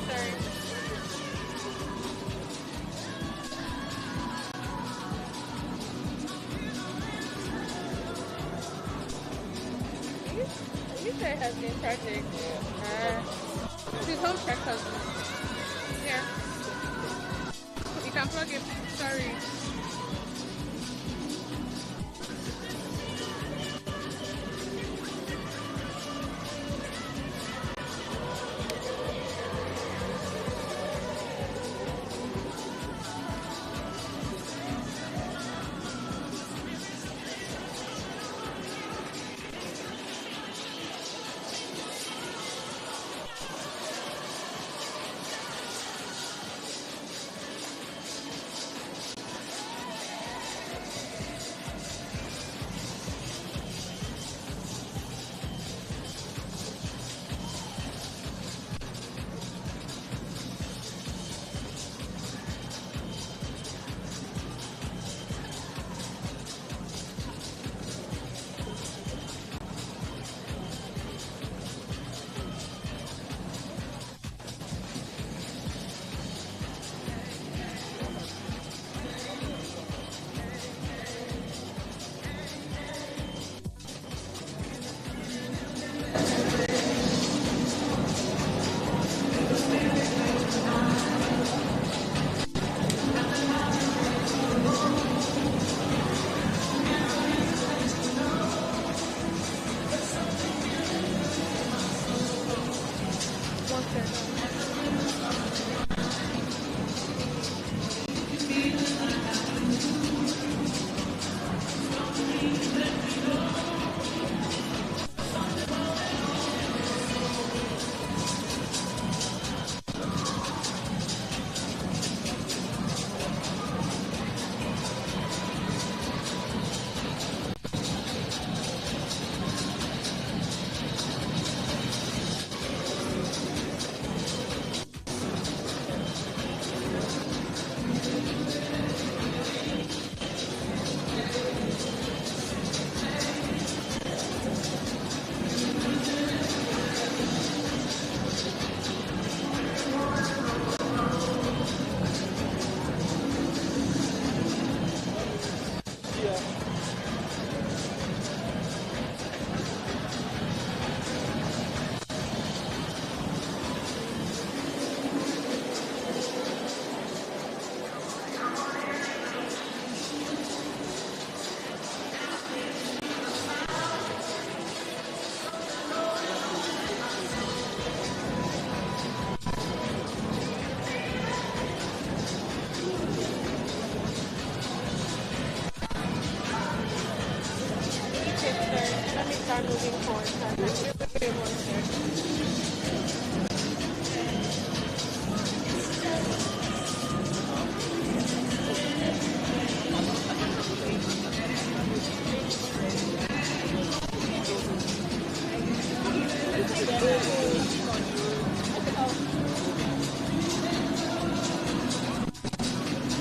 sorry. You say it has been tragic. She's home check husband. Here. You can plug it. Sorry.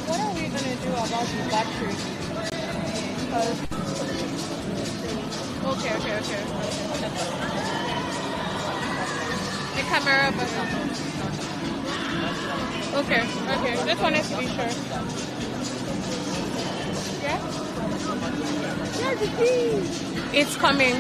What are we going to do about the battery? Okay. The camera button. Okay. Just wanted to be sure. Yeah? Here's the key. It's coming.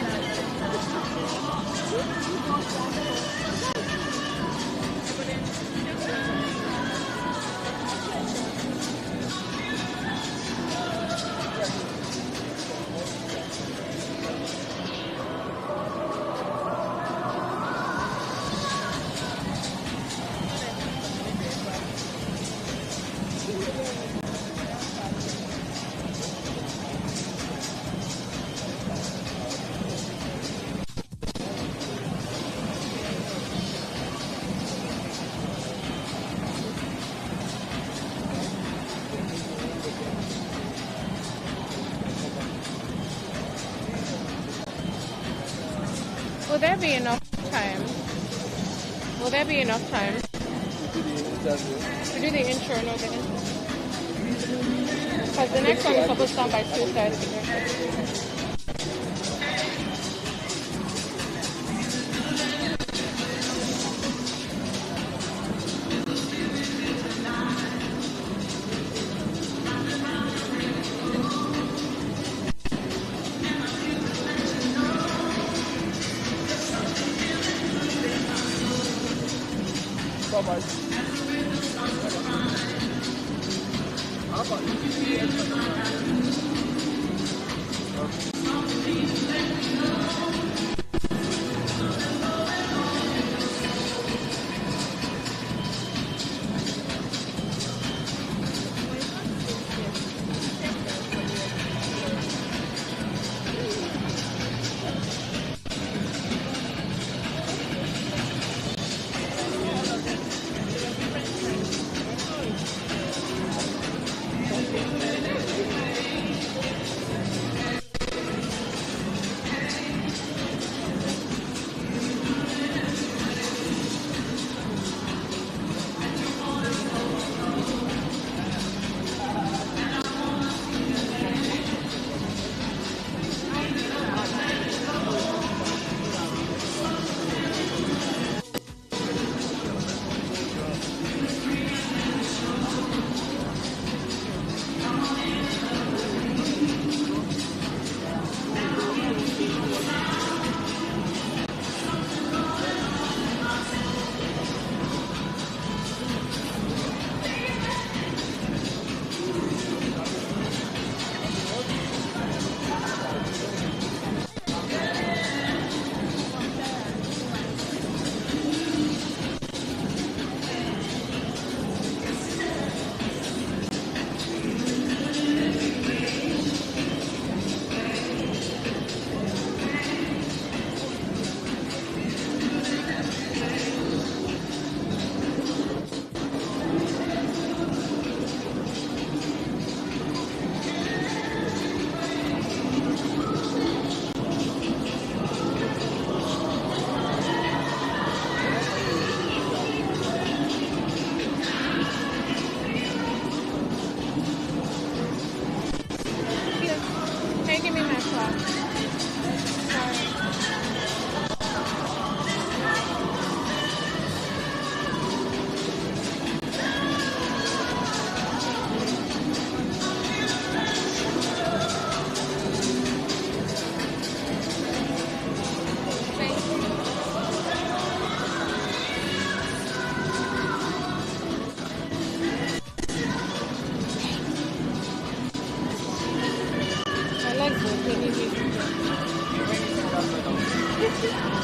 Will there be enough time? To do the intro, no, the intro. Because the next one is supposed to start by 2:30.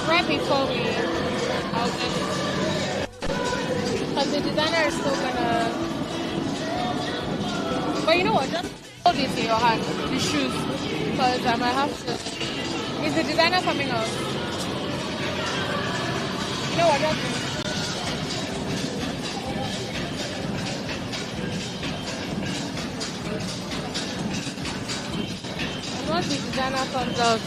Right before we out there. Because the designer is still gonna. But you know what? Just hold this in your hand, the shoes. Because I might have to. Is the designer coming out? You know what? Just. Once the designer comes out.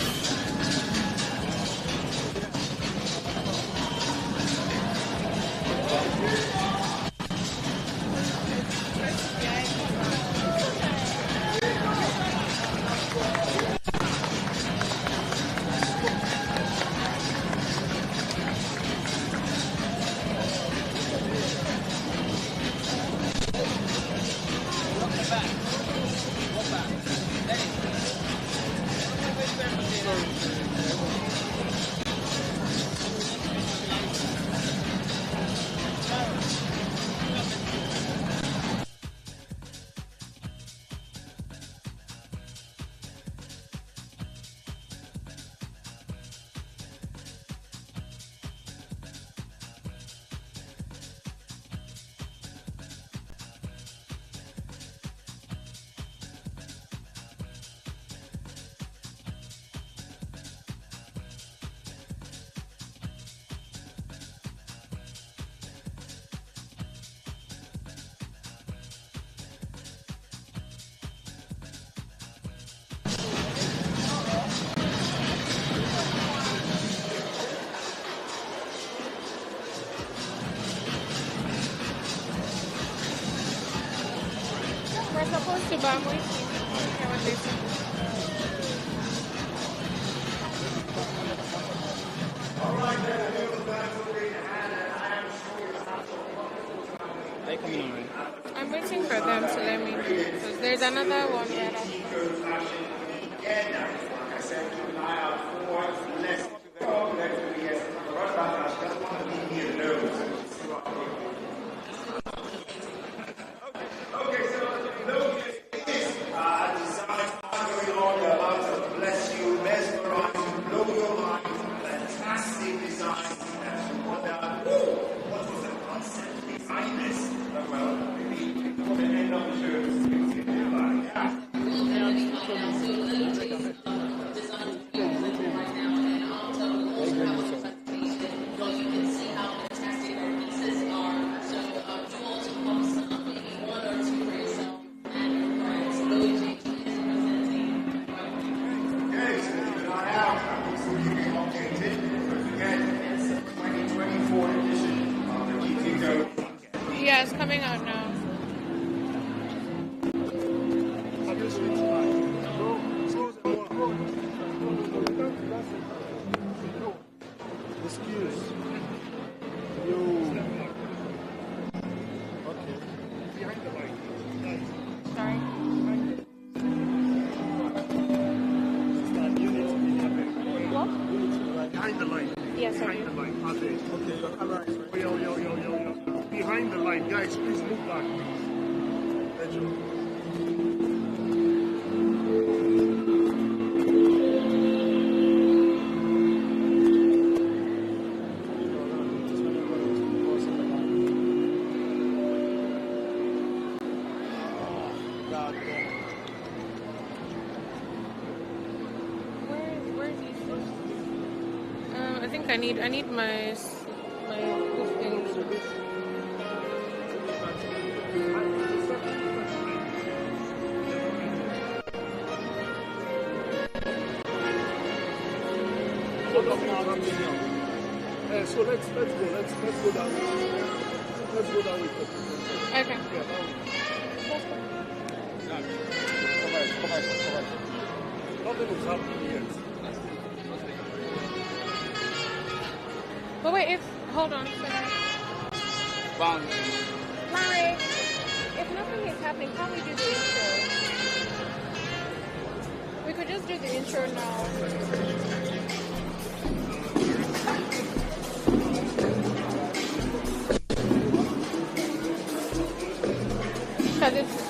Supposed to, but I'm waiting. Okay, what they say. Are you coming on, right? I'm waiting for them to let me know. Because there's another one that GTCO Fashion Weekend. Like I said, keep an eye out for next week. I just want to be here. it's coming out now. Excuse. You. Okay. Sorry. What? Behind the line. Yes, sir. Behind the line. Okay, your camera is right. Yo. Behind the line. Guys, please move back. Thank you. I need my this thing. So let's go. Let's go that way. Let's go that way. Okay. Nothing is happening yet. But wait, hold on. Larry, if nothing is happening, can't we do the intro? We could just do the intro now. Because it's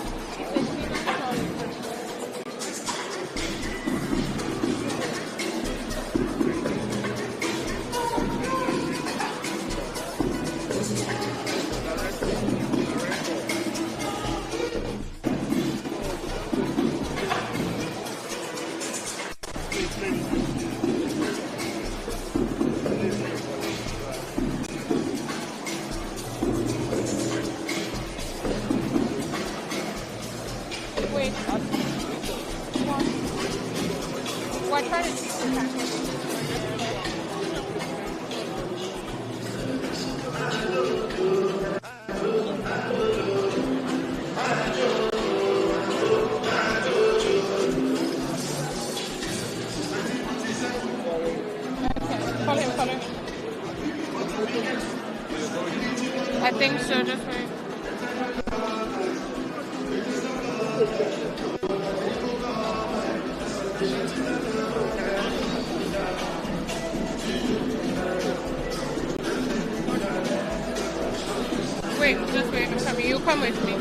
I think so, just wait. Wait, just wait, I'm coming. You come with me.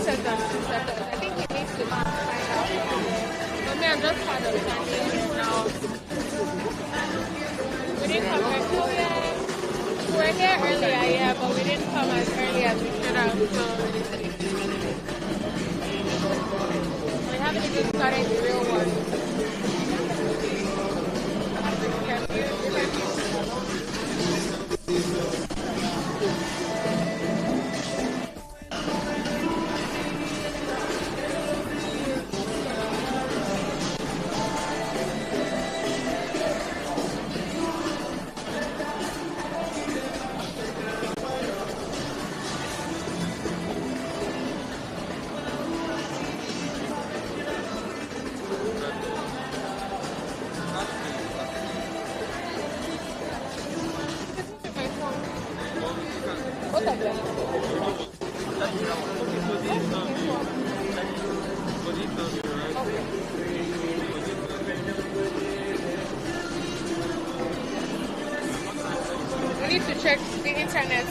says that I think he needs to find out. But me, I'm just kind of standing now. We didn't come back so yeah. We were here earlier, yeah, but we didn't come as early as we should have. So we haven't even started the real one. I need to check the internet.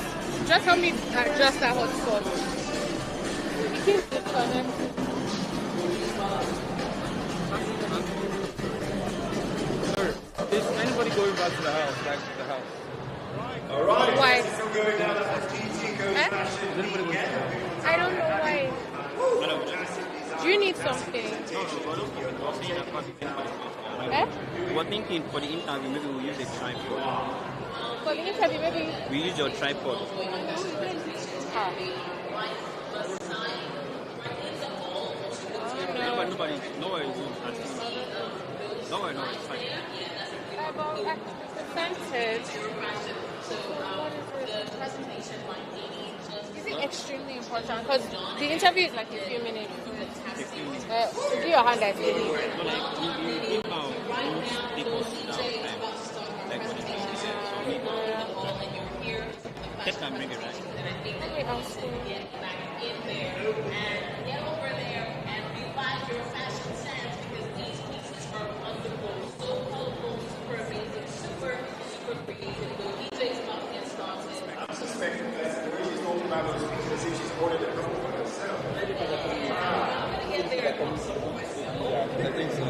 Just help me adjust that hotspot. It keeps disconnected. Is anybody going back to the house? Back to the house? Alright. Why? Still going down at GTCO Fashion Weekend. I don't know why. Do you need something? Eh? We're thinking for the interview, maybe we'll use a tripod. For the interview, maybe. We use your tripod. Ah. Nobody, no worries. No worries, no, it's fine. About percentage. Is it extremely important? Because the interview is like a few minutes. Give your hand, I think. Just can bring it right. Okay, I'll see. I'm suspecting that the way she's talking about those things as if she's ordered a couple for herself. I think so.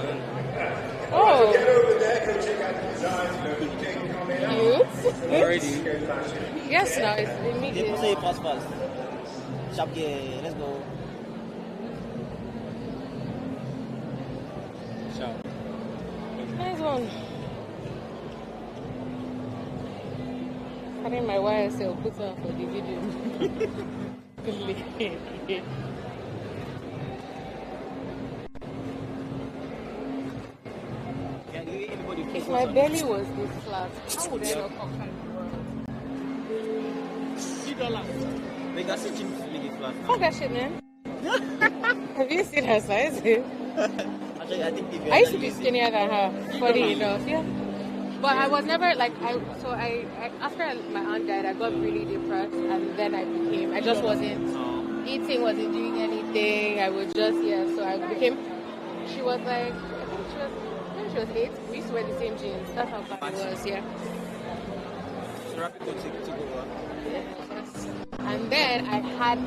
Oh, Get over there, go check out the designs, you can comment on. cute. Already. Yes, now it's immediate. Say fast. Sharp gear, let's go. Ciao. Nice one. Carrying my YSL, put on for the video. If my belly was this flat, how would I not conquer the world? Make us make it flat. Fuck that shit, man. Have you seen her size? Actually, I think if I used to be skinnier than her, funny enough, yeah. But I was never like, after my aunt died, I got really depressed, and then I just wasn't eating, wasn't doing anything. I would just, so I became, she was like, I think she was 8. We used to wear the same jeans. That's how far it was, yeah. And then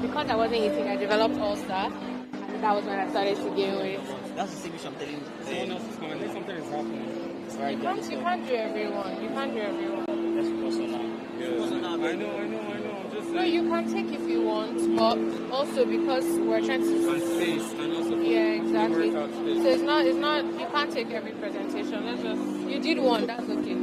because I wasn't eating, I developed ulcer, and that was when I started to gain weight. That's the same I'm telling you. Someone else is coming. There's something is happening. Right, You can't do everyone. That's personal. I know. I'm just No, you can take if you want, but also because we're trying to. and space and also Yeah, exactly. liberate our space. So it's not. You can't take every presentation. You did one. That's okay.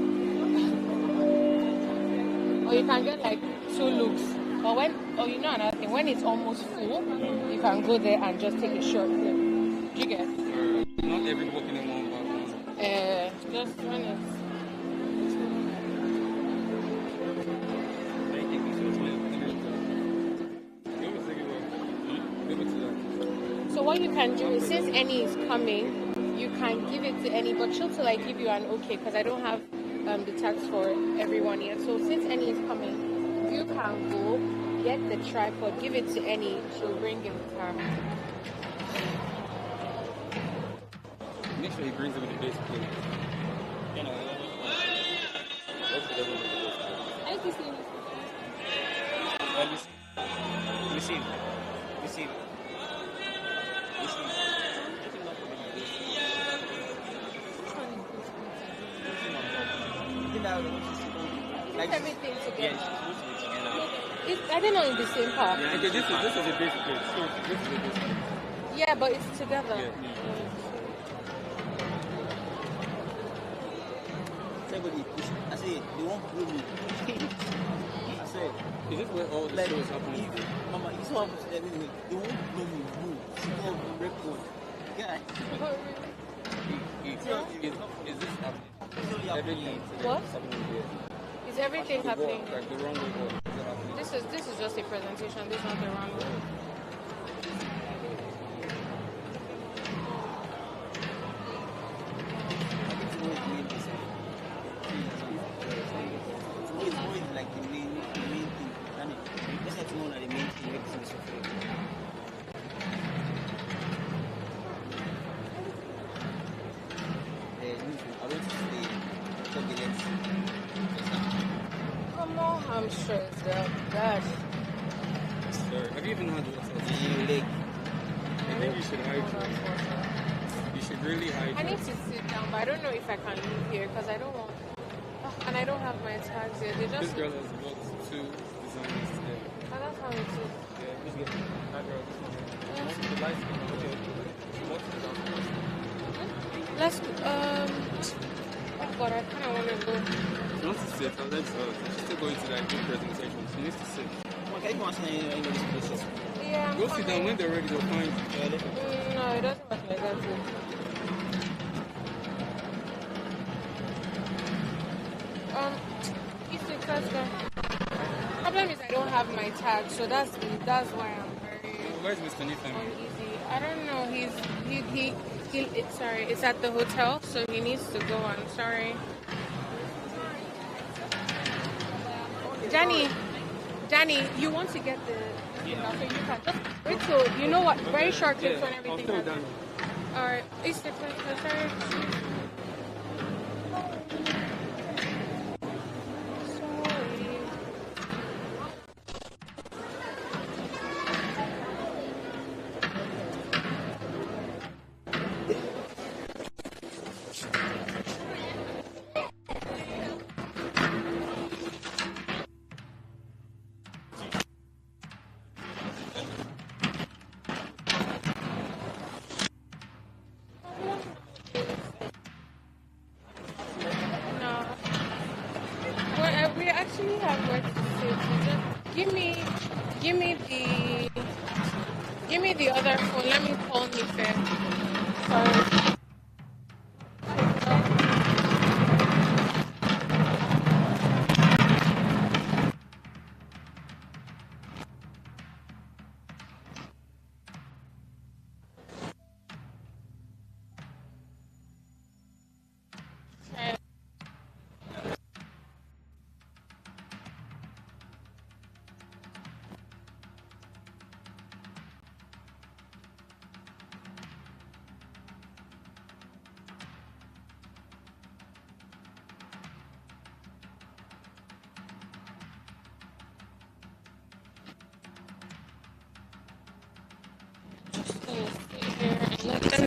Or you can get like 2 looks. Or you know another thing. When it's almost full, you can go there and just take a short clip. You get. Not every book in one but Just when it's. So what you can do is, since Annie is coming, you can give it to Annie, but she'll still like give you an okay because I don't have the tags for everyone yet. So since Annie is coming, you can go get the tripod, give it to Annie, she'll bring it with her. Make sure he brings it with the base plate. You know. Thank you, Steve. Receive. Like Everything yeah, together. it's supposed to be together. I don't know in the same part. Yeah, okay, this is a basic place. So this is a basic place. Yeah, but it's together. Yeah. Everybody, I say they won't blow me. I say Is this where all the like shows happen? if Mama, it's what happens to them anyway. They won't blow me. No, no record. Yeah. Is this happening? It's only Everything happening. What? is happening here. Is everything The happening? walk, like the runway walk, is that happening? This is just a presentation. This is not the runway. It's always the main design. It's always like the main thing. And you just have to know that the main thing makes sense of it. I went to the turbulence. Come on, I'm stressed out. Gosh. Sorry. Have you even had water? The leg. I think you should hydrate. You should really I hydrate. need to sit down, but I don't know if I can leave here because I don't want. And I don't have my tags yet. They This just. girl has bought 2 designers today. Oh, that's how it is. Yeah, who's getting that girl? This one. The lights. Okay. What's the down? Let's. Oh God, I kind of want to go. She wants to sit. I was like, she's still going to like big presentation. She needs to sit. Okay, you want to say any of these places? Yeah. I'm Go sit down. coming. When they're ready, they'll find you. No, it doesn't work like that. Too. It's because the problem is I don't have my tag, so that's why I'm very Where's Mr. Nathan? uneasy. I don't know. Sorry, it's at the hotel, so he needs to go. I'm sorry. Danny, you want to get the so you can just wait till you know what? Very short clips when I'll everything still happens. done. Alright, it's the sorry. Sorry. No. Well, we actually have work to say. So just give me the other phone. Let me call him first. Sorry. Just gonna sit here and let them.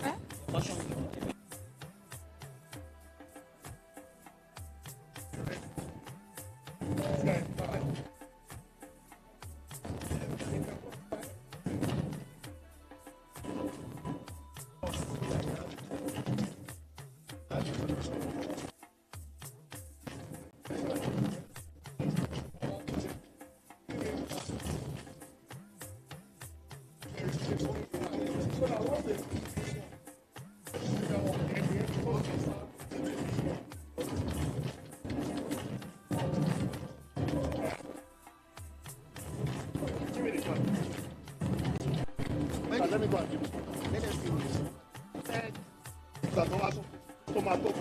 Huh? Fashion Weekend. Let me go and give it. Let us do this. Tomato.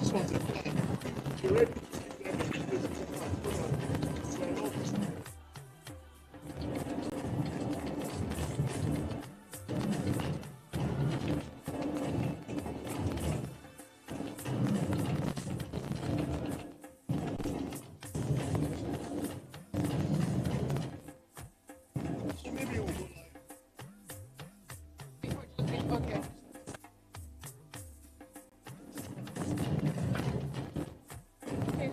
This one's a plan. You ready? Okay. Okay,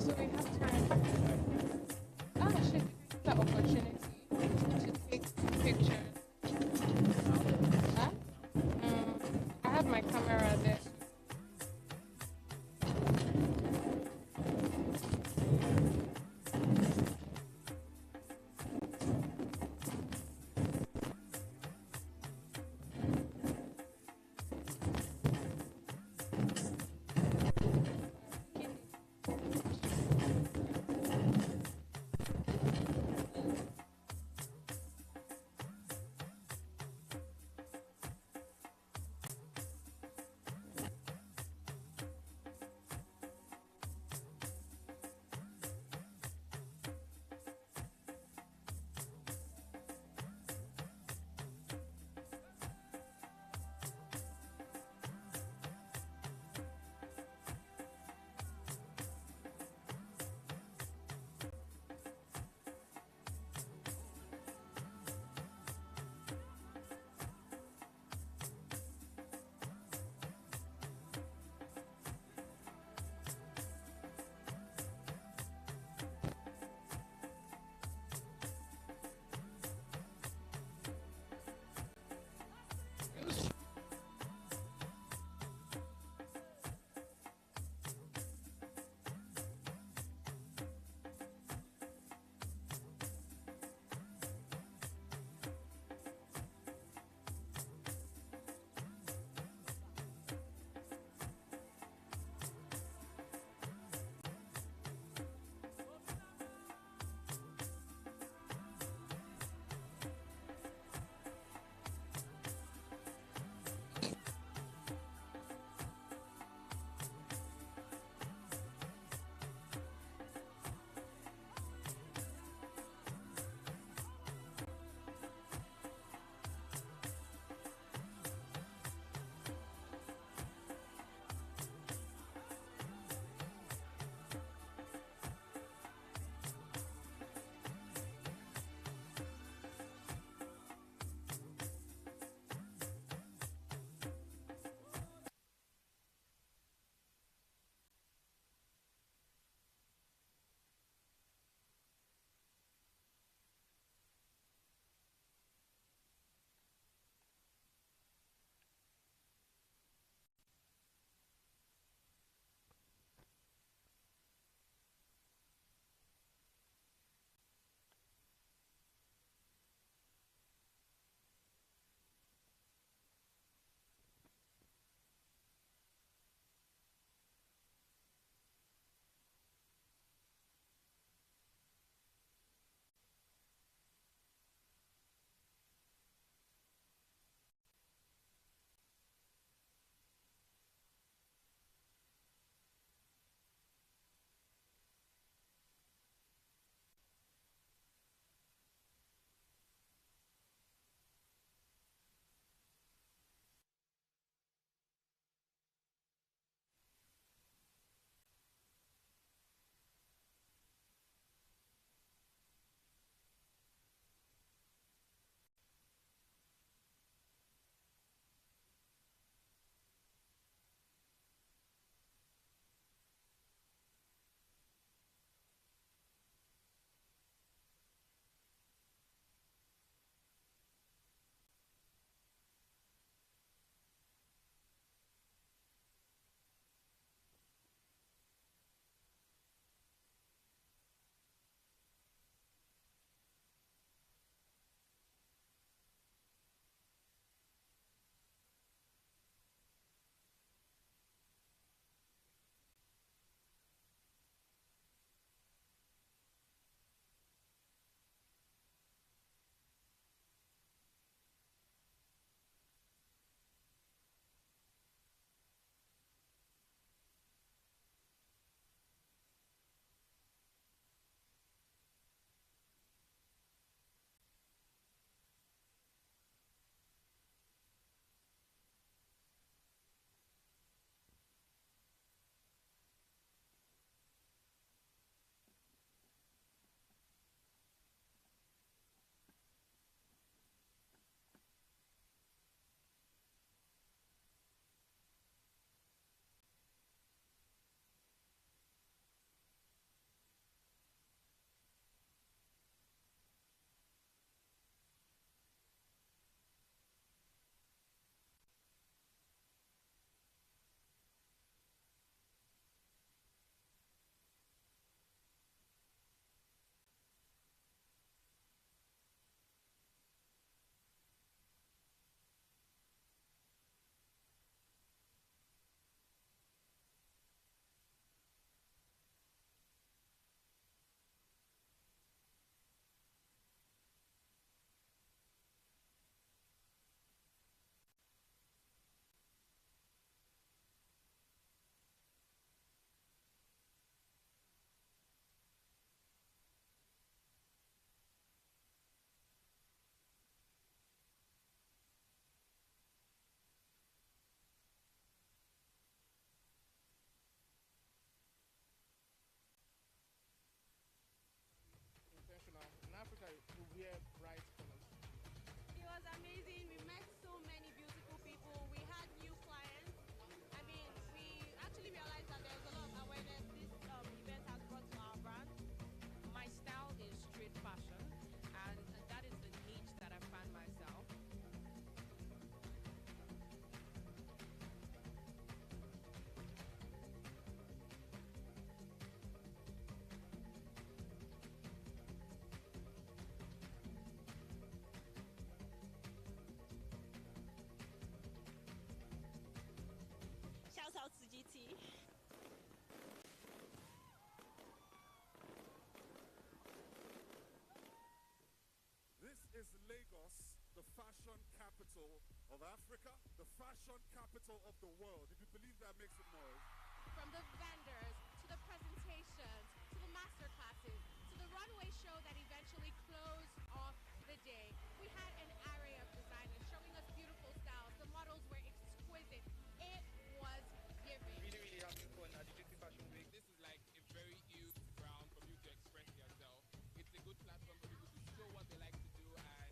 capital of Africa, the fashion capital of the world. If you believe that, makes some noise. From the vendors, to the presentations, to the masterclasses, to the runway show that eventually closed off the day, we had an array of designers showing us beautiful styles. The models were exquisite. It was giving. Really having fun at the GTCO Fashion Week. This is like a very huge ground for you to express yourself. It's a good platform for people to show what they like to do, and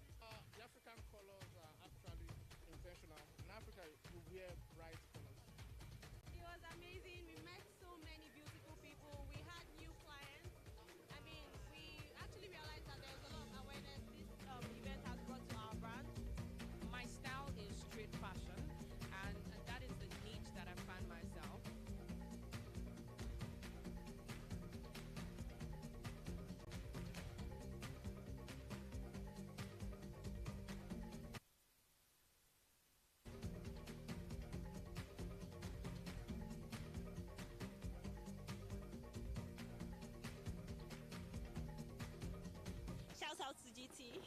The African colors are actually intentional. In Africa, you wear bright colors. It was amazing. We met so many beautiful people. We had new clients. I mean, we actually realized that there's a lot of awareness this event has brought to our brand. My style is street fashion, and that is the niche that I find myself. Shout out to GT.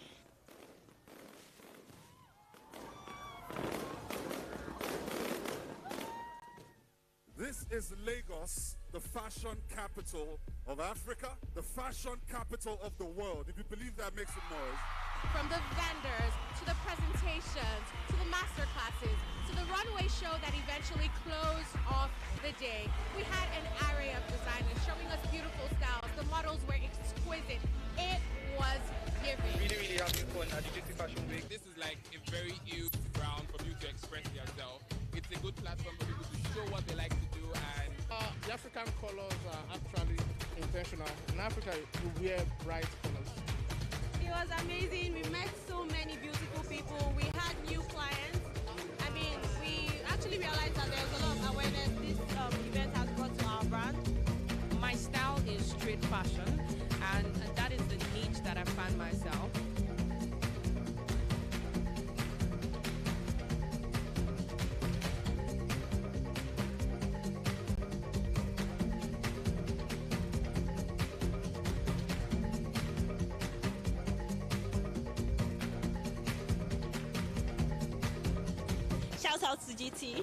This is Lagos, the fashion capital of Africa, the fashion capital of the world. If you believe that, makes some noise. From the vendors, to the presentations, to the masterclasses, to the runway show that eventually closed off the day, we had an array of designers showing us beautiful styles. The models were exquisite. It was giving. really having fun at the GTCO Fashion Week. This is like a very huge ground for you to express yourself. It's a good platform for people to show what they like to do, and The African colors are actually intentional. In Africa, you wear bright colors. It was amazing. We met so many beautiful people. We had new clients. I mean, we actually realized that there's a lot of awareness this event has brought to our brand. My style is street fashion, and that is the niche that I find myself. Shout out to GT.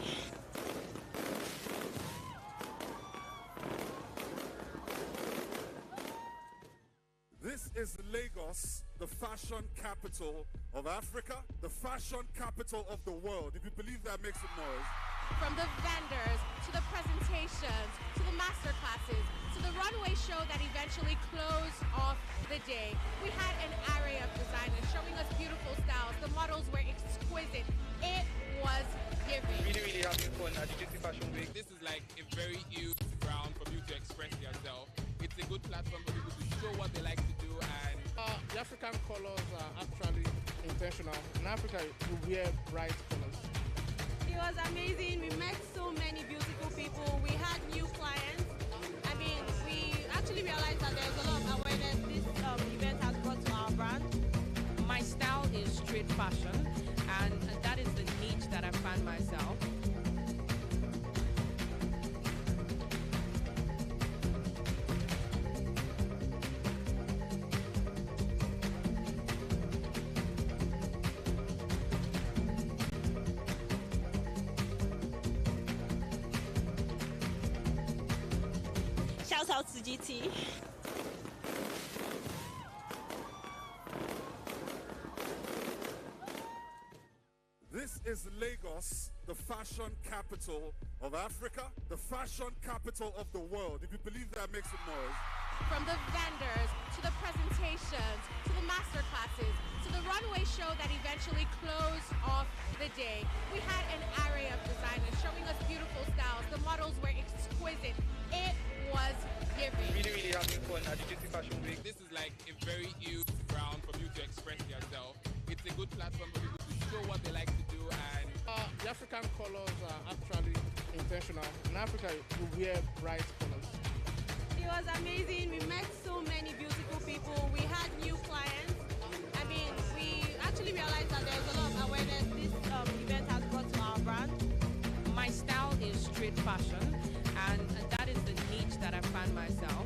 This is Lagos, the fashion capital of Africa, the fashion capital of the world. If you believe that, makes some noise. From the vendors, to the presentations, to the masterclasses, to the runway show that eventually closed off the day, we had an array of designers showing us beautiful styles. The models were exquisite. It was giving. really having fun at the GTCO Fashion Week. This is like a very huge ground for you to express yourself. It's a good platform for people to show what they like to do, and The African colors are actually intentional. In Africa, you wear bright colors. It was amazing. We met so many beautiful people. We had new clients. I mean, we actually realized that there's a lot of awareness this event has brought to our brand. My style is street fashion, and that is the niche that I find myself. Shout out to GT. This is Lagos, the fashion capital of Africa, the fashion capital of the world. If you believe that, makes some noise. From the vendors, to the presentations, to the masterclasses, to the runway show that eventually closed off the day, we had an array of designers showing us beautiful styles. The models were exquisite. It was giving. really having fun at the GTCO Fashion Week. This is like a very huge ground for you to express yourself. It's a good platform for people to show what they like to do, and The African colors are actually intentional. In Africa, you wear bright colors. It was amazing. We met so many beautiful people. We had new clients. I mean, we actually realized that there's a lot of awareness this event has brought to our brand. My style is street fashion, and that is the niche that I find myself.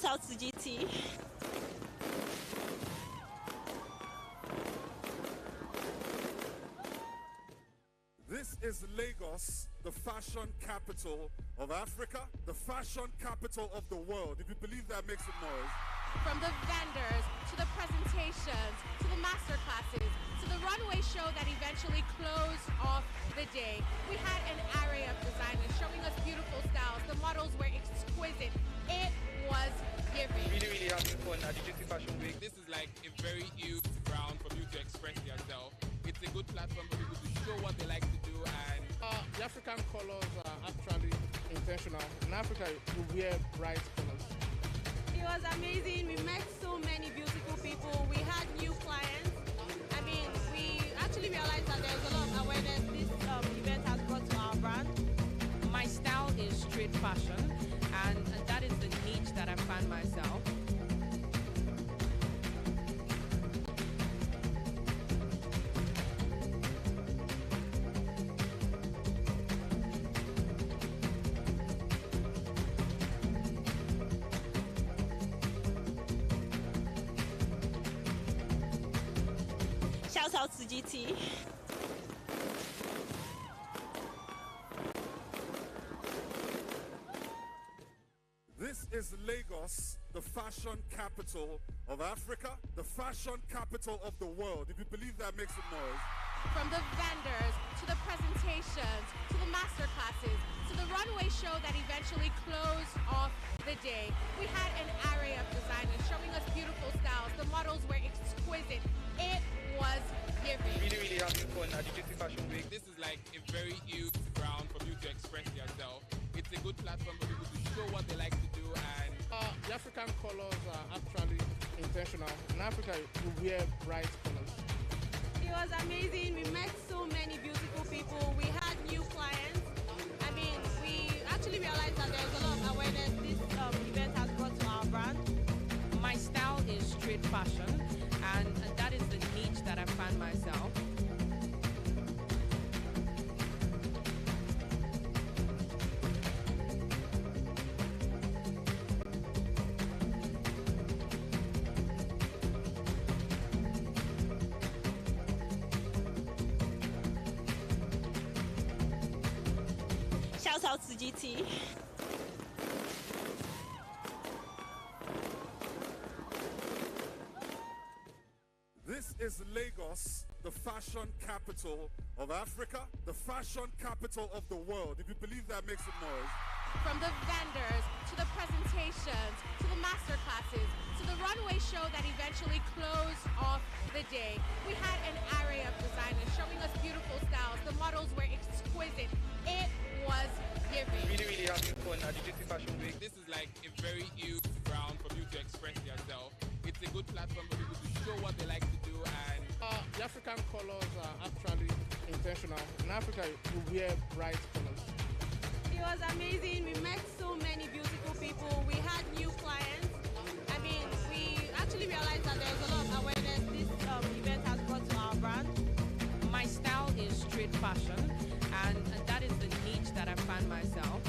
Shout out to GT. This is Lagos, the fashion capital of Africa, the fashion capital of the world. If you believe that, make some noise. From the vendors, to the presentations, to the masterclasses, to the runway show that eventually closed off the day, we had an array of designers showing us beautiful styles. The models were exquisite. It was giving. Really having fun at the GTCO Fashion Week. This is like a very huge ground for you to express yourself. It's a good platform for people to show what they like to do, and The African colors are actually intentional. In Africa, you wear bright colors. It was amazing. We met so many beautiful people. We had new clients. I mean, we actually realized that there's a lot of awareness this event has brought to our brand. My style is street fashion, and that is the niche that I find myself. Shout out to GT. This is Lagos, the fashion capital of Africa, the fashion capital of the world. If you believe that, make some noise. From the vendors, to the presentations, to the masterclasses, to the runway show that eventually closed off the day, we had an array of designers showing us beautiful styles. The models were exquisite. It was giving. really having fun at the GTCO Fashion Week. This is like a very huge ground for you to express yourself. It's a good platform for people to show what they like to do, and The African colors are actually intentional. In Africa, you wear bright colors. It was amazing. We met so many beautiful people. We had new clients. I mean, we actually realized that there's a lot of awareness this event has brought to our brand. My style is street fashion, and that is the niche that I find myself. Shout out to GT. This is Lagos, the fashion capital of Africa, the fashion capital of the world. If you believe that, make some noise. From the vendors, to the presentations, to the masterclasses, to the runway show that eventually closed off the day, we had an array of designers showing us beautiful styles. The models were exquisite. It was giving. really having fun at the GTCO Fashion Week. This is like a very huge ground for you to express yourself. It's a good platform for people to show what they like to do, and The African colors are actually intentional. In Africa, you wear bright colors. It was amazing. We met so many beautiful people. We had new clients. I mean, we actually realized that there's a lot of awareness this event has brought to our brand. My style is street fashion, and that is the niche that I find myself.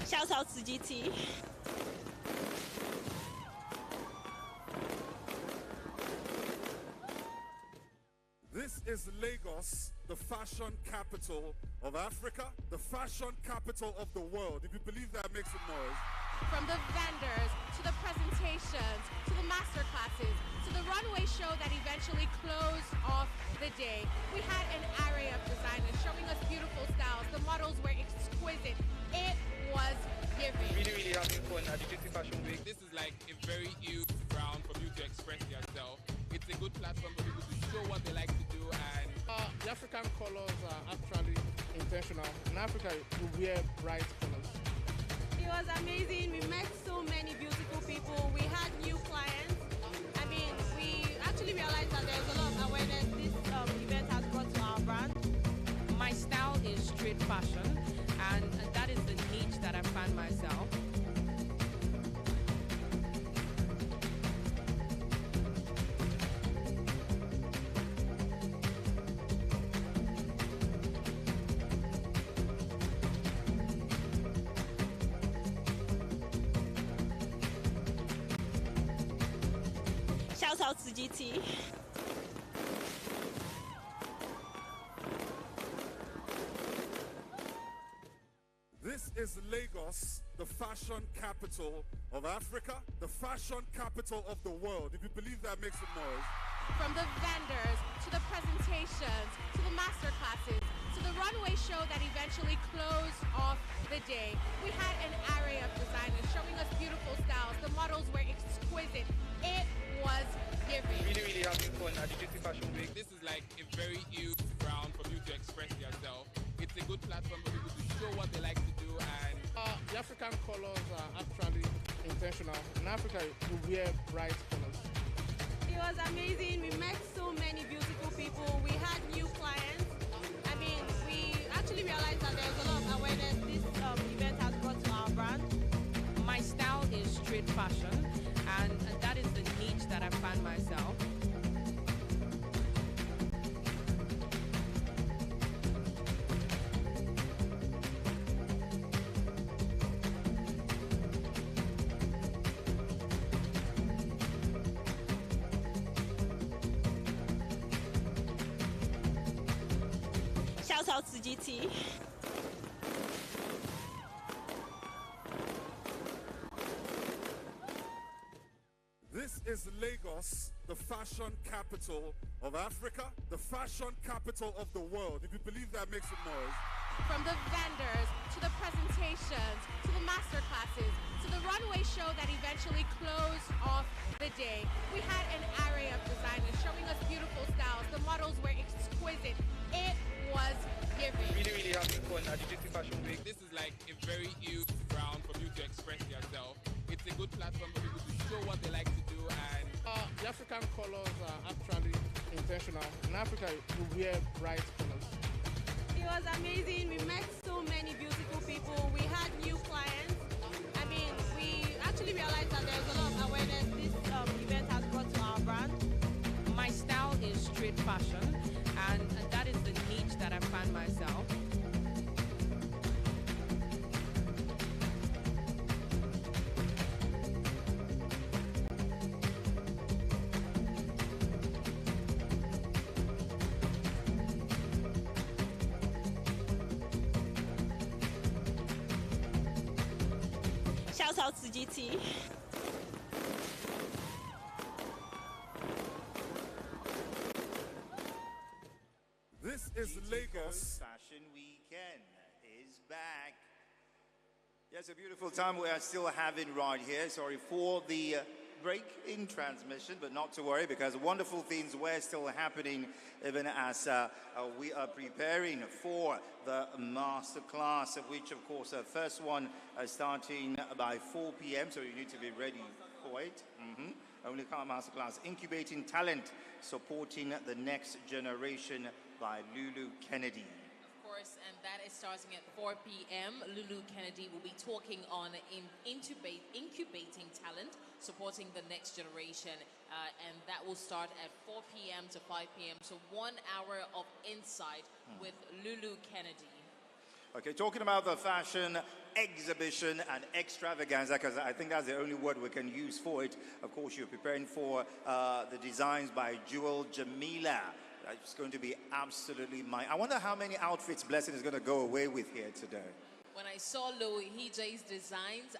Shout out to GT. This is Lagos, the fashion capital of Africa, the fashion capital of the world. If you believe that, make some noise. From the vendors, to the presentations, to the masterclasses, to the runway show that eventually closed off the day, we had an array of designers showing us beautiful styles. The models were exquisite. It was giving. really having fun at the GTCO Fashion Week. This is like a very huge ground for you to express yourself. It's a good platform for people to show what they like to do, and The African colors are actually intentional. In Africa, you wear bright colors. It was amazing. We met so many beautiful people. We had new clients. I mean, we actually realized that there's a lot of awareness this event has brought to our brand. My style is street fashion, and that is the GT. This is Lagos, the fashion capital of Africa, the fashion capital of the world. If you believe that, make some noise. From the vendors, to the presentations, to the masterclasses, to the runway show that eventually closed off the day, we had an array of designers showing us beautiful styles. The models were exquisite. It was giving. Really having fun at the GTCO Fashion Week. This is like a very huge ground for you to express yourself. It's a good platform for people to show what they like to do, and The African colors are actually intentional. In Africa, you wear bright colors. It was amazing. We met so many beautiful people. We had new clients. I mean, we actually realized that there's a lot of awareness this event has brought to our brand. My style is street fashion, and that is the niche that I find myself. Shout out to GT. This is Lagos, the fashion capital of Africa, the fashion capital of the world. If you believe that, make some noise. From the vendors, to the presentations, to the masterclasses, to the runway show that eventually closed off the day, we had an array of designers showing us beautiful styles. The models were exquisite. It was giving. really having fun at the GTCO Fashion Week. This is like a very huge ground for you to express yourself. It's a good platform for people to show what they like to do, and The African colors are actually intentional. In Africa, you wear bright colors. It was amazing. We met so many beautiful people. We had new clients. I mean, we actually realized that there's a lot of awareness this event has brought to our brand. My style is street fashion, and that is the niche that I find myself. Shout out to GT. This is Lagos. Fashion Weekend is back. Yes, a beautiful time we are still having right here. Sorry for the break in transmission, but not to worry, because wonderful things were still happening even as we are preparing for the Masterclass, of which, of course, the first one starting by 4 p.m., so you need to be ready for it. Only Car Masterclass, Incubating Talent, Supporting the Next Generation by Lulu Kennedy. Of course, and that is starting at 4 p.m. Lulu Kennedy will be talking on incubating talent, supporting the next generation, and that will start at 4 p.m. to 5 p.m. So 1 hour of insight with Lulu Kennedy. Okay, talking about the fashion exhibition and extravaganza, because I think that's the only word we can use for it. Of course, you're preparing for the designs by Jewel Jamila. It's going to be absolutely mine. I wonder how many outfits Blessing is going to go away with here today. When I saw Louis J's designs,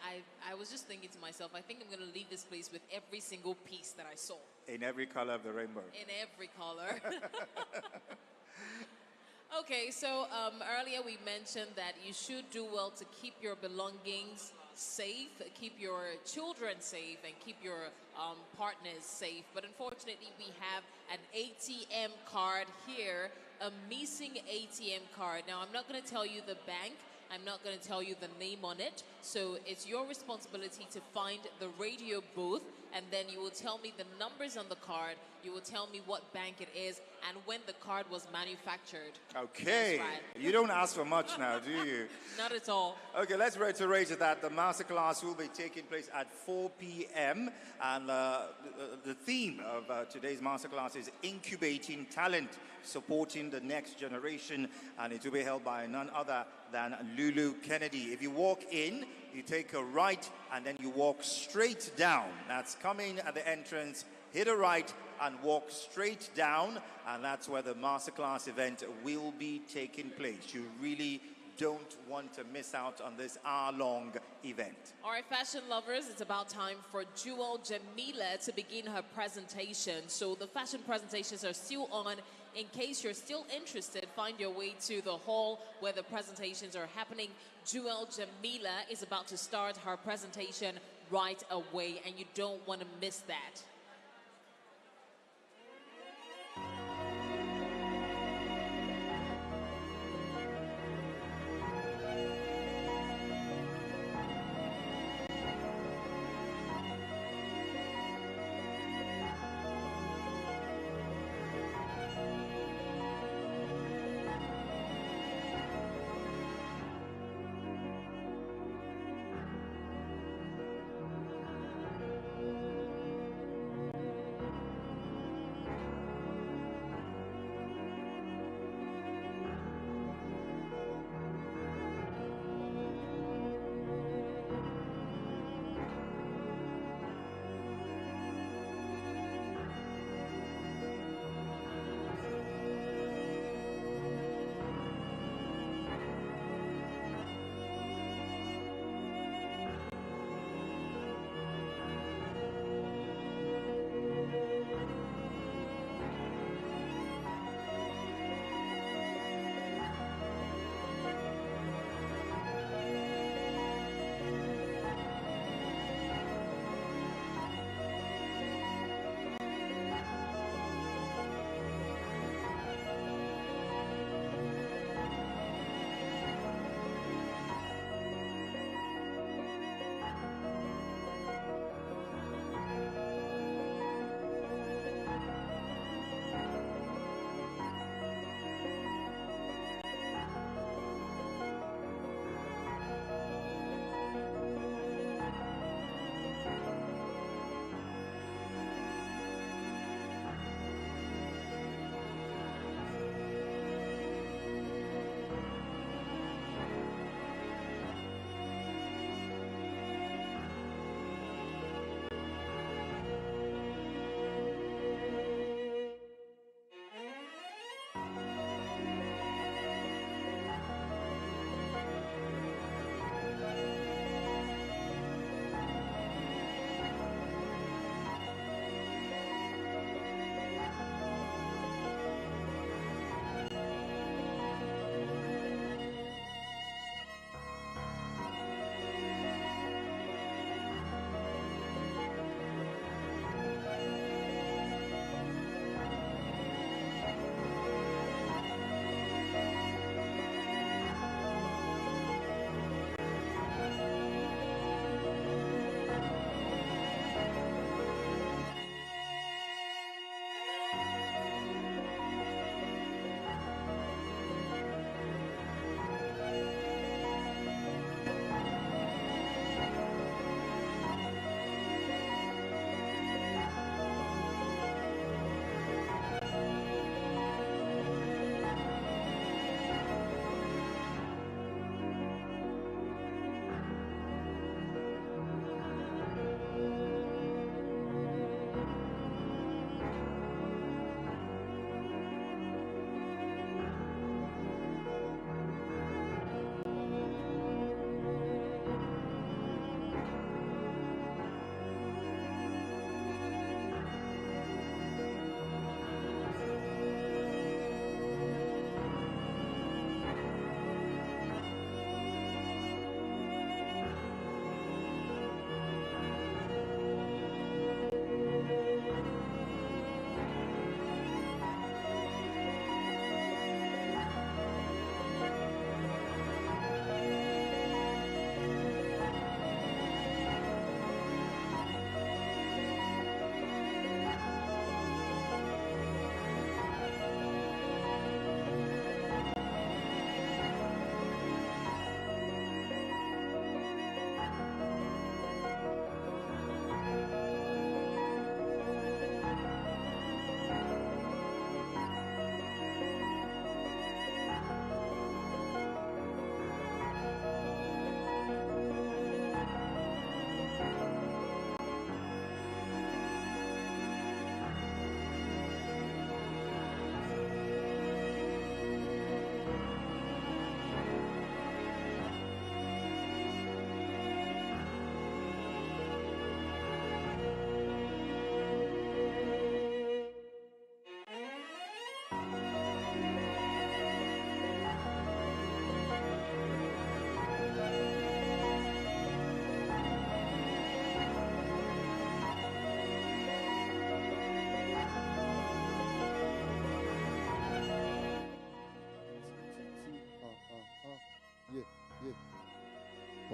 I was just thinking to myself, I think I'm going to leave this place with every single piece that I saw. In every color of the rainbow. In every color. Okay, so earlier we mentioned that you should do well to keep your belongings safe, keep your children safe, and keep your partners safe. But unfortunately, we have an ATM card here, a missing ATM card. Now, I'm not going to tell you the bank. I'm not going to tell you the name on it. So it's your responsibility to find the radio booth, and then you will tell me the numbers on the card. You will tell me what bank it is and when the card was manufactured. Okay. That's right. You don't ask for much now, do you? Not at all. Okay, let's reiterate that the masterclass will be taking place at 4 p.m. And the theme of today's masterclass is Incubating Talent, Supporting the Next Generation. And it will be held by none other than Lulu Kennedy. If you walk in, you take a right and then you walk straight down. That's coming at the entrance. Hit a right and walk straight down, and that's where the Masterclass event will be taking place. You really don't want to miss out on this hour-long event. All right, fashion lovers, it's about time for Jewel Jamila to begin her presentation. So the fashion presentations are still on. In case you're still interested, find your way to the hall where the presentations are happening. Jewel Jamila is about to start her presentation right away, and you don't want to miss that.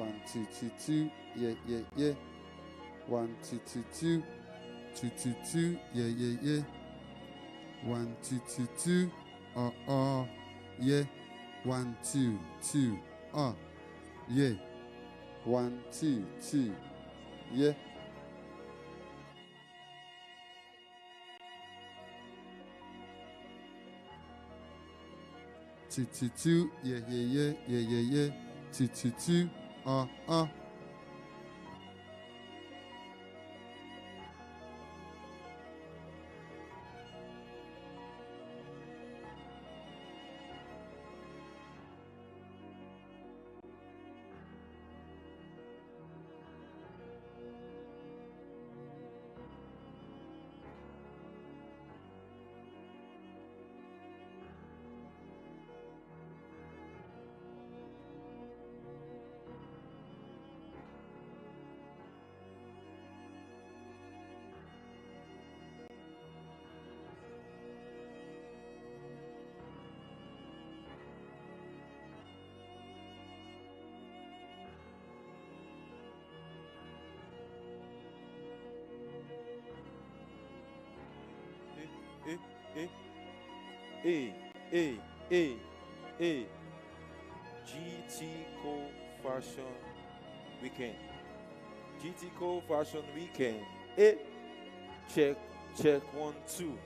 1, 2, 2, 2. Yeah, yeah, yeah. 1, 2, 2, 2. 2, 2, 2. Yeah, yeah, yeah. 1, 2, 2, 2. Yeah. 1, 2, 2. Yeah. 1, 2, 2. Yeah. Two, two, two. Yeah, yeah, yeah. Yeah, yeah, yeah. 2, 2, 2. GTCO Fashion Weekend. GTCO Fashion Weekend. Check, check, 1, 2.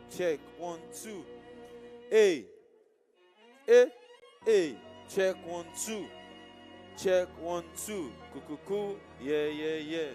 Check, 1, 2. Hey, hey, hey. Check 1 2. Check 1 2. Cuckoo. Yeah, yeah, yeah.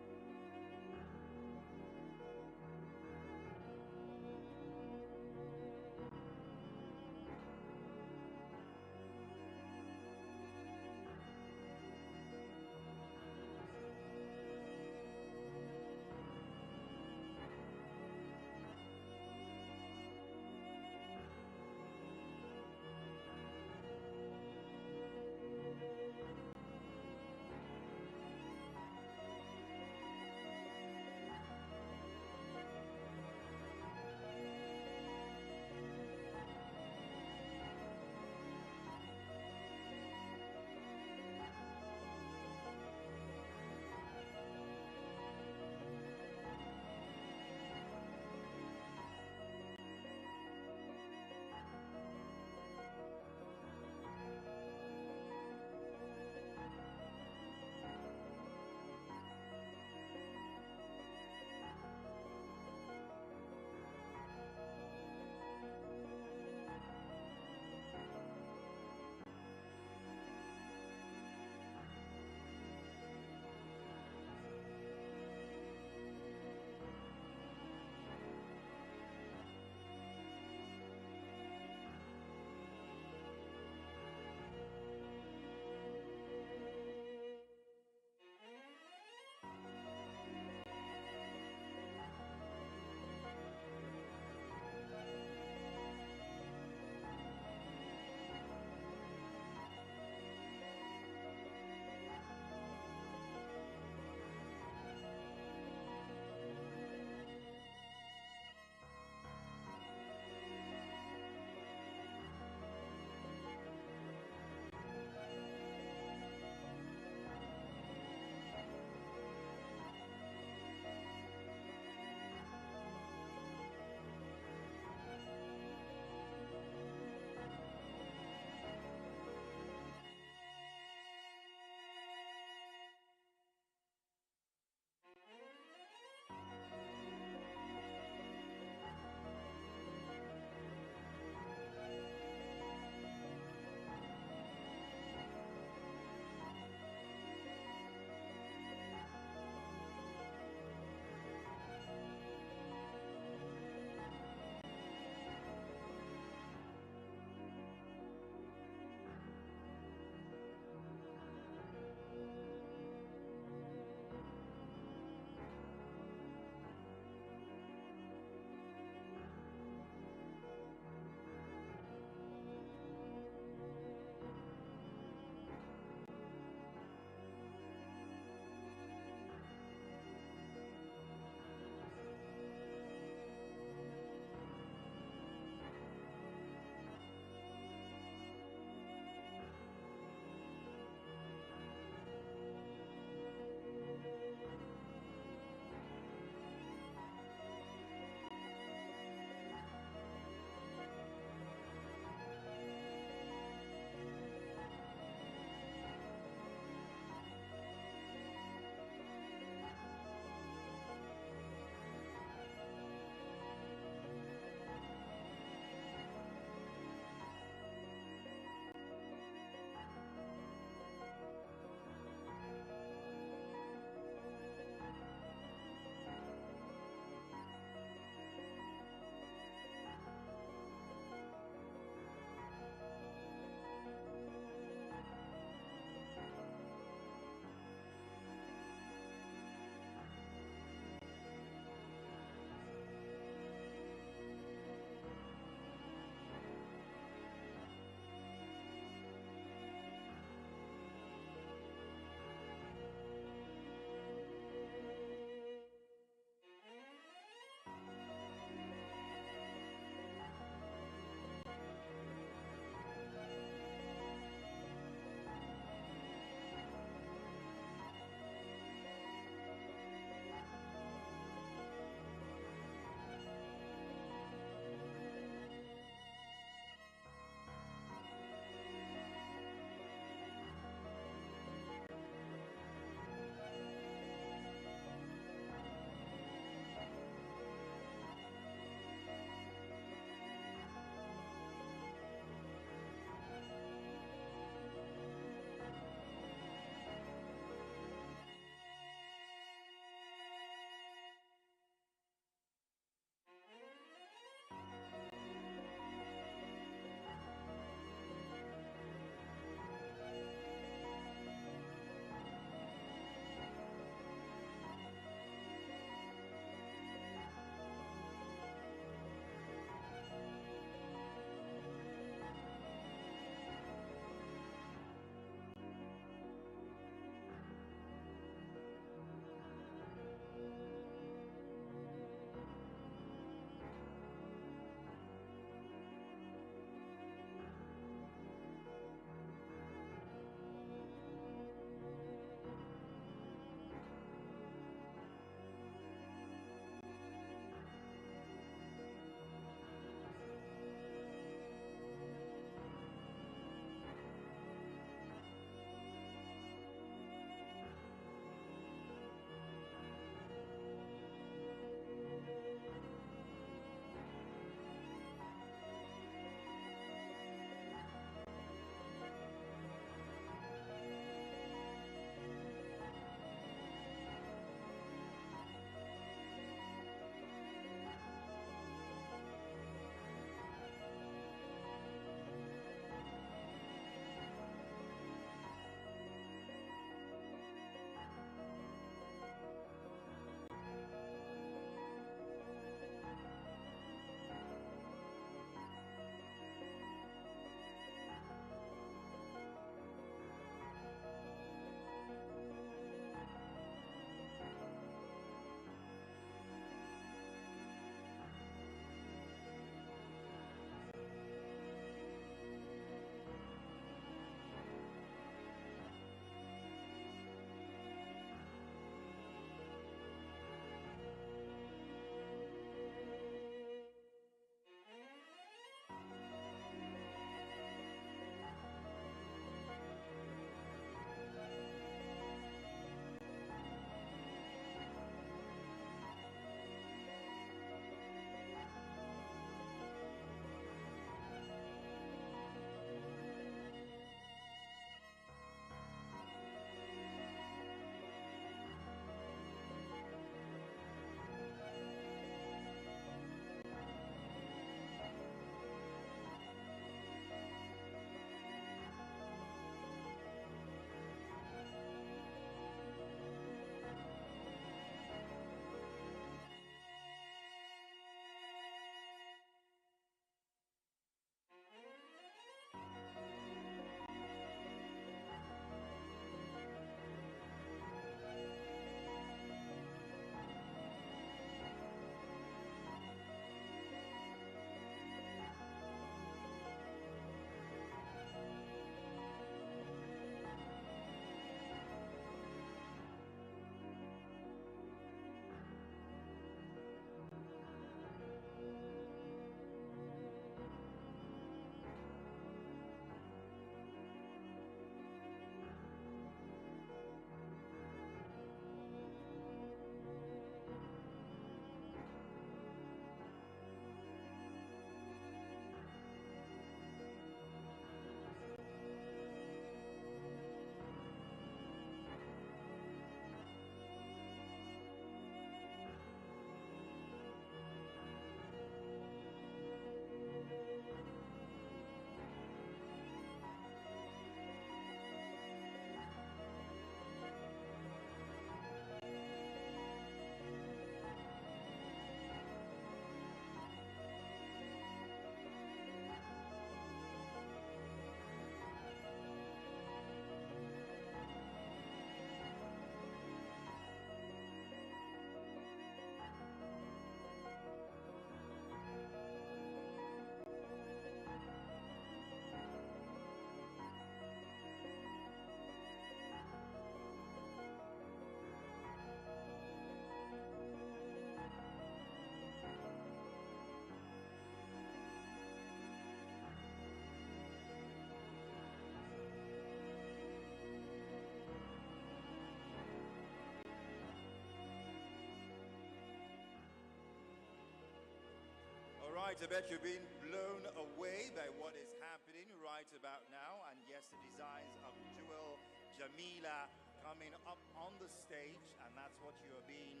right, I bet you're being blown away by what is happening right about now. And yes, the designs of Jewel Jamila coming up on the stage, and that's what you're being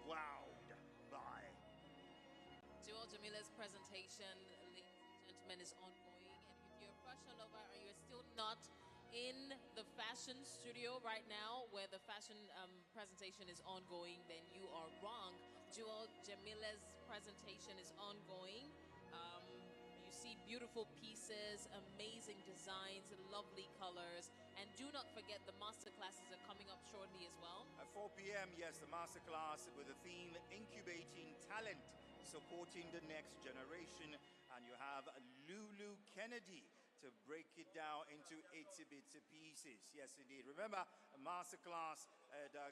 wowed by. Jewel Jamila's presentation, ladies and gentlemen, is ongoing. And if you're a fashion lover and you're still not in the fashion studio right now where the fashion presentation is ongoing, then you are wrong. Jewel Jamila's presentation is ongoing. You see beautiful pieces, amazing designs, lovely colors. And do not forget the masterclasses are coming up shortly as well. At 4 p.m., yes, the masterclass with the theme Incubating Talent, Supporting the Next Generation. And you have Lulu Kennedy to break it down into itsy-bitsy pieces. Yes, indeed. Remember, a masterclass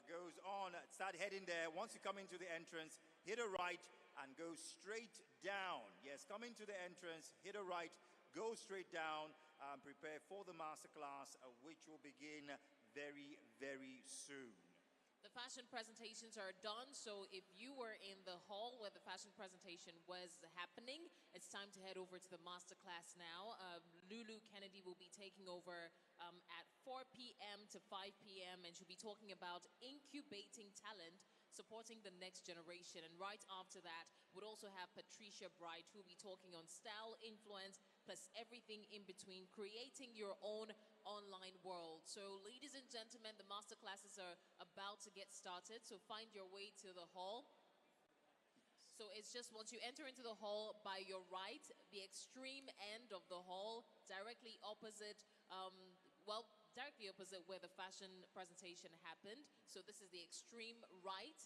goes on. Start heading there. Once you come into the entrance, hit a right and go straight down. Yes, come into the entrance, hit a right, go straight down, and prepare for the masterclass, which will begin very, very soon. The fashion presentations are done, so if you were in the hall where the fashion presentation was happening, it's time to head over to the masterclass now. Lulu Kennedy will be taking over at 4 p.m. to 5 p.m. and she'll be talking about incubating talent, supporting the next generation. And right after that, we'll also have Patricia Bright, who will be talking on style, influence, plus everything in between, creating your own online world. So ladies and gentlemen, the masterclasses are about to get started, so find your way to the hall. So it's just once you enter into the hall, by your right, the extreme end of the hall, directly opposite, directly opposite where the fashion presentation happened. So this is the extreme right,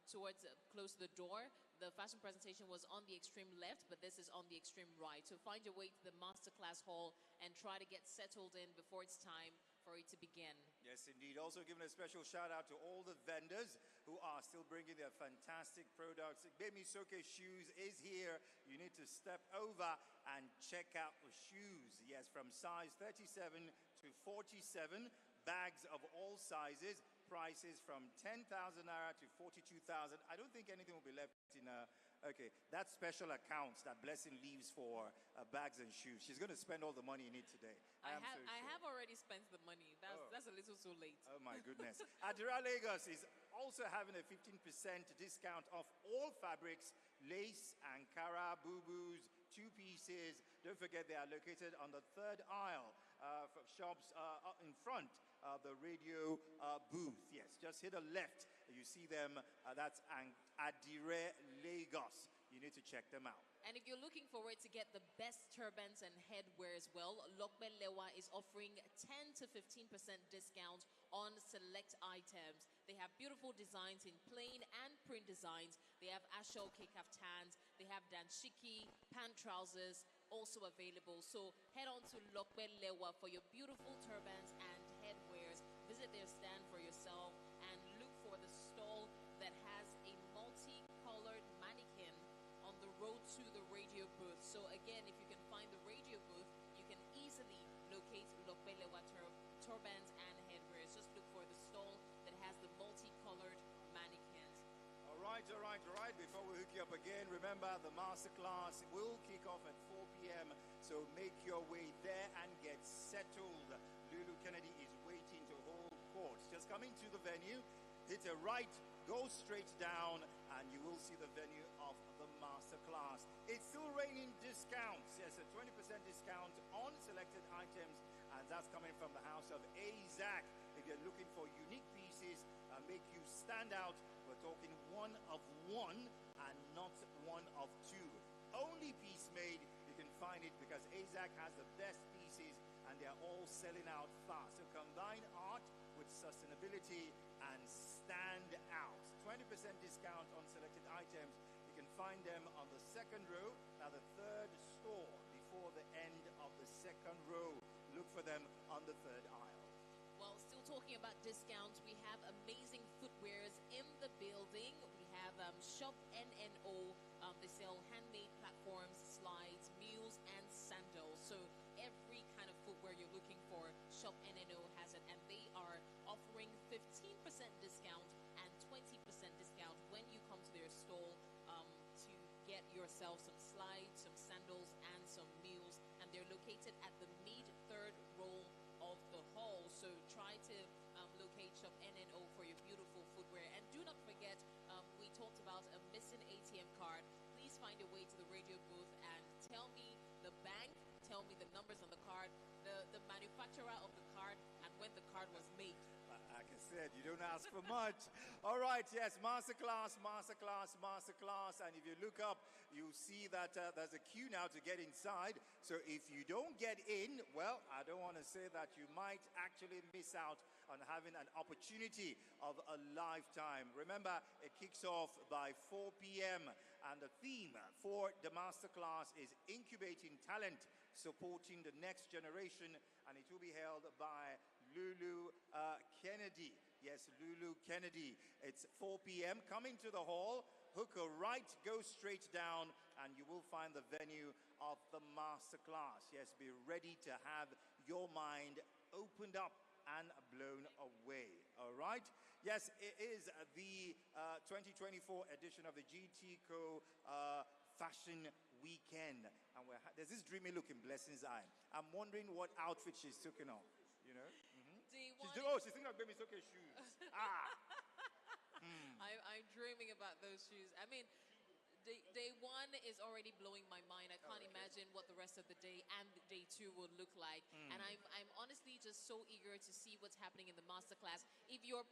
towards close to the door. The fashion presentation was on the extreme left, but this is on the extreme right. So find your way to the masterclass hall and try to get settled in before it's time for it to begin. Yes, indeed. Also giving a special shout out to all the vendors who are still bringing their fantastic products. Baby Soke Shoes is here. You need to step over and check out the shoes. Yes, from size 37 to 47, bags of all sizes, prices from 10,000 naira to 42,000. I don't think anything will be left in okay, that's special accounts that Blessing leaves for bags and shoes. She's going to spend all the money in it today. I have already spent the money. That's a little too late. Oh my goodness. Idera Lagos is also having a 15% discount off all fabrics, lace, Ankara, boo-boos, two pieces. Don't forget they are located on the third aisle for shops in front of the radio booth. Yes, just hit a left. You see them. That's Idera Lagos. You need to check them out. And if you're looking forward to get the best turbans and headwear as well, Lokbe Lewa is offering 10 to 15% discount on select items. They have beautiful designs in plain and print designs. They have Ashoke kaftans. They have danshiki, pant trousers, also available. So head on to Lokbe Lewa for your beautiful turbans and headwears. Visit their stand for yourself and look for the stall that has a multicolored mannequin on the road to the radio booth. So again, if you can find the radio booth, you can easily locate Lokbelewa turbans and headwears. Just look for the stall that has the multicolored mannequins. All right. Before we hook you up again, remember the masterclass will kick off at 4 p.m. So make your way there and get settled. Lulu Kennedy is waiting to hold court. Just come into the venue, hit a right, go straight down, and you will see the venue of the masterclass. It's still raining discounts. Yes, a 20% discount on selected items, and that's coming from the house of Azak. If you're looking for unique pieces, make you stand out, we're talking one of one and not one of two. Only piece made, you can find it because Azak has the best pieces and they're all selling out fast. So combine art with sustainability and stand out. 20% discount on selected items. You can find them on the second row, now the third store before the end of the second row. Look for them on the third aisle. Well, still talking about discounts, we have amazing footwears in the building. We have Shop NNO. They sell handmade platforms, slides, mules, and sandals. So every kind of footwear you're looking for, Shop NNO has it. And they are offering 15% discount and 20% discount when you come to their stall to get yourself some slides, they're located at the mid-third row of the hall. So try to locate shop NNO for your beautiful footwear. And do not forget, we talked about a missing ATM card. Please find your way to the radio booth and tell me the bank, tell me the numbers on the card, the manufacturer of the card, and when the card was made. Like I said, you don't ask for much. All right, yes, masterclass, masterclass, masterclass. And if you look up, you'll see that there's a queue now to get inside. So if you don't get in, well, I don't want to say that you might actually miss out on having an opportunity of a lifetime. Remember, it kicks off by 4 p.m. And the theme for the masterclass is incubating talent, supporting the next generation. And it will be held by Lulu Kennedy. Yes, Lulu Kennedy. It's 4 p.m. Come into the hall, hook a right, go straight down, and you will find the venue of the masterclass. Yes, be ready to have your mind opened up and blown away. All right? Yes, it is the 2024 edition of the GTCO Fashion Weekend. And there's this dreamy look in Blessing's eye. I'm wondering what outfit she's taking on. You know? She's thinking of baby Soke shoes. I'm dreaming about those shoes. I mean, day one is already blowing my mind. I can't imagine what the rest of the day and day two will look like. And I'm honestly just so eager to see what's happening in the masterclass. If you're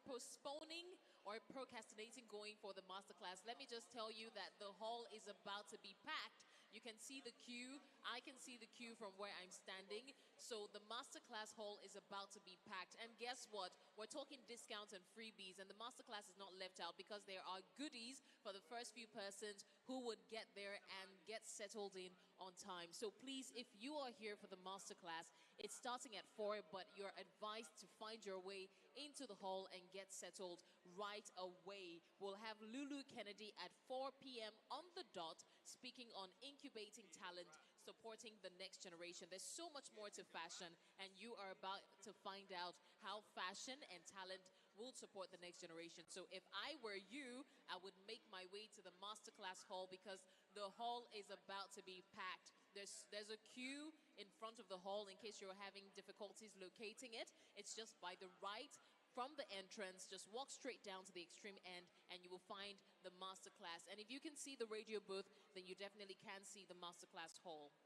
postponing or procrastinating going for the masterclass, let me just tell you that the hall is about to be packed. You can see the queue. I can see the queue from where I'm standing. So the masterclass hall is about to be packed. And guess what? We're talking discounts and freebies, and the masterclass is not left out because there are goodies for the first few persons who would get there and get settled in on time. So please, if you are here for the masterclass, it's starting at 4, but you're advised to find your way into the hall and get settled right away. We'll have Lulu Kennedy at 4 p.m. on the dot, speaking on incubating talent, supporting the next generation. There's so much more to fashion, and you are about to find out how fashion and talent will support the next generation. So if I were you, I would make my way to the masterclass hall because the hall is about to be packed. There's a queue in front of the hall in case you're having difficulties locating it. It's just by the right from the entrance. Just walk straight down to the extreme end and you will find the masterclass. And if you can see the radio booth, then you definitely can see the masterclass hall.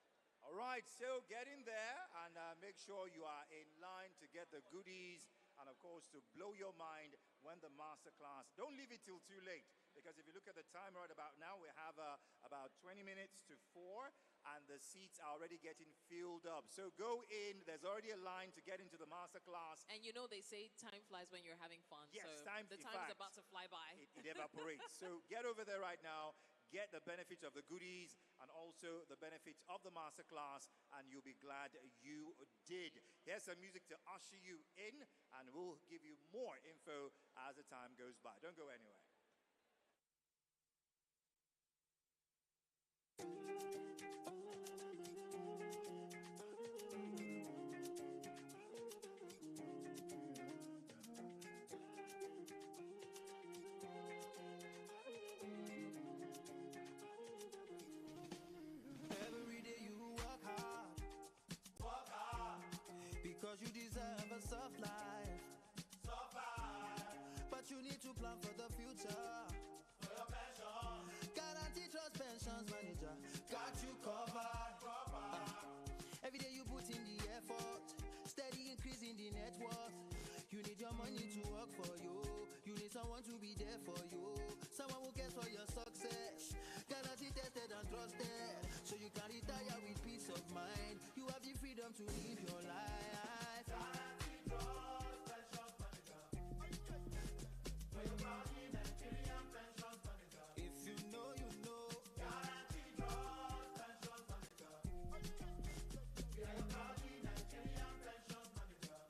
All right, so get in there and make sure you are in line to get the goodies and, of course, to blow your mind when the masterclass. Don't leave it till too late, because if you look at the time right about now, we have about 20 minutes to 4, and the seats are already getting filled up. So go in. There's already a line to get into the masterclass. And you know they say time flies when you're having fun. Yes, so time is about to fly by. It evaporates. So get over there right now. Get the benefits of the goodies and also the benefits of the masterclass, and you'll be glad you did. Here's some music to usher you in, and we'll give you more info as the time goes by. Don't go anywhere. Because you deserve a soft life. But you need to plan for the future. For your pension. Guarantee Trust Pensions Manager got you covered. Every day you put in the effort, steady increase in the net worth. You need your money to work for you. You need someone to be there for you. Someone who cares for your success. Guarantee tested and trusted, so you can retire with peace of mind. You have the freedom to live your life. Guarantee Trust Pensions Manager. For your body, Nigerian Pensions Manager. If you know, you know. Guarantee Trust Pensions Manager. For your body, Nigerian Pensions Manager.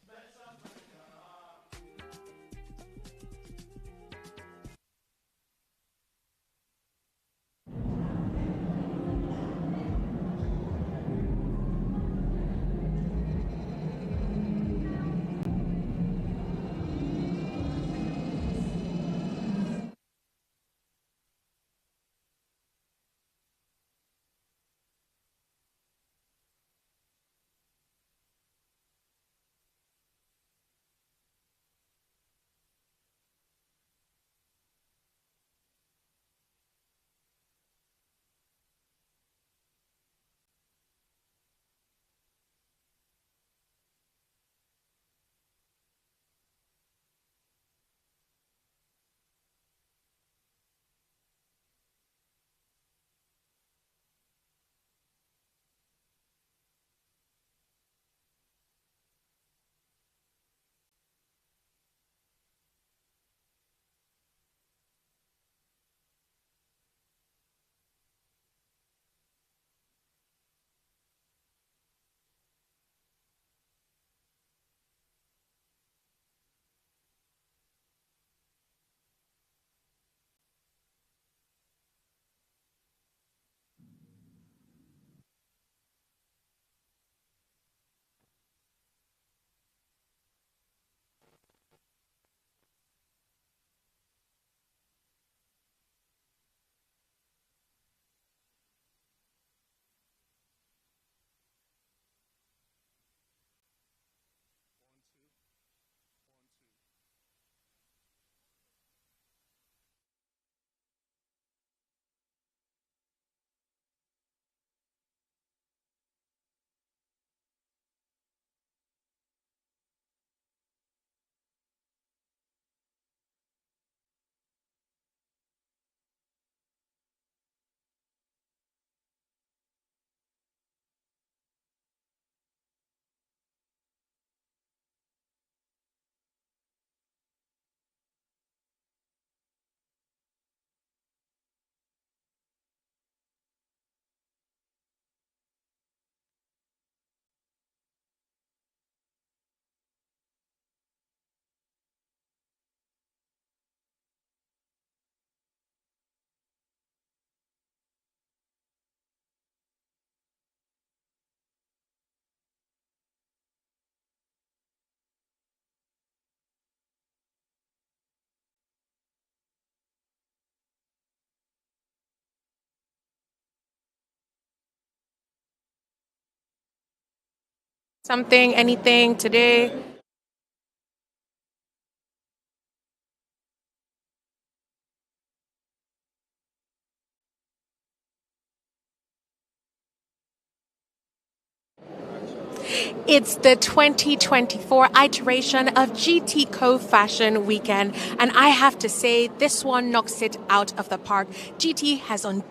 Pensions Manager. Something, anything today? It's the 2024 iteration of GTCO Fashion Weekend, and I have to say, this one knocks it out of the park. GT has undone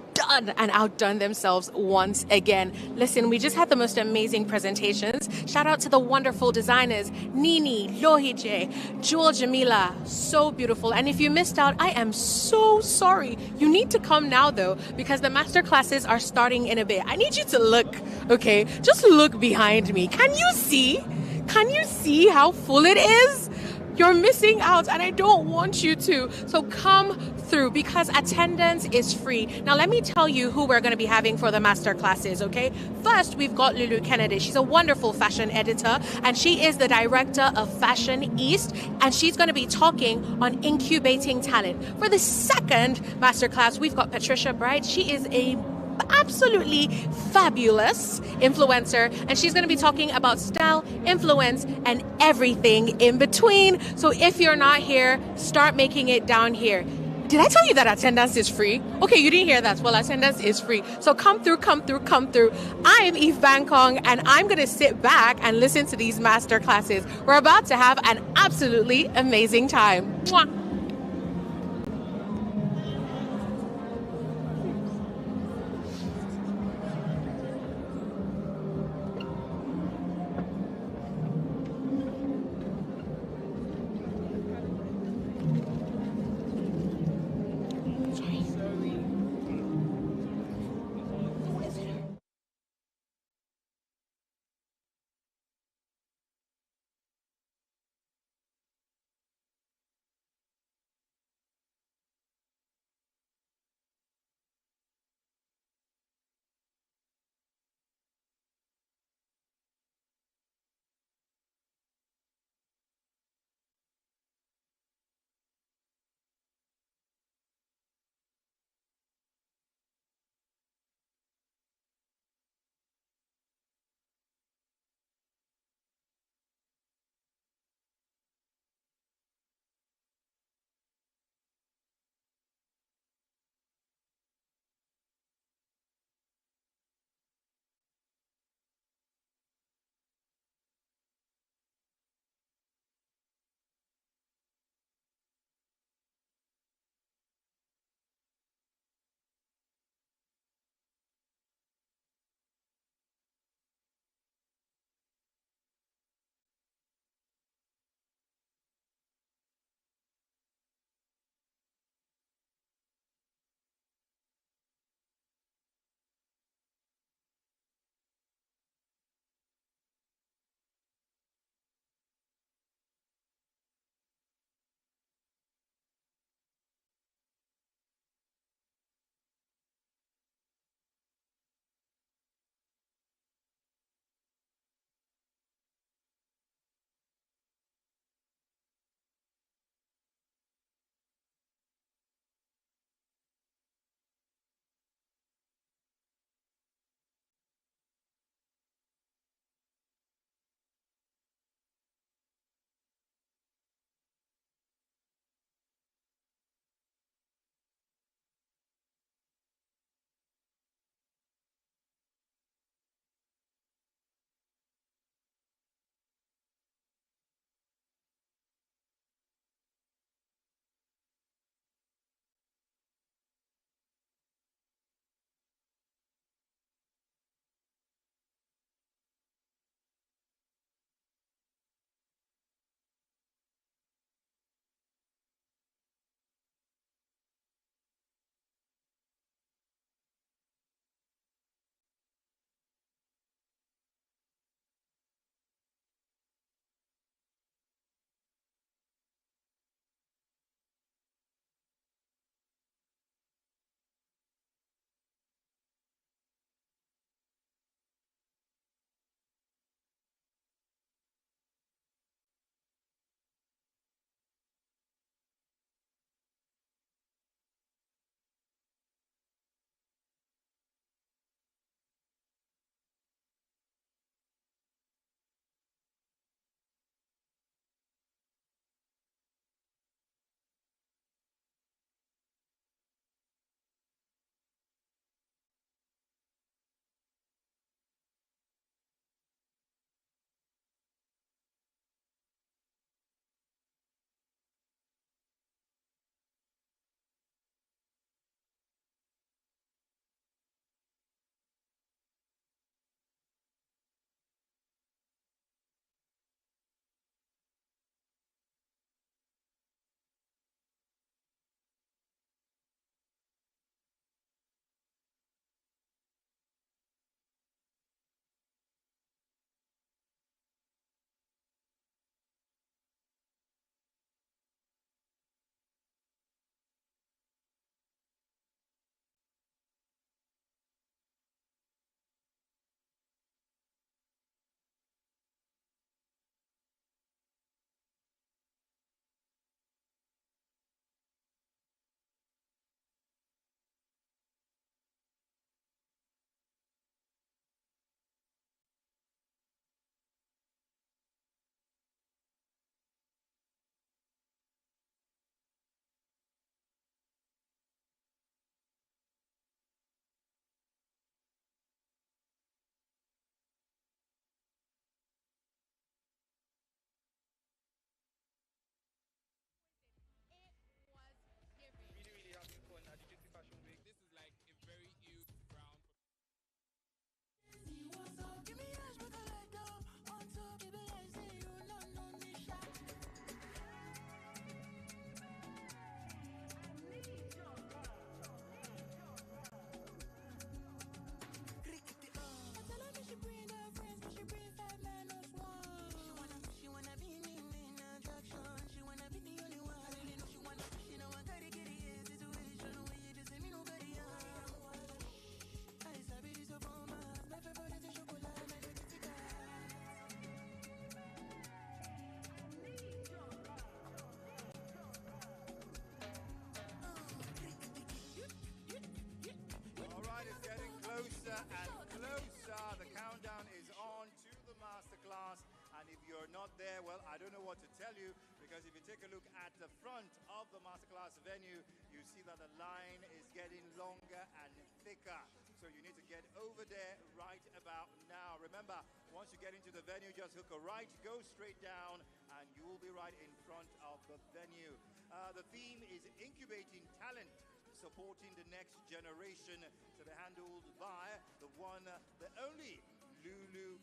and outdone themselves once again. Listen, we just had the most amazing presentations. Shout out to the wonderful designers, Nini, Lohije, Jewel Jamila, so beautiful. And if you missed out, I am so sorry. You need to come now though, because the masterclasses are starting in a bit. I need you to look, okay? Just look behind me. Can you see? Can you see how full it is? You're missing out, and I don't want you to. So come through, because attendance is free. Now, let me tell you who we're going to be having for the master classes, okay? First, we've got Lulu Kennedy. She's a wonderful fashion editor, and she is the director of Fashion East, and she's going to be talking on incubating talent. For the second masterclass, we've got Patricia Bright. She is a absolutely fabulous influencer, and she's going to be talking about style, influence, and everything in between. So if you're not here, start making it down here. Did I tell you that attendance is free? Okay, you didn't hear that. Well, attendance is free. So come through, come through, come through. I'm Eve Bangkong, and I'm going to sit back and listen to these master classes. We're about to have an absolutely amazing time. Mwah. you're not there, well, I don't know what to tell you, because if you take a look at the front of the Masterclass venue, you see that the line is getting longer and thicker. So you need to get over there right about now. Remember, once you get into the venue, just hook a right, go straight down, and you will be right in front of the venue. The theme is incubating talent, supporting the next generation. So they're handled by the one, the only Lulu.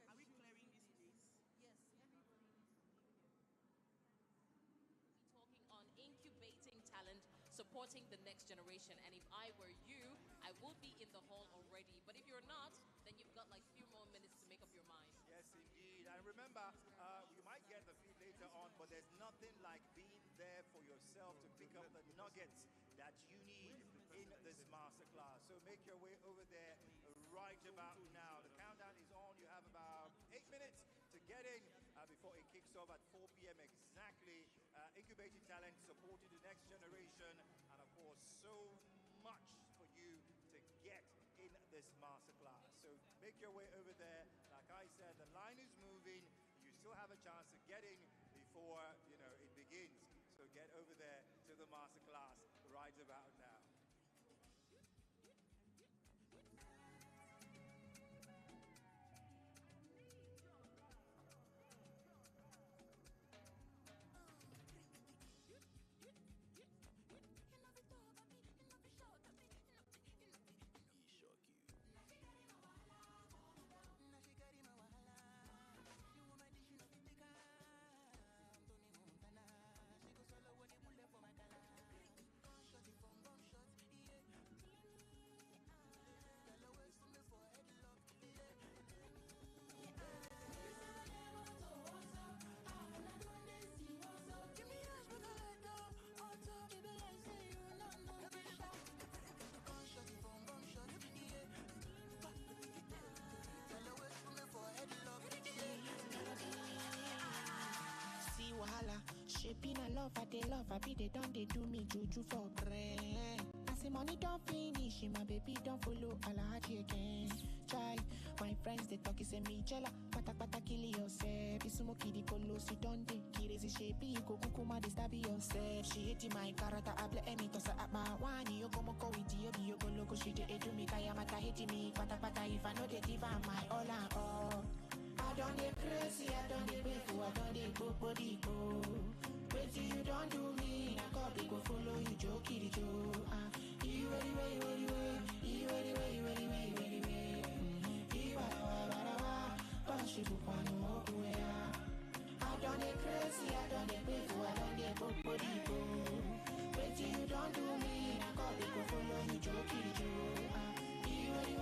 Are we clearing this space? Yes, everybody needs to be here. Talking on incubating talent, supporting the next generation. And if I were you, I would be in the hall already. But if you're not, then you've got like a few more minutes to make up your mind. Yes, indeed. And remember, you might get the feed later on, but there's nothing like being there for yourself to pick up the nuggets that you need in this masterclass. So make your way over there right about now. The countdown is on. You have about 8 minutes to get in before it kicks off at 4 p.m. exactly. Incubating talent, supporting the next generation, and of course, so much for you to get in this masterclass. So make your way over there. Like I said, the line is moving. You still have a chance to get in before, you know, it begins. So get over there to the masterclass right about now. Shaping a love, I be they done, they do me juju for bread. I say money don't finish, my baby don't follow Alaji again. Try, my friends they talk, say me jella, pata kill yourself. Isumoki di kolo si donde, kirezi shape, you go kukuma de stab yourself. She hating my character, I blame me to say at my one, you go moko with you go loco, she de do me, kaya mata hating me, pata if I know they give her my all and all. I don't get crazy, I don't get painful, I don't get go body go. Wait till you don't do me, I copy go follow you, Joe, kitty Joe. You ready, I don't get crazy, I don't get painful, I don't get go body go. Wait till you don't do me, I copy go follow you, Joe, kitty Joe. You ready,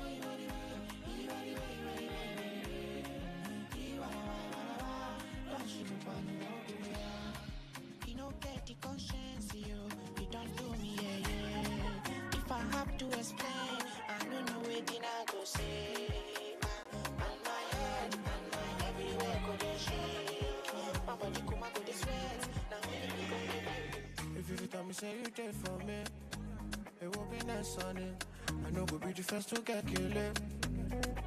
you don't get the conscience, you don't do me, yeah. If I have to explain, I don't know what I go say. And my head, and my everywhere go to shake. My body come out with the sweat. Now when you go, if you tell me say you did for me, it will be nice on it. I know we'll be the first to get killed.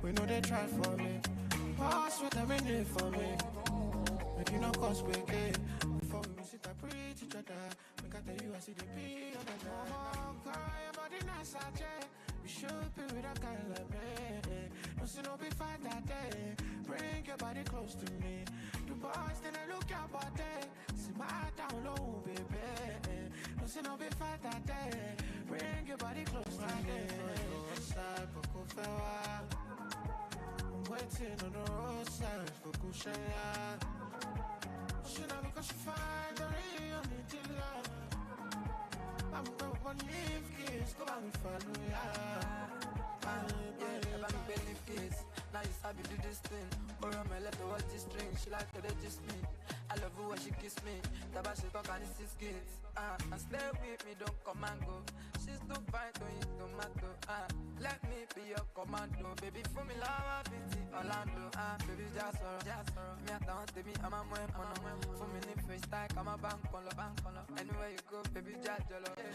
We know they try for me. Pass what they need for me. Make you no cause we get. Before we sit and preach each other, make I tell you I see the beat of the oh, girl, your body nice, I check. You should be with a guy like me. Don't see no be fight that day. Bring your body close to me. The boys, then I look your body. See my down low, baby. Don't see no be fight that day. Bring your body close to me. I'm waiting on the roadside for Kushaya. She not because she find the real need to love. I'm going to leave kids, go on and follow ya. If I'm believe kids, now you sabi do this thing. Or I'm let her watch this string, she like to just me. I love her when she kiss me. Taba she talk and see skits. And stay with me, don't come and go. She's too fine to eat tomato. let me be your commando. Baby, for me, love, pity, Orlando. Baby, just sorrow. Me, I don't me, I'm a man. For me, need face tag, I'm a bank on. Anywhere you go, baby, just jolo. Your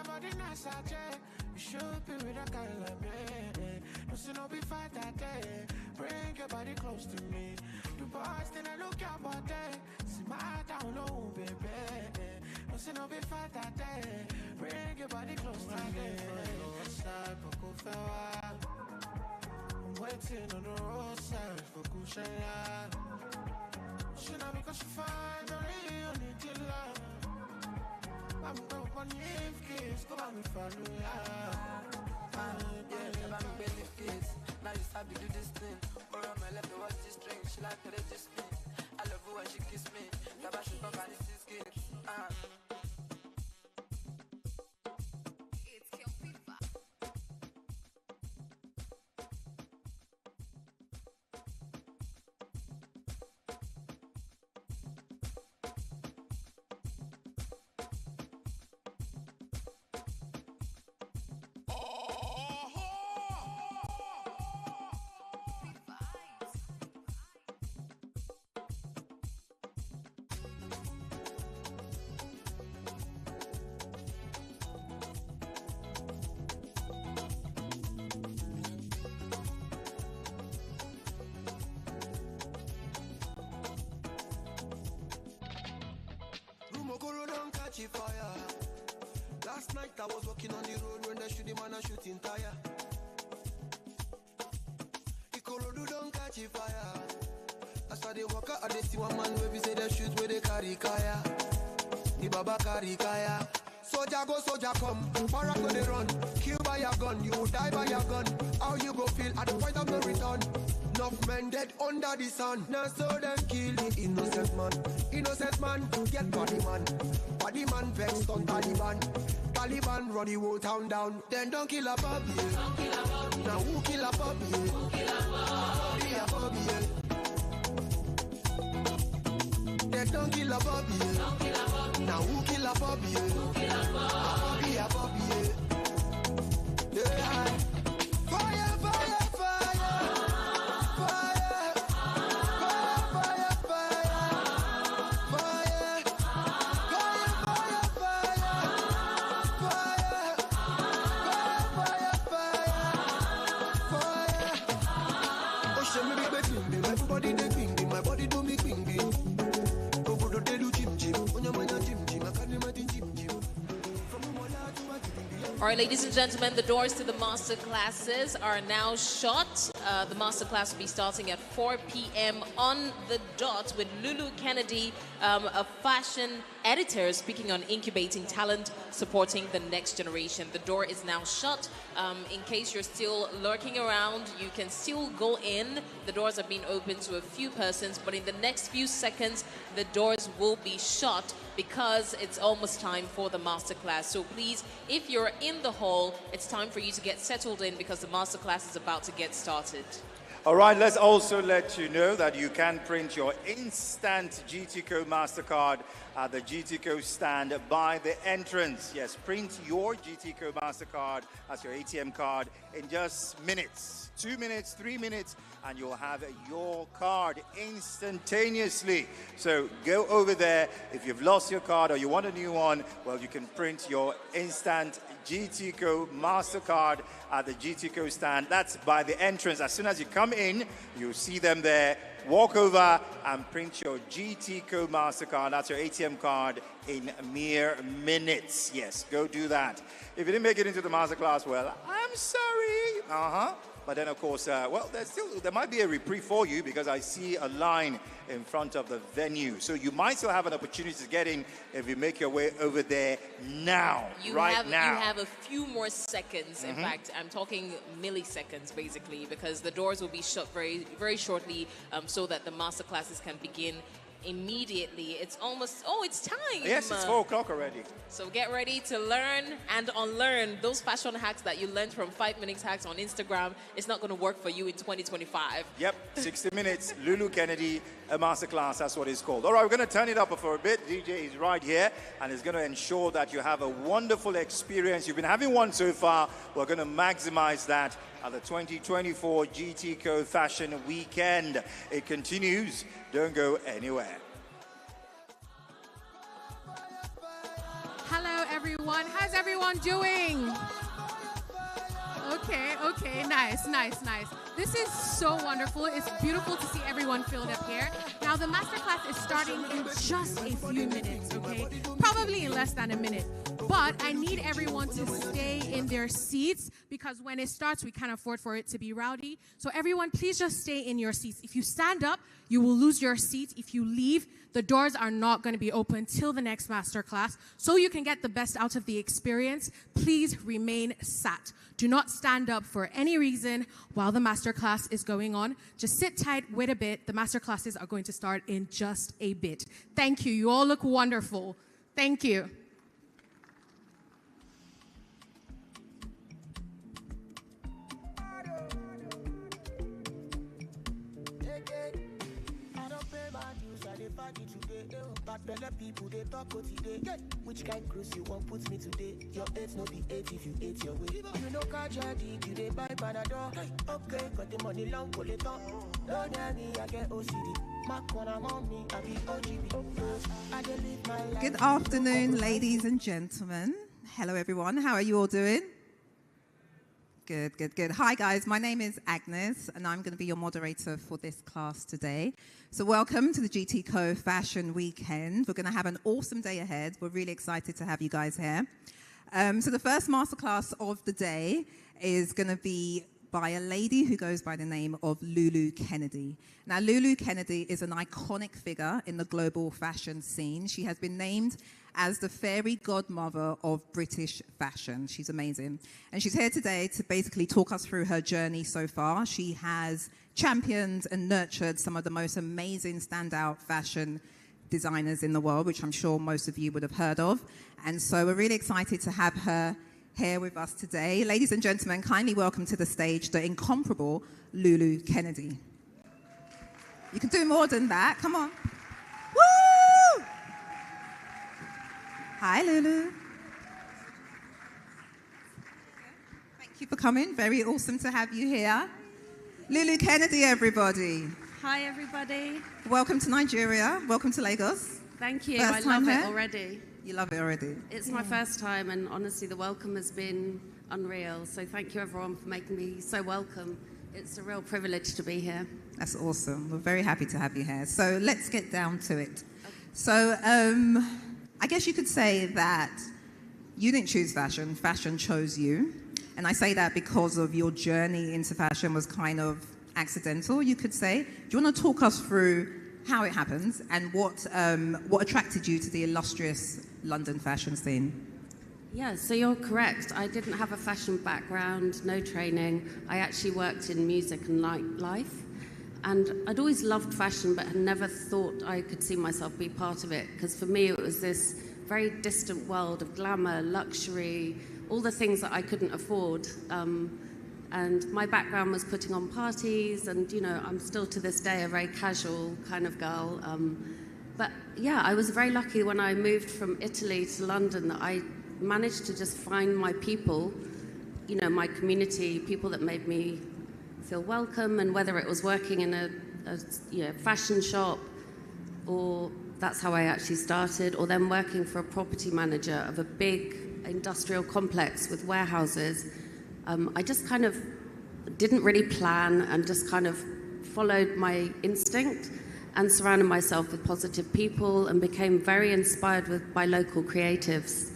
body nice, you should be with a guy like me. No sin, no be fight that day. Bring your body close to me. The boys, then I look your body. See my down low, baby. No sin, no be fight that day. Bring your body close to me. I'm waiting on the roadside for Kushaya. She not because she find a real need your love. I'm going on leave kids, go on me follow ya. Yeah, I'm belly kids. Now you start to do this thing. Or I'm a left to watch this string. She like to just me. I love her when she kiss me. Never should talk and this kids. It's Kill FIFA. Rumokoro don't catch a fire. Last night I was walking on the road when they shoot the man a shooting tire. Ikorodu don't catch a fire. As I dey walk out, I dey see one man where we say they shoot where they carry kaya. The baba carry kaya. Soldier go, soldier come. Para go they run. Kill by your gun, you die by your gun. How you go feel at the point of no return? Enough men dead under the sun. Now so them kill the innocent man. Innocent man, get body man. Body man vexed on Taliban. Taliban run the whole town down. Then don't kill a puppy. Now who kill a puppy? Who kill a puppy? Then don't kill a puppy. Now who kill a puppy? A puppy. Yeah. Fire, fire, fire. Fire. Fire, fire, fire. Fire. Oh, she me big bing, my body dey bing, my body do me bing bing. Go go do do chim chim, onya manya chim chim, I can't imagine chim chim. All right, ladies and gentlemen, the doors to the masterclasses are now shut. The masterclass will be starting at 4 p.m. on the dot with Lulu Kennedy, a fashion editor speaking on incubating talent, supporting the next generation. The door is now shut. In case you're still lurking around, you can still go in. The doors have been open to a few persons, but in the next few seconds, the doors will be shut because it's almost time for the masterclass. So please, if you're in the hall, it's time for you to get settled in because the masterclass is about to get started. All right, let's also let you know that you can print your instant GTCO MasterCard at the GTCO stand by the entrance. Yes, print your GTCO MasterCard as your ATM card in just minutes. 2 minutes, 3 minutes, and you'll have your card instantaneously. So go over there. If you've lost your card or you want a new one, well, you can print your instant GTCO MasterCard at the GTCO stand. That's by the entrance. As soon as you come in, you'll see them there. Walk over and print your GTCO MasterCard. That's your ATM card in mere minutes. Yes, go do that. If you didn't make it into the masterclass, well, I'm sorry. But then, of course, well, there might be a reprieve for you because I see a line in front of the venue. So you might still have an opportunity to get in if you make your way over there now, right now. You have a few more seconds. In fact, I'm talking milliseconds, basically, because the doors will be shut very, very shortly so that the masterclasses can begin immediately. It's almost, it's time. Yes, it's 4 o'clock already. So get ready to learn and unlearn those fashion hacks that you learned from 5 Minutes Hacks on Instagram. It's not going to work for you in 2025. Yep, 60 minutes, Lulu Kennedy, a masterclass, that's what it's called. All right, we're going to turn it up for a bit. DJ is right here and is going to ensure that you have a wonderful experience. You've been having one so far. We're going to maximize that at the 2024 GTCO Fashion Weekend. It continues. Don't go anywhere. Hello, everyone. How's everyone doing? Okay, nice. This is so wonderful. It's beautiful to see everyone filled up here. Now, the masterclass is starting in just a few minutes, okay? Probably in less than a minute. But I need everyone to stay in their seats because when it starts, we can't afford for it to be rowdy. So everyone, please just stay in your seats. If you stand up, you will lose your seat. If you leave, the doors are not going to be open till the next masterclass. So you can get the best out of the experience, please remain sat. Do not stand up for any reason while the masterclass is going on. Just sit tight, wait a bit. The masterclasses are going to start in just a bit. Thank you. You all look wonderful. Thank you. People they talk today. Which kind cruise you want put me today? Your 8 no be 8 if you 8 your way. You know catch a dick, you they buy Panadol. Okay, got the money long for it on. Don't have me, I get OCD. Mac when I'm on me, I be OGB. I just live my life. Good afternoon, ladies and gentlemen. Hello, everyone. How are you all doing? Good. Hi, guys. My name is Agnes, and I'm going to be your moderator for this class today. So welcome to the GTCO Fashion Weekend. We're going to have an awesome day ahead. We're really excited to have you guys here. So the first masterclass of the day is going to be by a lady who goes by the name of Lulu Kennedy. Now, Lulu Kennedy is an iconic figure in the global fashion scene. She has been named as the fairy godmother of British fashion. She's amazing. And she's here today to basically talk us through her journey so far. She has championed and nurtured some of the most amazing standout fashion designers in the world, which I'm sure most of you would have heard of. And so we're really excited to have her here with us today. Ladies and gentlemen, kindly welcome to the stage the incomparable Lulu Kennedy. You can do more than that. Come on. Woo! Hi, Lulu. Thank you for coming. Very awesome to have you here. Lulu Kennedy, everybody. Hi, everybody. Welcome to Nigeria. Welcome to Lagos. Thank you. First I time love here? it already. You love it already. It's my first time, and honestly, the welcome has been unreal. So thank you, everyone, for making me so welcome. It's a real privilege to be here. That's awesome. We're very happy to have you here. So let's get down to it. Okay. So I guess you could say that you didn't choose fashion. Fashion chose you. And I say that because of your journey into fashion was kind of accidental, you could say. Do you want to talk us through how it happens and what attracted you to the illustrious London fashion scene? Yeah, so you're correct. I didn't have a fashion background, no training. I actually worked in music and nightlife. And I'd always loved fashion, but had never thought I could see myself be part of it. Because for me, it was this very distant world of glamour, luxury, all the things that I couldn't afford. And my background was putting on parties, and, you know, I'm still to this day a very casual kind of girl. But yeah, I was very lucky when I moved from Italy to London that I managed to just find my people, you know, my community, people that made me feel welcome, and whether it was working in a fashion shop, or that's how I actually started, or then working for a property manager of a big industrial complex with warehouses. I just kind of didn't really plan and just kind of followed my instinct and surrounded myself with positive people and became very inspired by local creatives.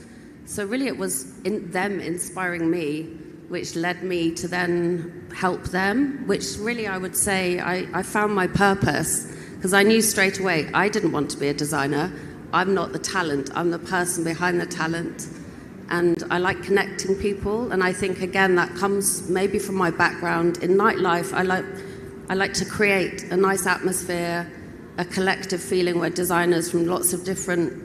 So really it was them inspiring me, which led me to then help them, which really I would say I found my purpose, because I knew straight away I didn't want to be a designer. I'm not the talent, I'm the person behind the talent. And I like connecting people, and I think, again, that comes maybe from my background in nightlife. I like to create a nice atmosphere, a collective feeling where designers from lots of different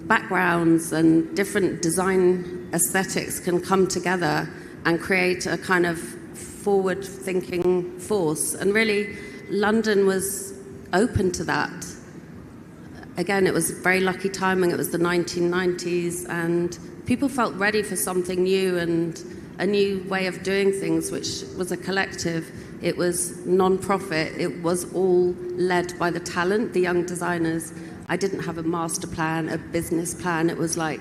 backgrounds and different design aesthetics can come together and create a kind of forward-thinking force. And really, London was open to that. Again, it was very lucky timing. It was the 1990s, and people felt ready for something new and a new way of doing things, which was a collective. It was non-profit. It was all led by the talent, the young designers. I didn't have a master plan, a business plan. It was like,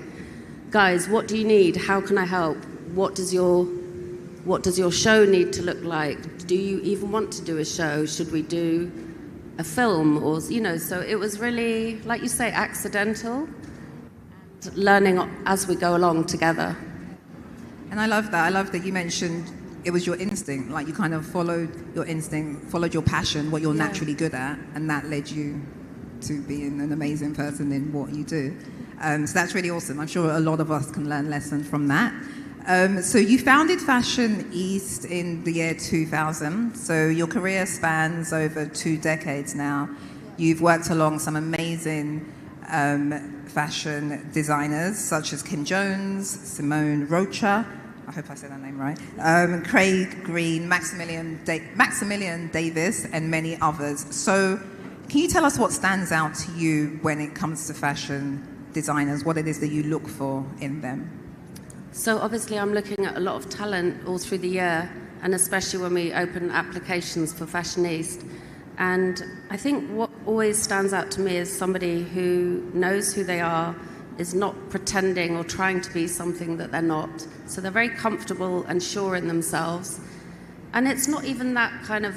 guys, what do you need? How can I help? What does your show need to look like? Do you even want to do a show? Should we do a film? Or, you know, so it was really, like you say, accidental, learning as we go along together. And I love that. I love that you mentioned it was your instinct, like you kind of followed your instinct, followed your passion, what you're naturally good at, and that led you to being an amazing person in what you do. So that's really awesome. I'm sure a lot of us can learn lessons from that. So you founded Fashion East in the year 2000. So your career spans over 2 decades now. You've worked along some amazing fashion designers such as Kim Jones, Simone Rocha, I hope I said that name right, Craig Green, Maximilian Davis, and many others. So can you tell us what stands out to you when it comes to fashion designers, what it is that you look for in them? So obviously I'm looking at a lot of talent all through the year, and especially when we open applications for Fashion East. And I think what always stands out to me is somebody who knows who they are, is not pretending or trying to be something that they're not. So they're very comfortable and sure in themselves. And it's not even that kind of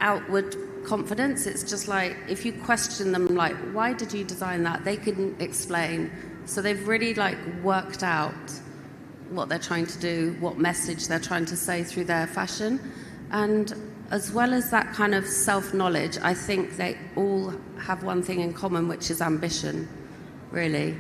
outward confidence. It's just like, if you question them, like, why did you design that? They couldn't explain. So they've really like worked out what they're trying to do, what message they're trying to say through their fashion. And as well as that kind of self-knowledge, I think they all have one thing in common, which is ambition, really.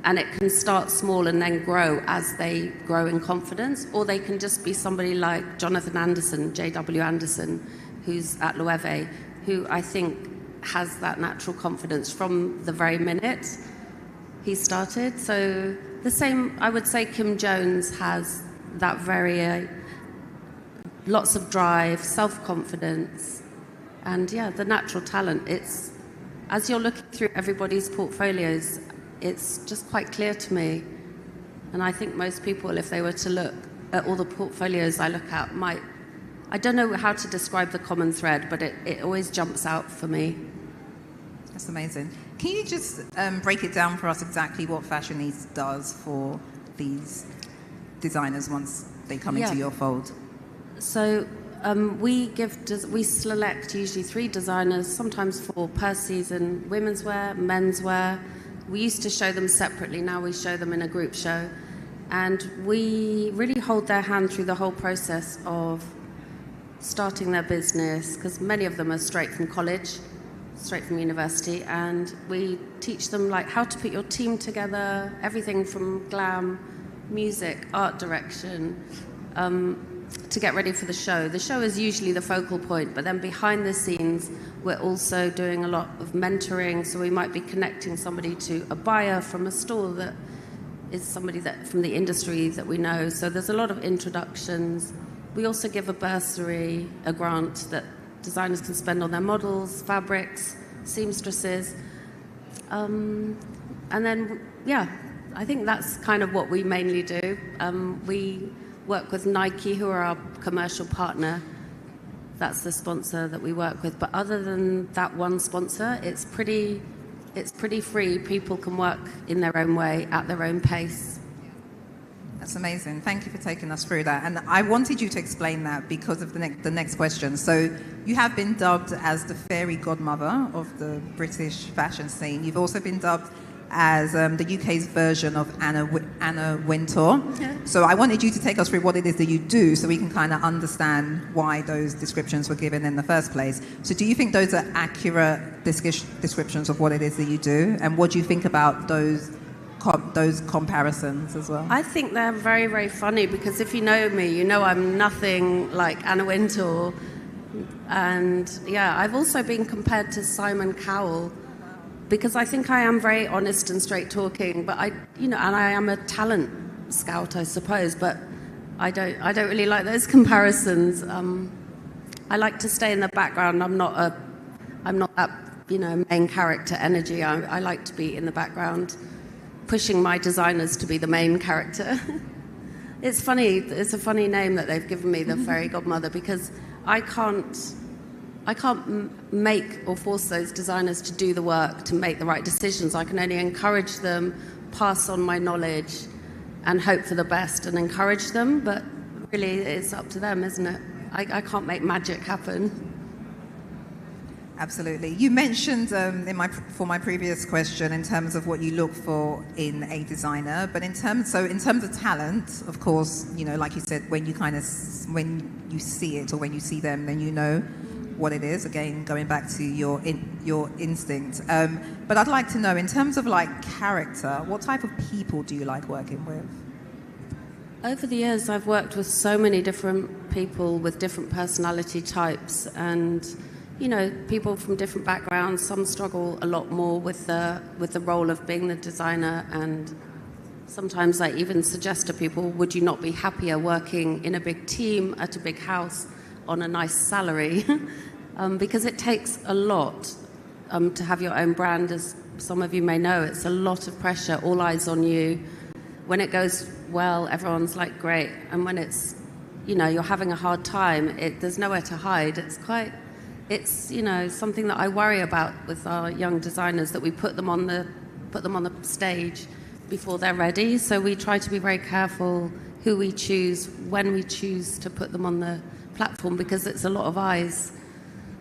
And it can start small and then grow as they grow in confidence, or they can just be somebody like Jonathan Anderson, J.W. Anderson, who's at Loewe, who I think has that natural confidence from the very minute he started. So the same, I would say Kim Jones has that very, lots of drive, self-confidence, and yeah, the natural talent. It's, as you're looking through everybody's portfolios, it's just quite clear to me. And I think most people, if they were to look at all the portfolios I look at, might, I don't know how to describe the common thread, but it always jumps out for me. That's amazing. Can you just break it down for us exactly what Fashion East does for these designers once they come into your fold? So we select usually 3 designers, sometimes for per season, women's wear, men's wear. We used to show them separately, now we show them in a group show. And we really hold their hand through the whole process of starting their business, because many of them are straight from college, straight from university, and we teach them like how to put your team together, everything from glam, music, art direction, to get ready for the show. The show is usually the focal point, but then behind the scenes, we're also doing a lot of mentoring. So we might be connecting somebody to a buyer from a store that is somebody that from the industry that we know. So there's a lot of introductions. We also give a bursary, a grant that designers can spend on their models, fabrics, seamstresses. And then, yeah, I think that's kind of what we mainly do. We work with Nike, who are our commercial partner. That's the sponsor that we work with. But other than that one sponsor, it's pretty free. People can work in their own way, at their own pace. That's amazing. Thank you for taking us through that. And I wanted you to explain that because of the next question. So you have been dubbed as the fairy godmother of the British fashion scene. You've also been dubbed as the UK's version of Anna Wintour. Yeah. So I wanted you to take us through what it is that you do so we can kind of understand why those descriptions were given in the first place. So do you think those are accurate descriptions of what it is that you do? And what do you think about those comparisons as well? I think they're very, very funny, because if you know me, you know I'm nothing like Anna Wintour. And yeah, I've also been compared to Simon Cowell because I think I am very honest and straight talking, but and I am a talent scout, I suppose, but I don't really like those comparisons. I like to stay in the background. I'm not that, main character energy. I like to be in the background, pushing my designers to be the main character. It's funny. It's a funny name that they've given me, the fairy godmother, because I can't make or force those designers to do the work, to make the right decisions. I can only encourage them, pass on my knowledge, and hope for the best and encourage them. But really, it's up to them, isn't it? I can't make magic happen. Absolutely. You mentioned for my previous question in terms of what you look for in a designer, but in terms of talent, of course, like you said, when you see it or when you see them, then you know what it is. Again, going back to your instinct. But I'd like to know, in terms of character, what type of people do you like working with? Over the years, I've worked with so many different people with different personality types, and people from different backgrounds. Some struggle a lot more with the role of being the designer, and sometimes I even suggest to people, would you not be happier working in a big team at a big house on a nice salary? Because it takes a lot to have your own brand. As some of you may know, it's a lot of pressure, all eyes on you. When it goes well, everyone's like, great. And when it's, you're having a hard time, there's nowhere to hide. It's something that I worry about with our young designers, that we put them on the stage before they're ready. So we try to be very careful who we choose, when we choose to put them on the platform, because it's a lot of eyes.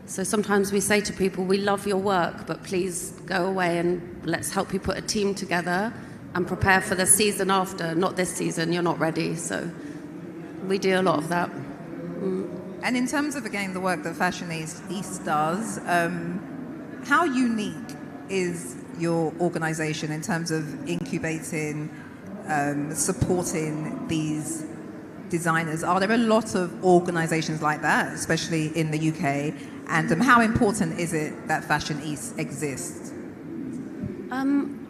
So sometimes we say to people, we love your work, but please go away and let's help you put a team together and prepare for the season after. Not this season, you're not ready. So we do a lot of that. And in terms of, again, the work that Fashion East does, how unique is your organization in terms of incubating, supporting these designers? Are there a lot of organizations like that, especially in the UK? And how important is it that Fashion East exists?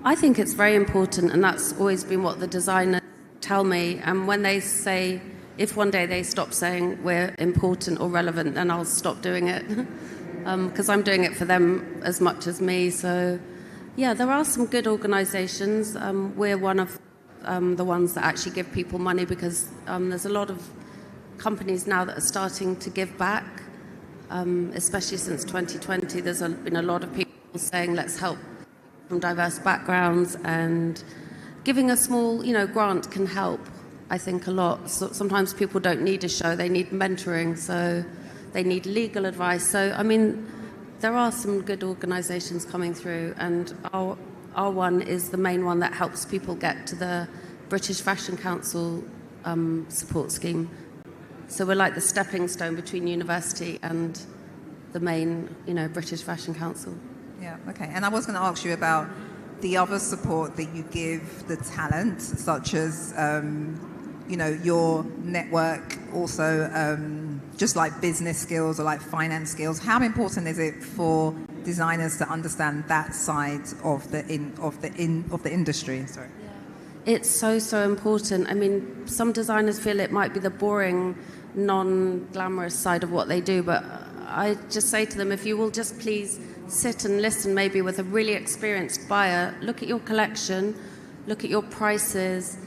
I think it's very important, and that's always been what the designers tell me. And when they say, if one day they stop saying we're important or relevant, then I'll stop doing it, because I'm doing it for them as much as me. So, yeah, there are some good organizations. We're one of the ones that actually give people money, because there's a lot of companies now that are starting to give back, especially since 2020. There's been a lot of people saying, let's help from diverse backgrounds, and giving a small, grant can help, I think, a lot. So sometimes people don't need a show, they need mentoring, so they need legal advice. So, I mean, there are some good organizations coming through, and our one is the main one that helps people get to the British Fashion Council support scheme. So we're like the stepping stone between university and the main, British Fashion Council. Yeah, okay. And I was going to ask you about the other support that you give the talent, such as, your network, also just like business skills or like finance skills. How important is it for designers to understand that side of the industry? Sorry. Yeah. It's so important. I mean, some designers feel it might be the boring, non-glamorous side of what they do, but I just say to them, if you will just please sit and listen, maybe with a really experienced buyer, look at your collection, look at your prices,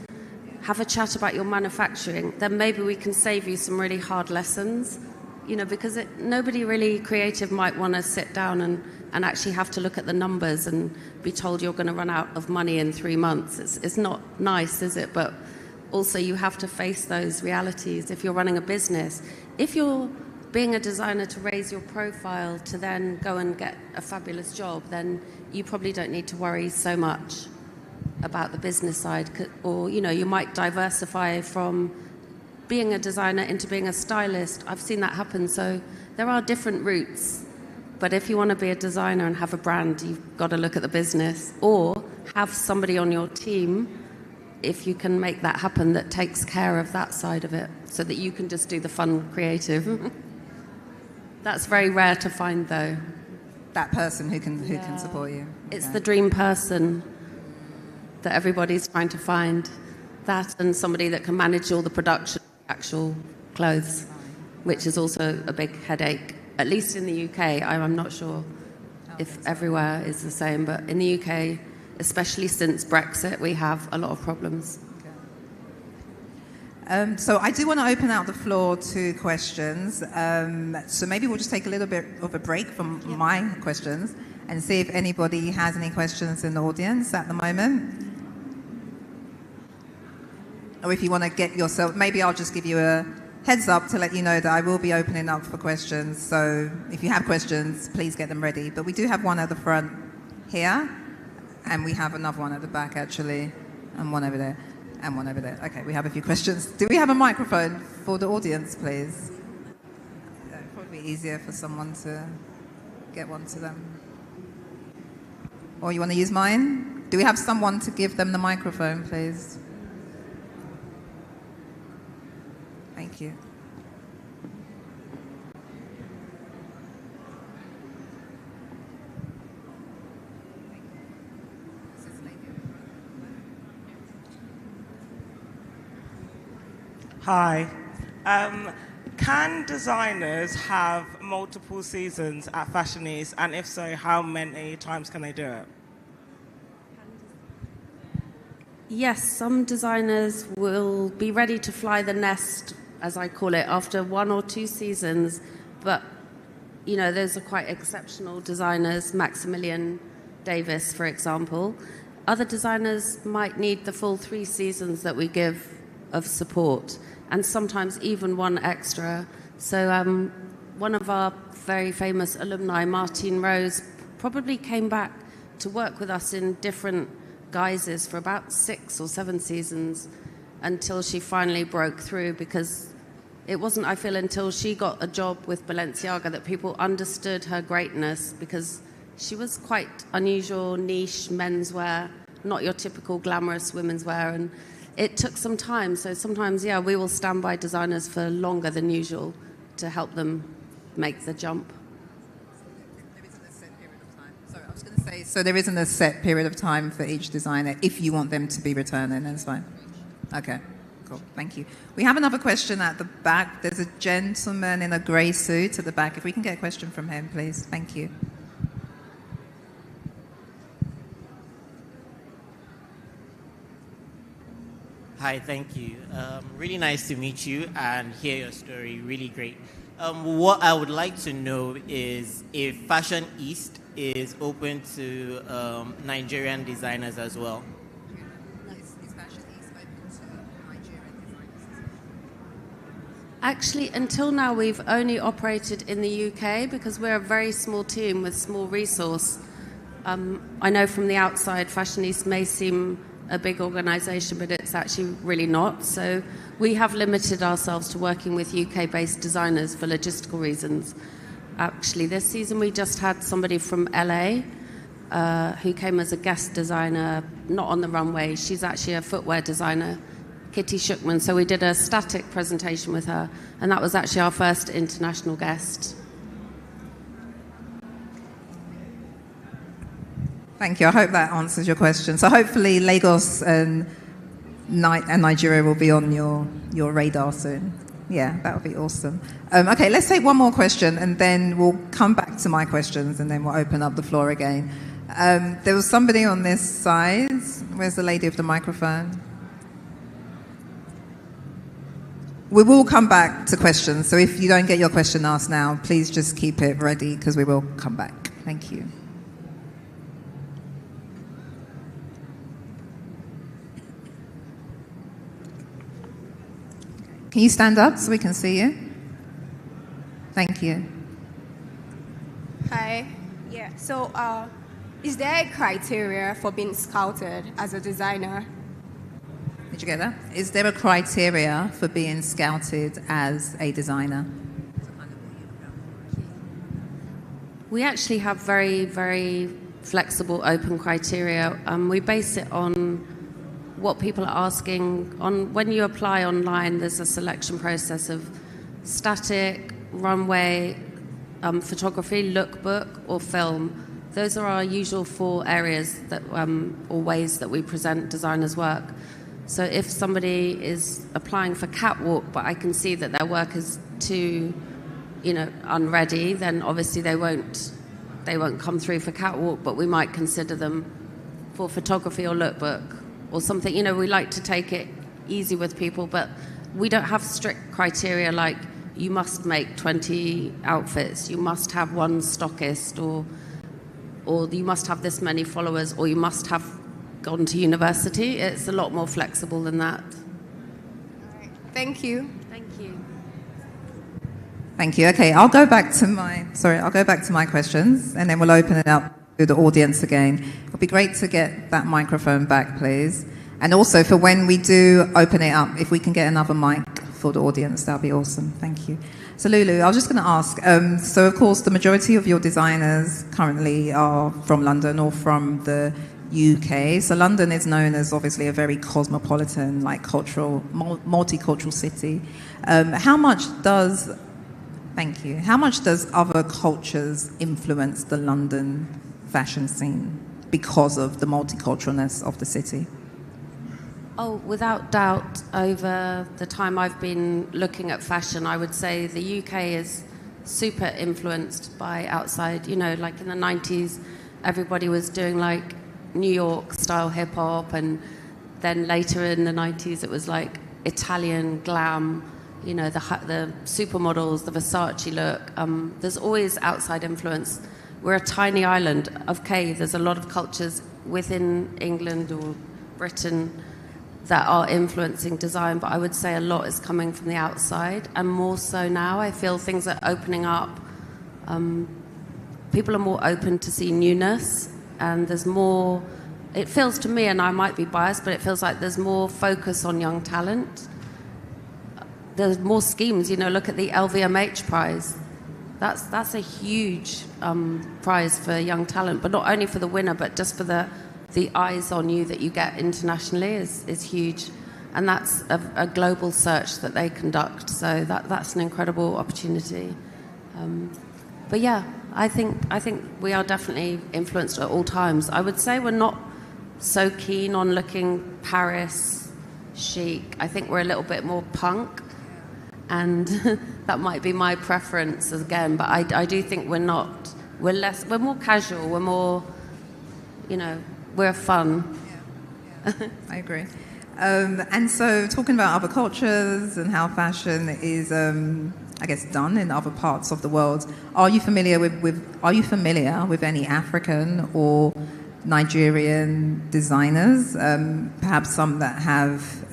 have a chat about your manufacturing, then maybe we can save you some really hard lessons, because nobody really creative might want to sit down and actually have to look at the numbers and be told you're going to run out of money in 3 months. It's not nice, is it? But also you have to face those realities if you're running a business. If you're being a designer to raise your profile to then go and get a fabulous job, then you probably don't need to worry so much about the business side. Or, you might diversify from being a designer into being a stylist. I've seen that happen. So there are different routes. But if you want to be a designer and have a brand, you've got to look at the business, or have somebody on your team, if you can make that happen, that takes care of that side of it, so that you can just do the fun creative. That's very rare to find, though. That person who can support you. It's Okay. the dream person that everybody's trying to find. That and somebody that can manage all the production, actual clothes, which is also a big headache. At least in the UK, I'm not sure if everywhere is the same, but in the UK, especially since Brexit, we have a lot of problems. So I do want to open out the floor to questions. So maybe we'll just take a little bit of a break from my questions and see if anybody has any questions in the audience at the moment. Or if you want to get yourself, maybe I'll just give you a heads up to let you know that I will be opening up for questions. So if you have questions, please get them ready. But we do have one at the front here, and we have another one at the back, actually, and one over there, and one over there. Okay, we have a few questions. Do we have a microphone for the audience, please? It'd probably be easier for someone to get one to them. Or you want to use mine? Do we have someone to give them the microphone, please? Thank you. Hi. Can designers have multiple seasons at Fashion East? And if so, how many times can they do it? Yes, some designers will be ready to fly the nest, as I call it, after 1 or 2 seasons. But, you know, those are quite exceptional designers, Maximilian Davis, for example. Other designers might need the full 3 seasons that we give of support, and sometimes even 1 extra. So one of our very famous alumni, Martine Rose, probably came back to work with us in different guises for about 6 or 7 seasons until she finally broke through, because it wasn't, I feel, until she got a job with Balenciaga that people understood her greatness, because she was quite unusual, niche menswear, not your typical glamorous women's wear, and it took some time. So sometimes, yeah, we will stand by designers for longer than usual to help them make the jump. So there isn't a set period of time for each designer if you want them to be returning, that's fine. Okay, cool, thank you. We have another question at the back. There's a gentleman in a grey suit at the back. If we can get a question from him, please. Thank you. Hi, thank you. Really nice to meet you and hear your story. Really great. What I would like to know is if Fashion East is open to Nigerian designers as well. Actually, until now, we've only operated in the UK because we're a very small team with small resource. I know from the outside, Fashion East may seem a big organisation, but it's actually really not. So we have limited ourselves to working with UK-based designers for logistical reasons. Actually, this season we just had somebody from LA who came as a guest designer, not on the runway. She's actually a footwear designer, Kitty Shookman. So we did a static presentation with her, and that was actually our first international guest. Thank you. I hope that answers your question. So hopefully Lagos and Nigeria will be on your radar soon. Yeah, that would be awesome. Okay, let's take one more question, and then we'll come back to my questions, and then we'll open up the floor again. There was somebody on this side. Where's the lady with the microphone? We will come back to questions, so if you don't get your question asked now, please just keep it ready, because we will come back. Thank you. Can you stand up so we can see you? Thank you. Hi. Yeah. So, is there a criteria for being scouted as a designer? Did you get that? Is there a criteria for being scouted as a designer? We actually have very, very flexible, open criteria. We base it on what people are asking. When you apply online, there's a selection process of static, runway, photography, lookbook, or film. Those are our usual 4 areas that, or ways that we present designers' work. So if somebody is applying for catwalk, but I can see that their work is too, unready, then obviously they won't come through for catwalk, but we might consider them for photography or lookbook or something. We like to take it easy with people, but we don't have strict criteria like you must make 20 outfits, you must have 1 stockist, or you must have this many followers, or you must have gone to university. It's a lot more flexible than that. Thank you. Thank you. Thank you. Okay, I'll go back to my questions, and then we'll open it up to the audience again. It'll be great to get that microphone back, please. And also for when we do open it up, if we can get another mic for the audience, that'll be awesome. Thank you. So Lulu, I was just going to ask, so of course the majority of your designers currently are from London or from the UK. So London is known as obviously a very cosmopolitan, multicultural city. How much does other cultures influence the London fashion scene because of the multiculturalness of the city? Oh, without doubt, over the time I've been looking at fashion, I would say the UK is super influenced by outside. Like in the 90s, everybody was doing like New York style hip hop, and then later in the 90s, it was like Italian glam, the supermodels, the Versace look. There's always outside influence. We're a tiny island. Okay, there's a lot of cultures within England or Britain that are influencing design, but I would say a lot is coming from the outside, and more so now. I feel things are opening up. People are more open to see newness, and there's more, it feels to me, and I might be biased, but it feels like there's more focus on young talent. There's more schemes, look at the LVMH prize. That's a huge prize for young talent, but not only for the winner, but just for the eyes on you that you get internationally is huge. And that's a global search that they conduct. So that's an incredible opportunity. But yeah, I think we are definitely influenced at all times. I would say we're not so keen on looking Paris chic. I think we're a little bit more punk. And that might be my preference again. But I do think we're more casual. We're more, we're fun. I agree. And so talking about other cultures and how fashion is, I guess, done in other parts of the world, are you familiar with any African or Nigerian designers, perhaps some that have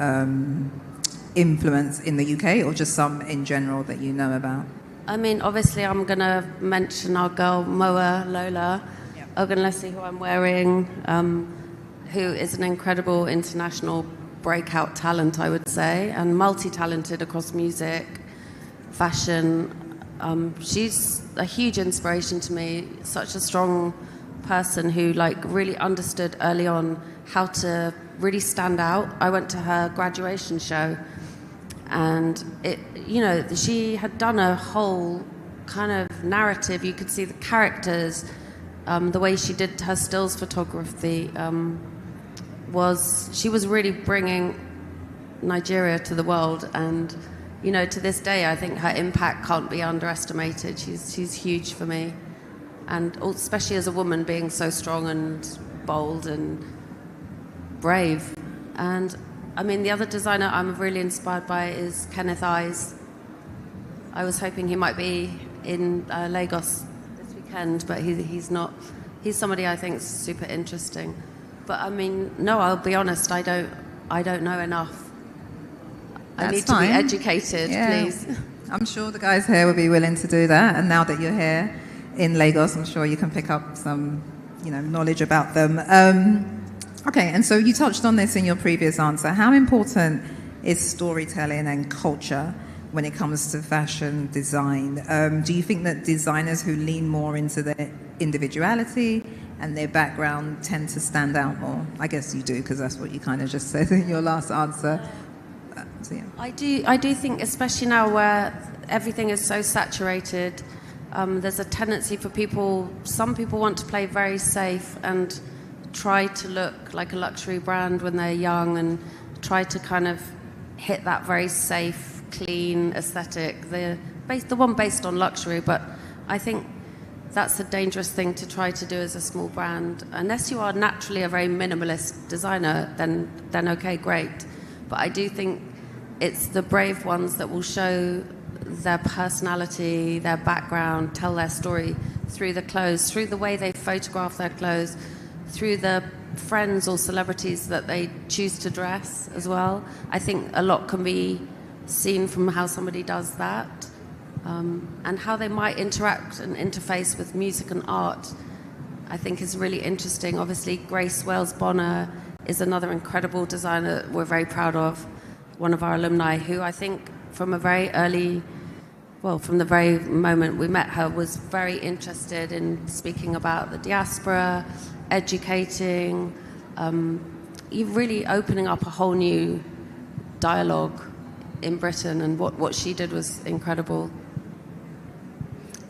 influence in the UK, or just some in general that you know about? I mean, obviously I'm going to mention our girl Moa Lola Ogunlesi, who I'm wearing, who is an incredible international breakout talent, I would say, and multi-talented across music, fashion. She's a huge inspiration to me, such a strong person who really understood early on how to really stand out. I went to her graduation show, and she had done a whole kind of narrative. You could see the characters, the way she did her stills photography. She was really bringing Nigeria to the world, and to this day I think her impact can't be underestimated. She's huge for me, and especially as a woman, being so strong and bold and brave. And I mean, the other designer I'm really inspired by is Kenneth Eyes. I was hoping he might be in Lagos this weekend, but he's not. He's somebody I think is super interesting. But I mean, no, I'll be honest, I don't know enough. I need to be educated, please. I'm sure the guys here will be willing to do that. And now that you're here in Lagos, I'm sure you can pick up some, knowledge about them. Okay, and so you touched on this in your previous answer. How important is storytelling and culture when it comes to fashion design? Do you think that designers who lean more into their individuality and their background tend to stand out more? I guess you do, because that's what you kind of just said in your last answer. So, yeah. I do think, especially now where everything is so saturated, there's a tendency for some people want to play very safe and try to look like a luxury brand when they're young and try to kind of hit that very safe, clean aesthetic, the one based on luxury. But I think that's a dangerous thing to try to do as a small brand. Unless you are naturally a very minimalist designer, then okay, great. But I do think it's the brave ones that will show their personality, their background, tell their story through the clothes, through the way they photograph their clothes, through the friends or celebrities that they choose to dress as well. I think a lot can be seen from how somebody does that, and how they might interact and interface with music and art, I think is really interesting. Obviously, Grace Wales Bonner is another incredible designer that we're very proud of, one of our alumni, who I think from the very moment we met her, was very interested in speaking about the diaspora, educating, really opening up a whole new dialogue in Britain, and what she did was incredible.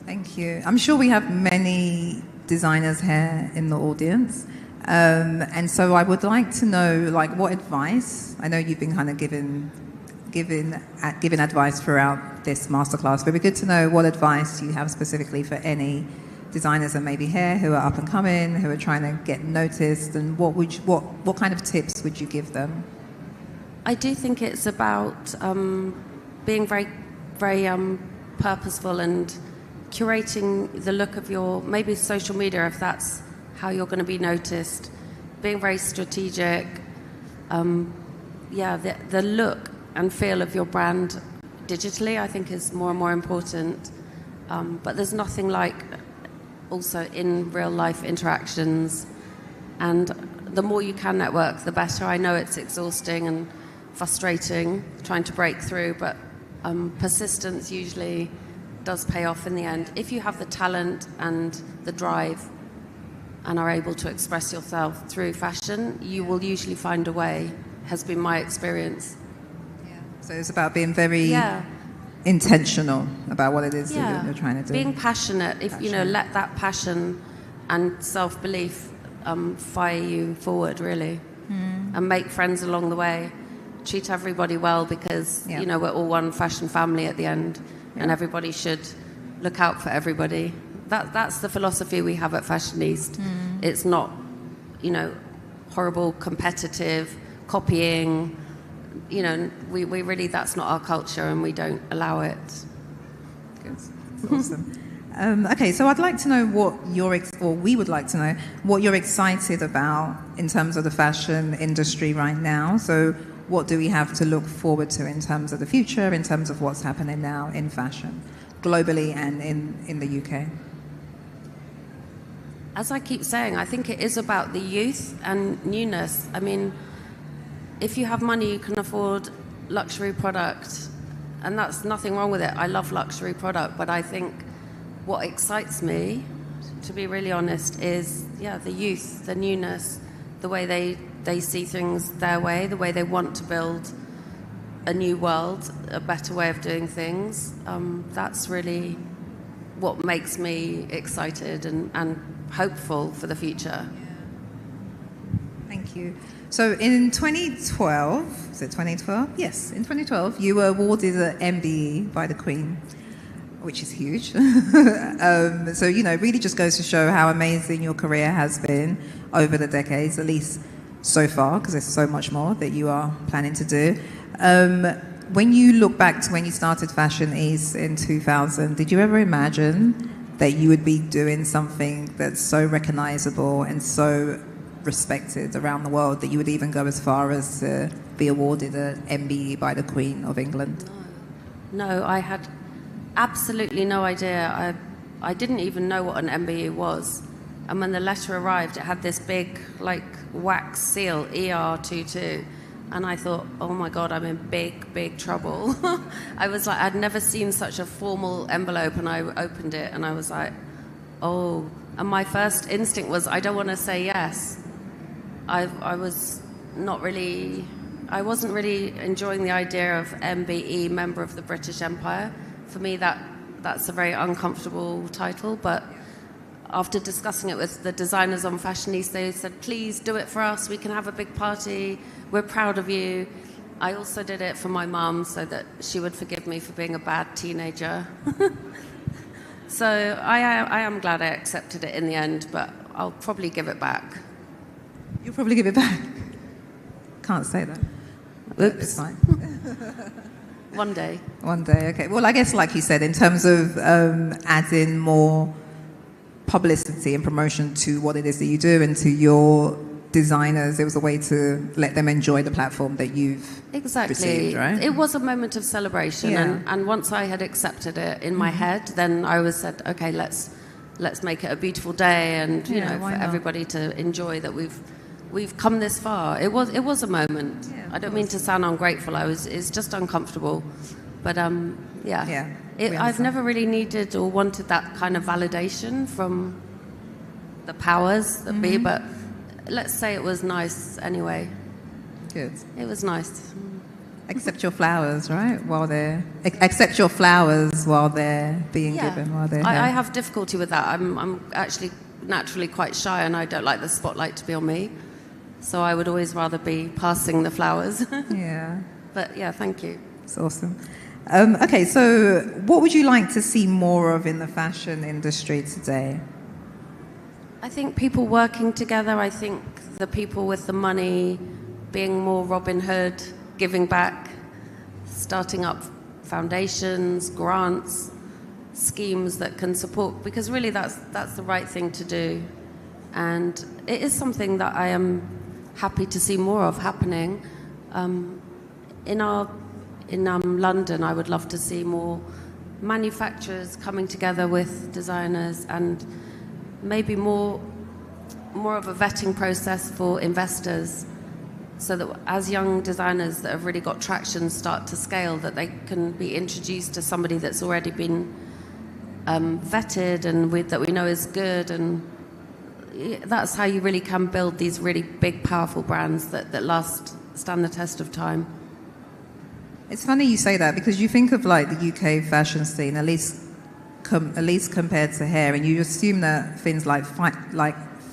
Thank you. I'm sure we have many designers here in the audience. And so I would like to know, like, what advice, I know you've been kind of giving advice throughout this masterclass, but it'd be good to know what advice you have specifically for any designers that may be here who are up and coming, who are trying to get noticed, and what kind of tips would you give them? I do think it's about being very, very purposeful and curating the look of your, maybe social media, if that's how you're going to be noticed. Being very strategic. The look and feel of your brand digitally, I think, is more and more important. But there's nothing like also in real life interactions. And the more you can network, the better. I know it's exhausting and frustrating trying to break through, but persistence usually does pay off in the end. If you have the talent and the drive and are able to express yourself through fashion, you will usually find a way, has been my experience. So it's about being very intentional about what it is that you're trying to do. Being passionate, let that passion and self-belief fire you forward, really. And make friends along the way. Treat everybody well, because, we're all one fashion family at the end, and everybody should look out for everybody. That's the philosophy we have at Fashion East. It's not, horrible, competitive, copying. We really, that's not our culture, and we don't allow it. Good. That's awesome. Okay, so I'd like to know we would like to know what you're excited about in terms of the fashion industry right now. So what do we have to look forward to in terms of the future, in terms of what's happening now in fashion, globally and in the UK? As I keep saying, I think it is about the youth and newness. I mean, if you have money, you can afford luxury product, and that's nothing wrong with it. I love luxury product, but I think what excites me, to be really honest, is the youth, the newness, the way they see things their way, the way they want to build a new world, a better way of doing things. That's really what makes me excited and hopeful for the future. Thank you. So in 2012, is it 2012? Yes, in 2012, you were awarded an MBE by the Queen, which is huge. So, really just goes to show how amazing your career has been over the decades, at least so far, because there's so much more that you are planning to do. When you look back to when you started Fashion East in 2000, did you ever imagine that you would be doing something that's so recognizable and so respected around the world that you would even go as far as to be awarded an MBE by the Queen of England? No, I had absolutely no idea. I didn't even know what an MBE was. And when the letter arrived, it had this big, wax seal, ER22. And I thought, oh my God, I'm in big, big trouble. I was like, I'd never seen such a formal envelope, and I opened it and I was like, oh. And my first instinct was, I don't want to say yes. I wasn't really enjoying the idea of MBE, Member of the British Empire. For me, that that's a very uncomfortable title, but after discussing it with the designers on Fashionista, they said, please do it for us. We can have a big party. We're proud of you. I also did it for my mum so that she would forgive me for being a bad teenager. So I am glad I accepted it in the end, but I'll probably give it back. You'll probably give it back? Can't say that. Oops. It's fine. One day. One day, okay. Well, I guess like you said, in terms of adding more publicity and promotion to what it is that you do and to your designers, it was a way to let them enjoy the platform that you've received, right? It was a moment of celebration, Yeah. and once I had accepted it in my head, then I was said, okay, let's make it a beautiful day, and you know, for everybody to enjoy that we've come this far. It was a moment. I don't mean to sound ungrateful. It's just uncomfortable, but yeah. I've never really needed or wanted that kind of validation from the powers that be, but let's say it was nice anyway. Good. It was nice. Accept your flowers, right? Accept your flowers while they're being given. While they're I have difficulty with that. I'm actually naturally quite shy, and I don't like the spotlight to be on me. So I would always rather be passing the flowers. Yeah. But yeah, thank you. It's awesome. Okay, so what would you like to see more of in the fashion industry today? I think people working together. I think the people with the money being more Robin Hood, giving back, starting up foundations, grants, schemes that can support, because really that's the right thing to do. And it is something that I am happy to see more of happening. In London, I would love to see more manufacturers coming together with designers, and maybe more of a vetting process for investors, so that as young designers that have really got traction start to scale, that they can be introduced to somebody that's already been vetted and that we know is good, and that's how you really can build these really big, powerful brands that stand the test of time. It's funny you say that, because you think of like the UK fashion scene, at least compared to hair, and you assume that things like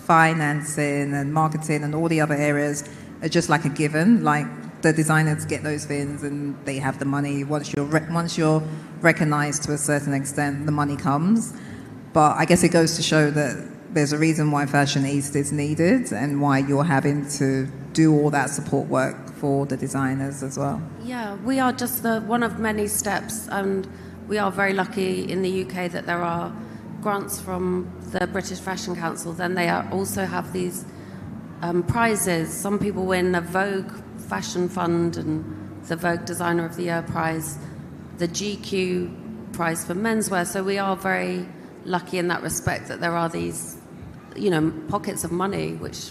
financing and marketing and all the other areas are just like a given. Like the designers get those things and they have the money. Once you're recognized to a certain extent, the money comes. But I guess it goes to show that there's a reason why Fashion East is needed, and why you're having to do all that support work for the designers as well. Yeah, we are just one of many steps, and we are very lucky in the UK that there are grants from the British Fashion Council. Then they also have these prizes. Some people win the Vogue Fashion Fund and the Vogue Designer of the Year prize, the GQ prize for menswear. So we are very lucky in that respect, that there are these, you know, pockets of money, which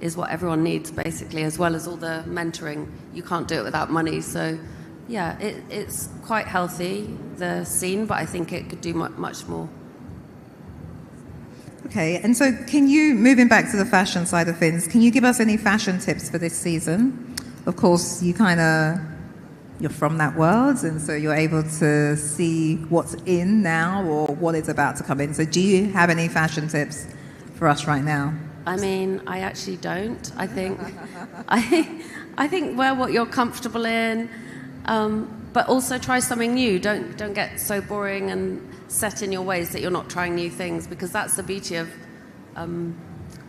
is what everyone needs basically, as well as all the mentoring. You can't do it without money. So yeah, it's quite healthy, the scene, but I think it could do much more. Okay, and so moving back to the fashion side of things, can you give us any fashion tips for this season? Of course, you're from that world, and so you're able to see what's in now or what is about to come in. So do you have any fashion tips for us right now? I mean, I actually don't. I think I think wear what you're comfortable in, but also try something new. Don't get so boring and set in your ways that you're not trying new things, because that's the beauty of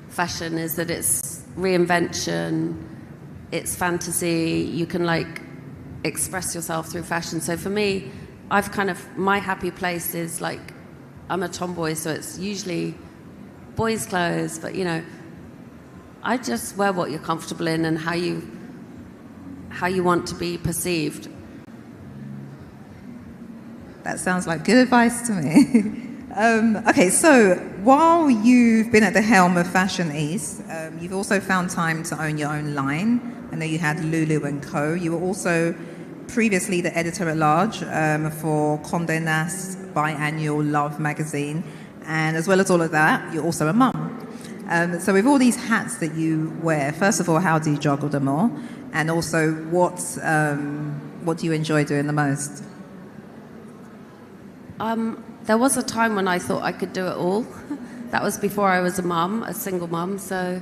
fashion, is that it's reinvention, it's fantasy. You can express yourself through fashion. So for me, my happy place is I'm a tomboy, so it's usually boys' clothes, but I just wear what you're comfortable in and how you want to be perceived. That sounds like good advice to me. Okay, so while you've been at the helm of Fashion East, you've also found time to own your own line. I know you had Lulu & Co. You were also previously the editor-at-large for Condé Nast's biannual Love magazine. And as well as all of that, you're also a mum. So with all these hats that you wear, first of all, how do you juggle them all? And also, what do you enjoy doing the most? There was a time when I thought I could do it all. That was before I was a mum, a single mum. So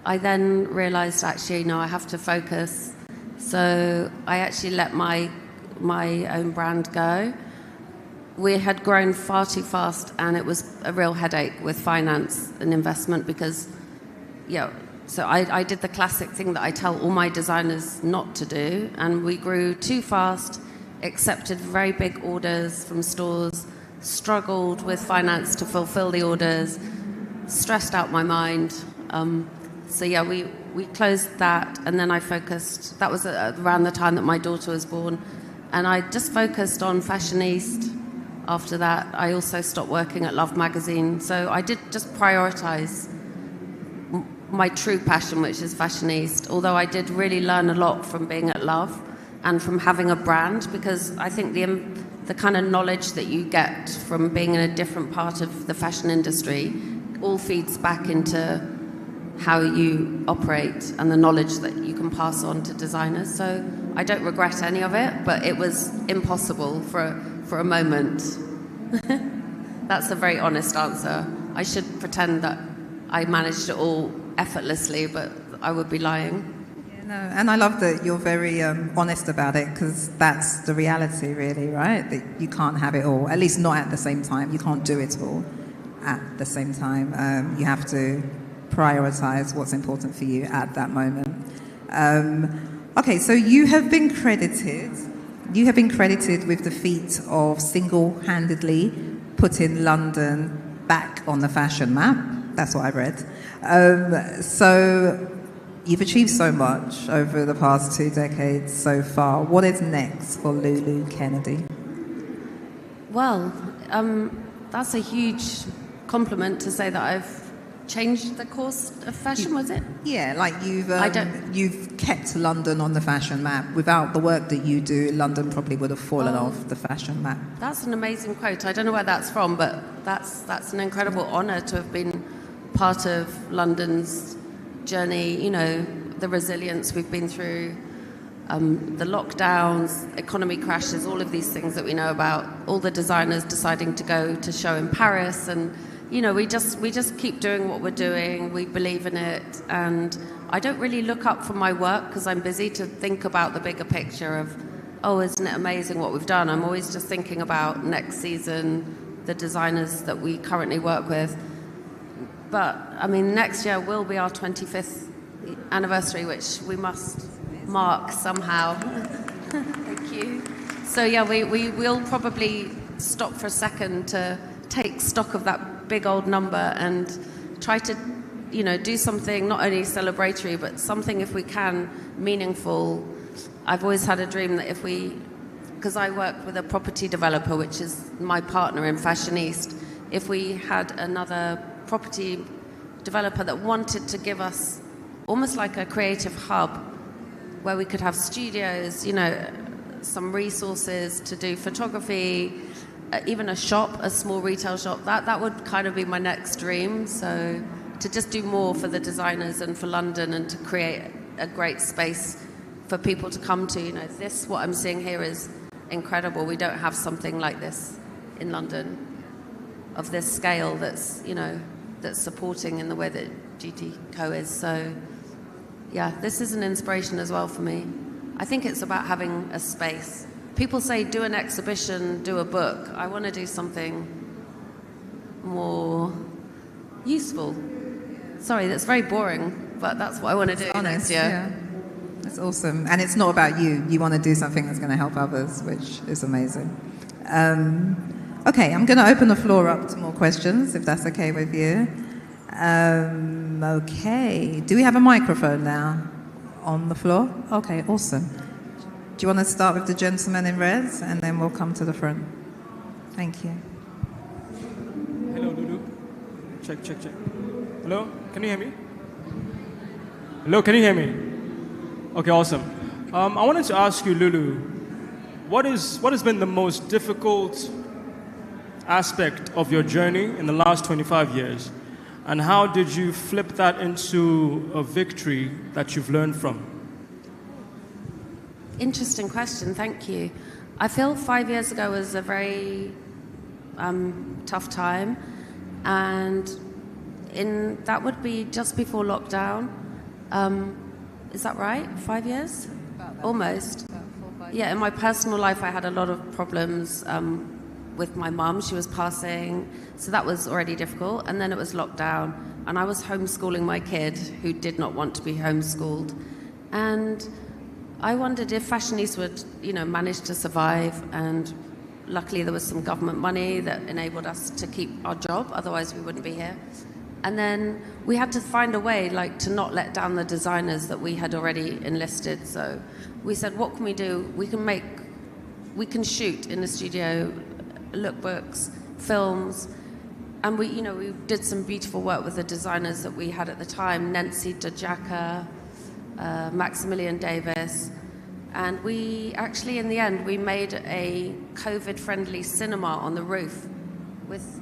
I then realised, actually, no, I have to focus. So I actually let my own brand go. We had grown far too fast, and it was a real headache with finance and investment because, so I did the classic thing that I tell all my designers not to do, and we grew too fast, accepted very big orders from stores, struggled with finance to fulfill the orders, stressed out my mind. We closed that, and then I focused. That was around the time that my daughter was born, and I just focused on Fashionista. After that, I also stopped working at Love magazine. So I did just prioritize my true passion, which is Fashionista, although I did really learn a lot from being at Love and from having a brand, because I think the kind of knowledge that you get from being in a different part of the fashion industry all feeds back into how you operate and the knowledge that you can pass on to designers. So I don't regret any of it, but it was impossible for a moment. That's a very honest answer. I should pretend that I managed it all effortlessly, but I would be lying. No, and I love that you're very honest about it, because that's the reality, really, right? That you can't have it all, at least not at the same time. You can't do it all at the same time. You have to prioritize what's important for you at that moment. Okay, so you have been credited with the feat of single-handedly putting London back on the fashion map. That's what I've read. So you've achieved so much over the past 2 decades so far. What is next for Lulu Kennedy? Well, that's a huge compliment to say that I've changed the course of fashion, was it? Yeah, like you've kept London on the fashion map. Without the work that you do, London probably would have fallen off the fashion map. That's an amazing quote. I don't know where that's from, but that's an incredible honour to have been part of London's journey. You know, the resilience we've been through, the lockdowns, economy crashes, all of these things that we know about, all the designers deciding to go to show in Paris, and you know, we just keep doing what we're doing. We believe in it, and I don't really look up from my work because I'm busy to think about the bigger picture of, oh, isn't it amazing what we've done? I'm always just thinking about next season, the designers that we currently work with. But I mean, next year will be our 25th anniversary, which we must mark somehow. Thank you. So yeah, we will probably stop for a second to take stock of that big old number and try to, you know, do something not only celebratory, but something, if we can, meaningful. I've always had a dream that because I work with a property developer, which is my partner in Fashionista, if we had another property developer that wanted to give us almost like a creative hub where we could have studios, you know, some resources to do photography, even a shop, a small retail shop, that would kind of be my next dream. So to just do more for the designers and for London, and to create a great space for people to come to. You know, what I'm seeing here is incredible. We don't have something like this in London of this scale that's, you know, that's supporting in the way that GTCO is. So yeah, this is an inspiration as well for me. I think it's about having a space. People say do an exhibition, do a book. I want to do something more useful. Sorry, that's very boring, but that's what I want to do next year. Yeah. That's awesome. And it's not about you. You want to do something that's going to help others, which is amazing. Okay, I'm going to open the floor up to more questions, if that's okay with you. Okay. Do we have a microphone now on the floor? Okay, awesome. Do you want to start with the gentleman in red, and then we'll come to the front? Thank you. Hello, Lulu. Check. Hello, can you hear me? Hello, can you hear me? Okay, awesome. I wanted to ask you, Lulu, what has been the most difficult aspect of your journey in the last 25 years? And how did you flip that into a victory that you've learned from? Interesting question, thank you. I feel 5 years ago was a very tough time. And that would be just before lockdown. Is that right? 5 years? Almost. About 4 or 5 Yeah, in my personal life, I had a lot of problems with my mum. She was passing, so that was already difficult. And then it was lockdown, and I was homeschooling my kid who did not want to be homeschooled. And I wondered if Fashionista would, manage to survive. And luckily, there was some government money that enabled us to keep our job. Otherwise, we wouldn't be here. And then we had to find a way, to not let down the designers that we had already enlisted. So we said, what can we do? We can shoot in the studio, lookbooks, films. And we did some beautiful work with the designers that we had at the time, Nancy Dejaka, Maximilian Davis. And we actually, in the end, we made a COVID-friendly cinema on the roof with,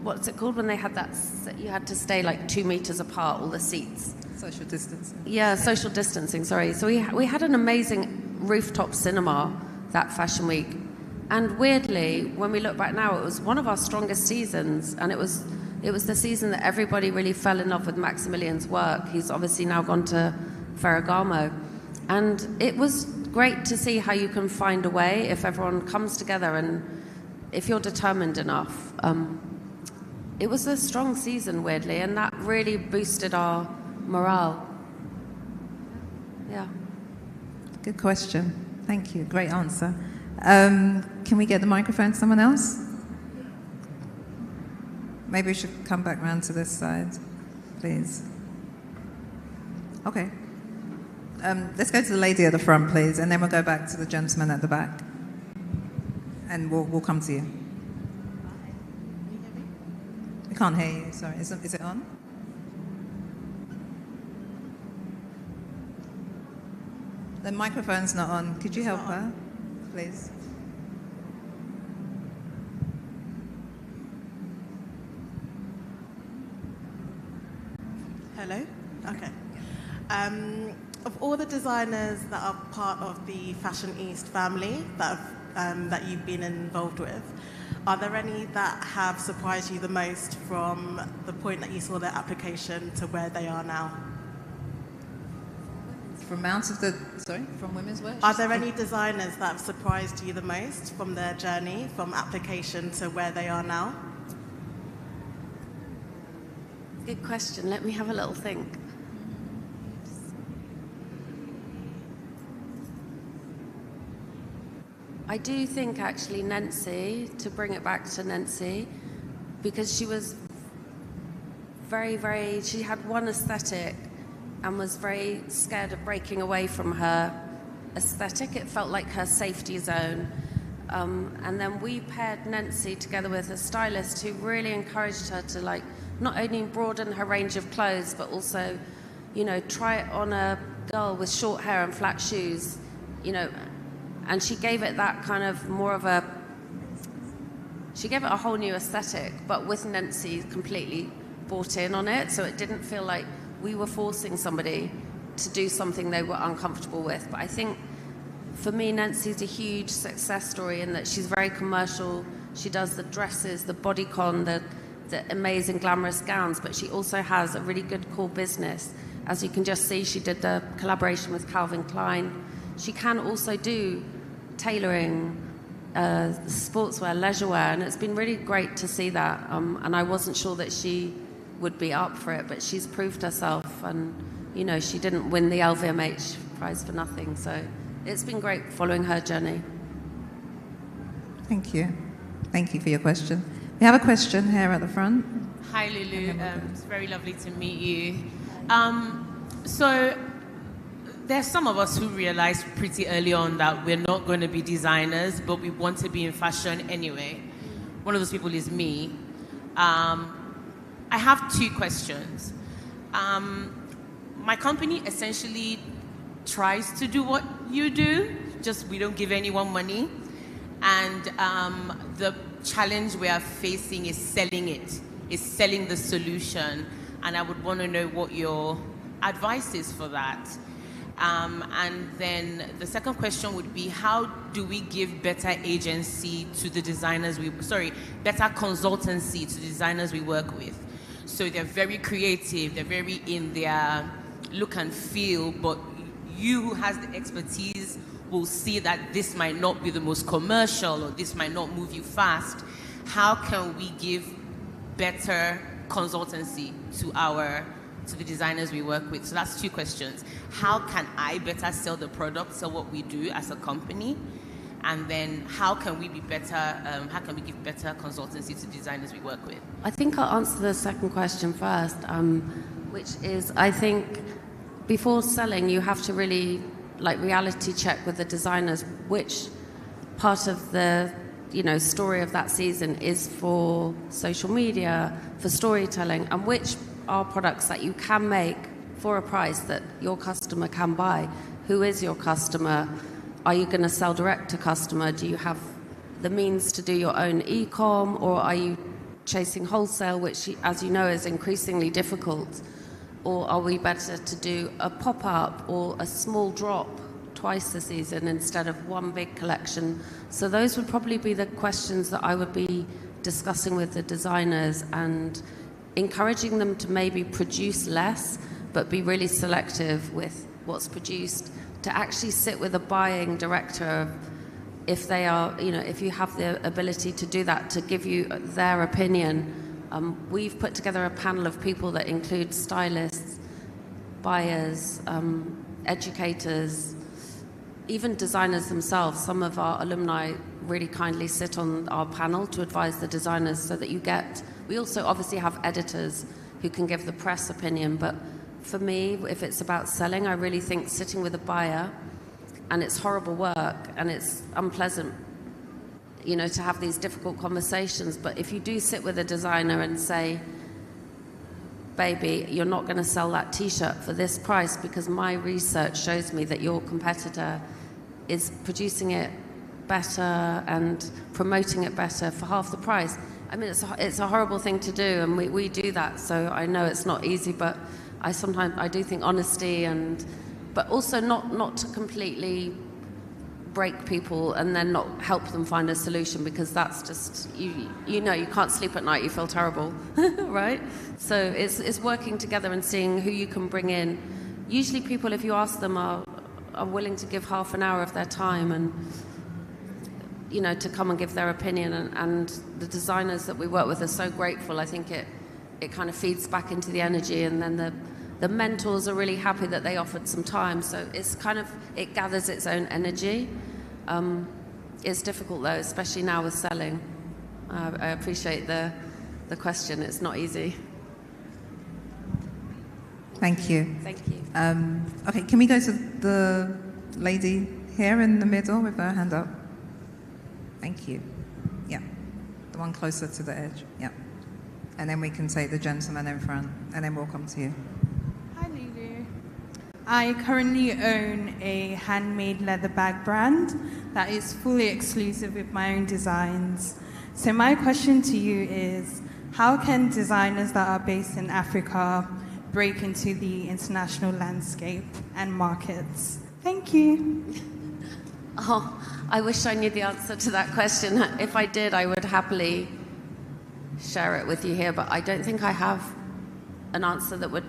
what's it called when they had that, you had to stay 2 meters apart, all the seats. Social distancing. Yeah, social distancing, sorry. So we had an amazing rooftop cinema that Fashion Week. And weirdly, when we look back now, it was one of our strongest seasons. And it was the season that everybody really fell in love with Maximilian's work. He's obviously now gone to Ferragamo. And it was great to see how you can find a way if everyone comes together and if you're determined enough. It was a strong season, weirdly, and that really boosted our morale. Yeah. Good question. Thank you. Great answer. Can we get the microphone to someone else? Maybe we should come back round to this side, please. Okay. Let's go to the lady at the front, please, and then we'll go back to the gentleman at the back. And we'll come to you. I can't hear you, sorry. Is it on? The microphone's not on. Could you help her, please? Hello? Okay. Of all the designers that are part of the Fashion East family that you've been involved with, are there any that have surprised you the most from the point that you saw their application to where they are now? From Women's Wear? Are there any designers that have surprised you the most from their journey, from application to where they are now? Good question. Let me have a little think. I do think, actually, Nancy, to bring it back to Nancy, because she was she had one aesthetic and was very scared of breaking away from her aesthetic. It felt like her safety zone. And then we paired Nancy together with a stylist who really encouraged her to not only broaden her range of clothes, but also, try it on a girl with short hair and flat shoes, and she gave it that kind of she gave it a whole new aesthetic, but with Nancy completely bought in on it, so it didn't feel like we were forcing somebody to do something they were uncomfortable with. But I think, for me, Nancy's a huge success story in that she's very commercial. She does the dresses, the bodycon, the amazing glamorous gowns, but she also has a really good core business. As you can just see, she did the collaboration with Calvin Klein. She can also do tailoring, sportswear, leisurewear, and it's been really great to see that. And I wasn't sure that she would be up for it, but she's proved herself, and she didn't win the LVMH prize for nothing. So it's been great following her journey. Thank you. Thank you for your question. We have a question here at the front. Hi, Lulu. It's very lovely to meet you. So there's some of us who realized pretty early on that we're not going to be designers, but we want to be in fashion anyway. One of those people is me. I have two questions. My company essentially tries to do what you do, just we don't give anyone money. And the challenge we are facing is selling it, is selling the solution. And I would want to know what your advice is for that. And then the second question would be, how do we give better agency to the designers better consultancy to the designers we work with? So they're very creative, they're very in their look and feel, but you who has the expertise will see that this might not be the most commercial or this might not move you fast. How can we give better consultancy to the designers we work with? So that's two questions. How can I better sell the product, sell what we do as a company? And then how can we be better, how can we give better consultancy to designers we work with? I think I'll answer the second question first, which is, I think before selling, you have to really reality check with the designers which part of the story of that season is for social media, for storytelling, and which are products that you can make for a price that your customer can buy. Who is your customer? Are you going to sell direct to customer? Do you have the means to do your own e-com, or are you chasing wholesale, which, as you know, is increasingly difficult? Or are we better to do a pop-up or a small drop twice a season instead of one big collection? So those would probably be the questions that I would be discussing with the designers and encouraging them to maybe produce less, but be really selective with what's produced, to actually sit with a buying director if they are, if you have the ability to do that, to give you their opinion. We've put together a panel of people that include stylists, buyers, educators, even designers themselves. Some of our alumni really kindly sit on our panel to advise the designers so that we also obviously have editors who can give the press opinion, but for me, if it's about selling, I really think sitting with a buyer, and it's horrible work and it's unpleasant, to have these difficult conversations, but if you do sit with a designer and say, baby, you're not going to sell that t-shirt for this price because my research shows me that your competitor is producing it better and promoting it better for half the price. I mean, it's a horrible thing to do, and we do that, so I know it's not easy, but I do think honesty, but also not to completely break people and then not help them find a solution, because that's just, you can't sleep at night, you feel terrible, right? So it's working together and seeing who you can bring in. Usually people, if you ask them, are willing to give half an hour of their time and to come and give their opinion, and the designers that we work with are so grateful. I think it kind of feeds back into the energy, and then the mentors are really happy that they offered some time. So it gathers its own energy. It's difficult though, especially now with selling. I appreciate the question. It's not easy. Thank you. Thank you. Okay, can we go to the lady here in the middle with her hand up? Thank you. Yeah, the one closer to the edge. Yeah. And then we can take the gentleman in front, and then we'll come to you. Hi, Lulu. I currently own a handmade leather bag brand that is fully exclusive with my own designs. So my question to you is, how can designers that are based in Africa break into the international landscape and markets? Thank you. Oh, I wish I knew the answer to that question. If I did, I would happily share it with you here, but I don't think I have an answer that would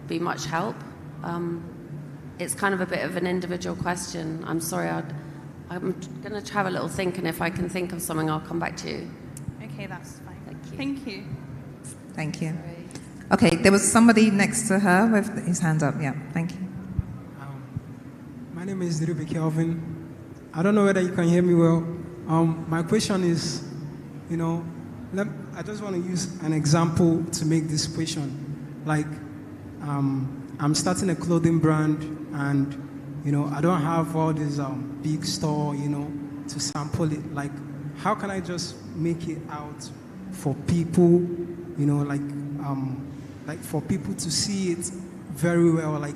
be much help. It's kind of a bit of an individual question. I'm sorry, I'm going to have a little think, and if I can think of something, I'll come back to you. Okay, that's fine. Thank you. Thank you. Thank you. Okay, there was somebody next to her with his hand up. Yeah, thank you. My name is Ruby Kelvin. I don't know whether you can hear me well. My question is, I just want to use an example to make this question. Like, I'm starting a clothing brand, and, I don't have all this big store, to sample it. Like, how can I just make it out for people, like for people to see it very well, like,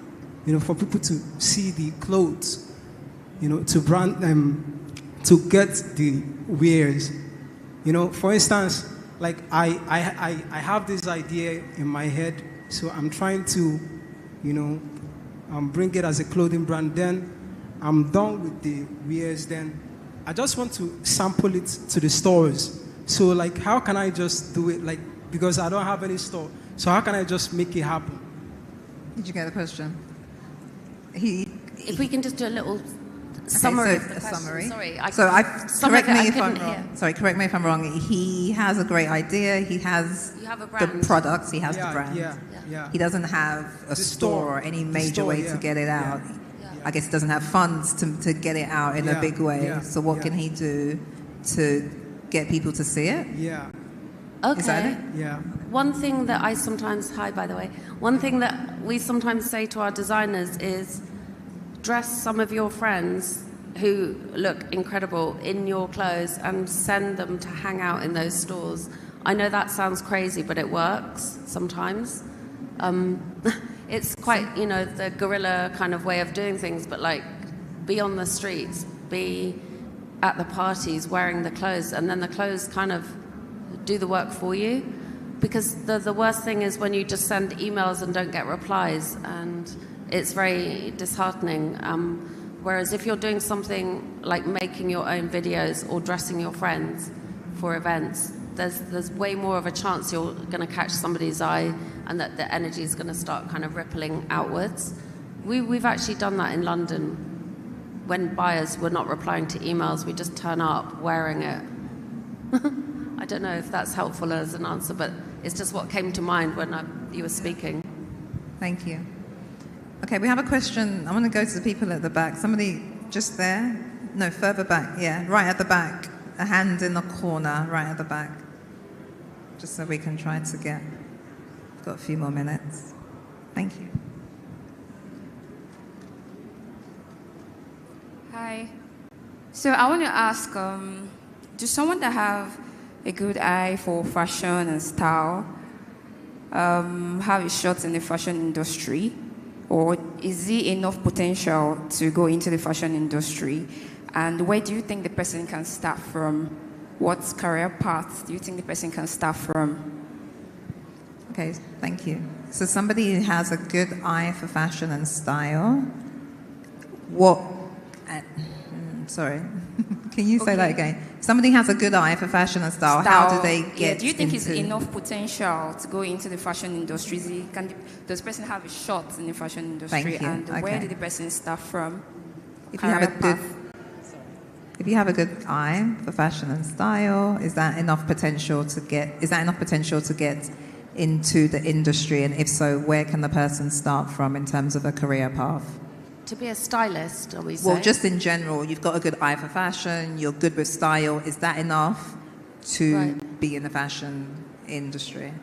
for people to see the clothes, to brand them, to get the wears. For instance, like I have this idea in my head, so I'm trying to, bring it as a clothing brand. Then I'm done with the wears. Then I just want to sample it to the stores. So like, how can I just do it? Like, because I don't have any store. So how can I just make it happen? Did you get the question? If we can just do a little summary. So a summary. Sorry. Correct me if I'm wrong. Sorry, correct me if I'm wrong. He has a great idea. He has the products. He has the brand. Yeah. He doesn't have a store or any major way to get it out. I guess he doesn't have funds to get it out in a big way. Yeah. So what can he do to get people to see it? Yeah. Okay. Is that it? Yeah. One thing that I sometimes, hi by the way, one thing that we sometimes say to our designers is dress some of your friends who look incredible in your clothes and send them to hang out in those stores. I know that sounds crazy, but it works sometimes. It's quite, the guerrilla kind of way of doing things, but like be on the streets, be at the parties wearing the clothes, and then the clothes kind of do the work for you. Because the worst thing is when you just send emails and don't get replies, and it's very disheartening. Whereas if you're doing something like making your own videos or dressing your friends for events, there's way more of a chance you're going to catch somebody's eye and that the energy is going to start kind of rippling outwards. We've actually done that in London. When buyers were not replying to emails, we just turn up wearing it. I don't know if that's helpful as an answer, but it's just what came to mind when you were speaking. Thank you. Okay, we have a question. I want to go to the people at the back. Somebody just there? No, further back. Yeah, right at the back. A hand in the corner, right at the back. Just so we can try to get... We've got a few more minutes. Thank you. Hi. So I want to ask, do someone that have a good eye for fashion and style have a shot in the fashion industry? Or is there enough potential to go into the fashion industry? And where do you think the person can start from? What career path do you think the person can start from? Okay, thank you. So somebody who has a good eye for fashion and style. Sorry, can you say that again? Somebody has a good eye for fashion and style. How do they get do you think into... it's enough potential to go into the fashion industry? Does the person have a shot in the fashion industry? Thank you. And Okay. where did the person start from? If you have a good eye for fashion and style, is that enough potential to get into the industry? And if so, where can the person start from in terms of a career path? To be a stylist, are we saying? Well, just in general, you've got a good eye for fashion, you're good with style. Is that enough to be in the fashion industry?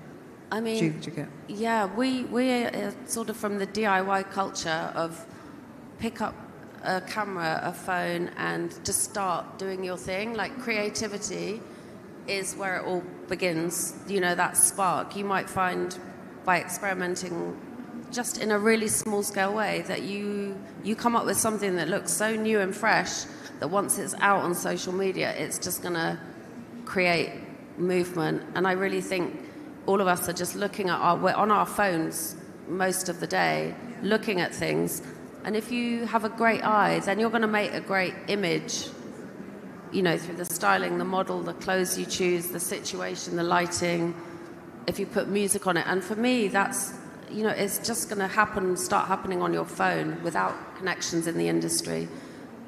I mean, we're sort of from the DIY culture of pick up a camera, a phone, and just start doing your thing. Like creativity is where it all begins. That spark. You might find by experimenting just in a really small scale way that you come up with something that looks so new and fresh that once it's out on social media, it's just going to create movement. And I really think all of us are just looking at we're on our phones most of the day, looking at things. And if you have a great eye, then you're going to make a great image, through the styling, the model, the clothes you choose, the situation, the lighting, if you put music on it. And for me, that's, it's just going to start happening on your phone without connections in the industry.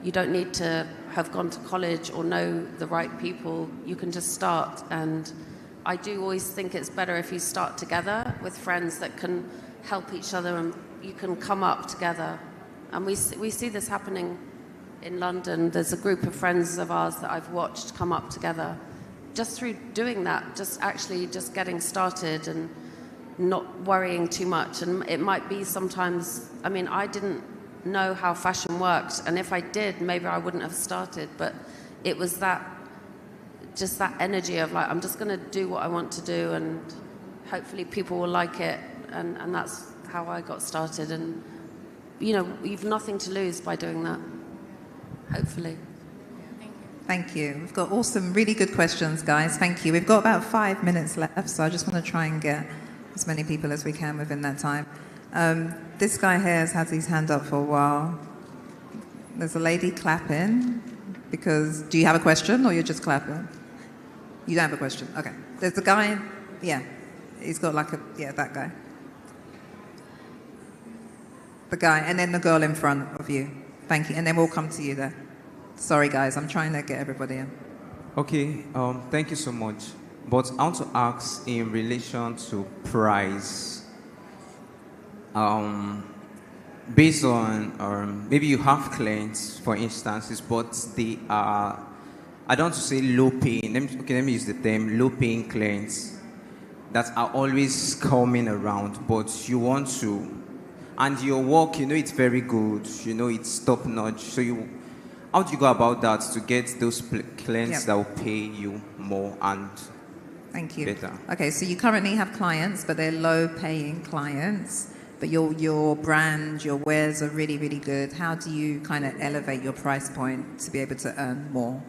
You don't need to have gone to college or know the right people. You can just start. And I do always think it's better if you start together with friends that can help each other and you can come up together. And we see this happening in London. There's a group of friends of ours that I've watched come up together. Just through doing that, just getting started and not worrying too much. And it might be sometimes, I didn't know how fashion worked. And if I did, maybe I wouldn't have started. But it was that energy of like, I'm just going to do what I want to do and hopefully people will like it. And that's how I got started. And, you've nothing to lose by doing that, hopefully. Thank you. We've got some really good questions, guys. Thank you. We've got about 5 minutes left, so I just want to try and get as many people as we can within that time. this guy here has had his hand up for a while. There's a lady clapping because, do you have a question or you're just clapping? You don't have a question? Okay. There's the guy, yeah. He's got like that guy. The guy, and then the girl in front of you. Thank you. And then we'll come to you there. Sorry, guys. I'm trying to get everybody in. Okay. Thank you so much. But I want to ask in relation to price. Based on, maybe you have clients, for instances, but they are, I don't want to say low paying, let me use the term low paying clients that are always coming around, but you want to, and your work, you know it's very good, you know it's top notch, so how do you go about that to get those clients that will pay you more and Thank you. better? Okay, so you currently have clients, but they're low paying clients. But your brand, your wares are really, really good. How do you kind of elevate your price point to be able to earn more?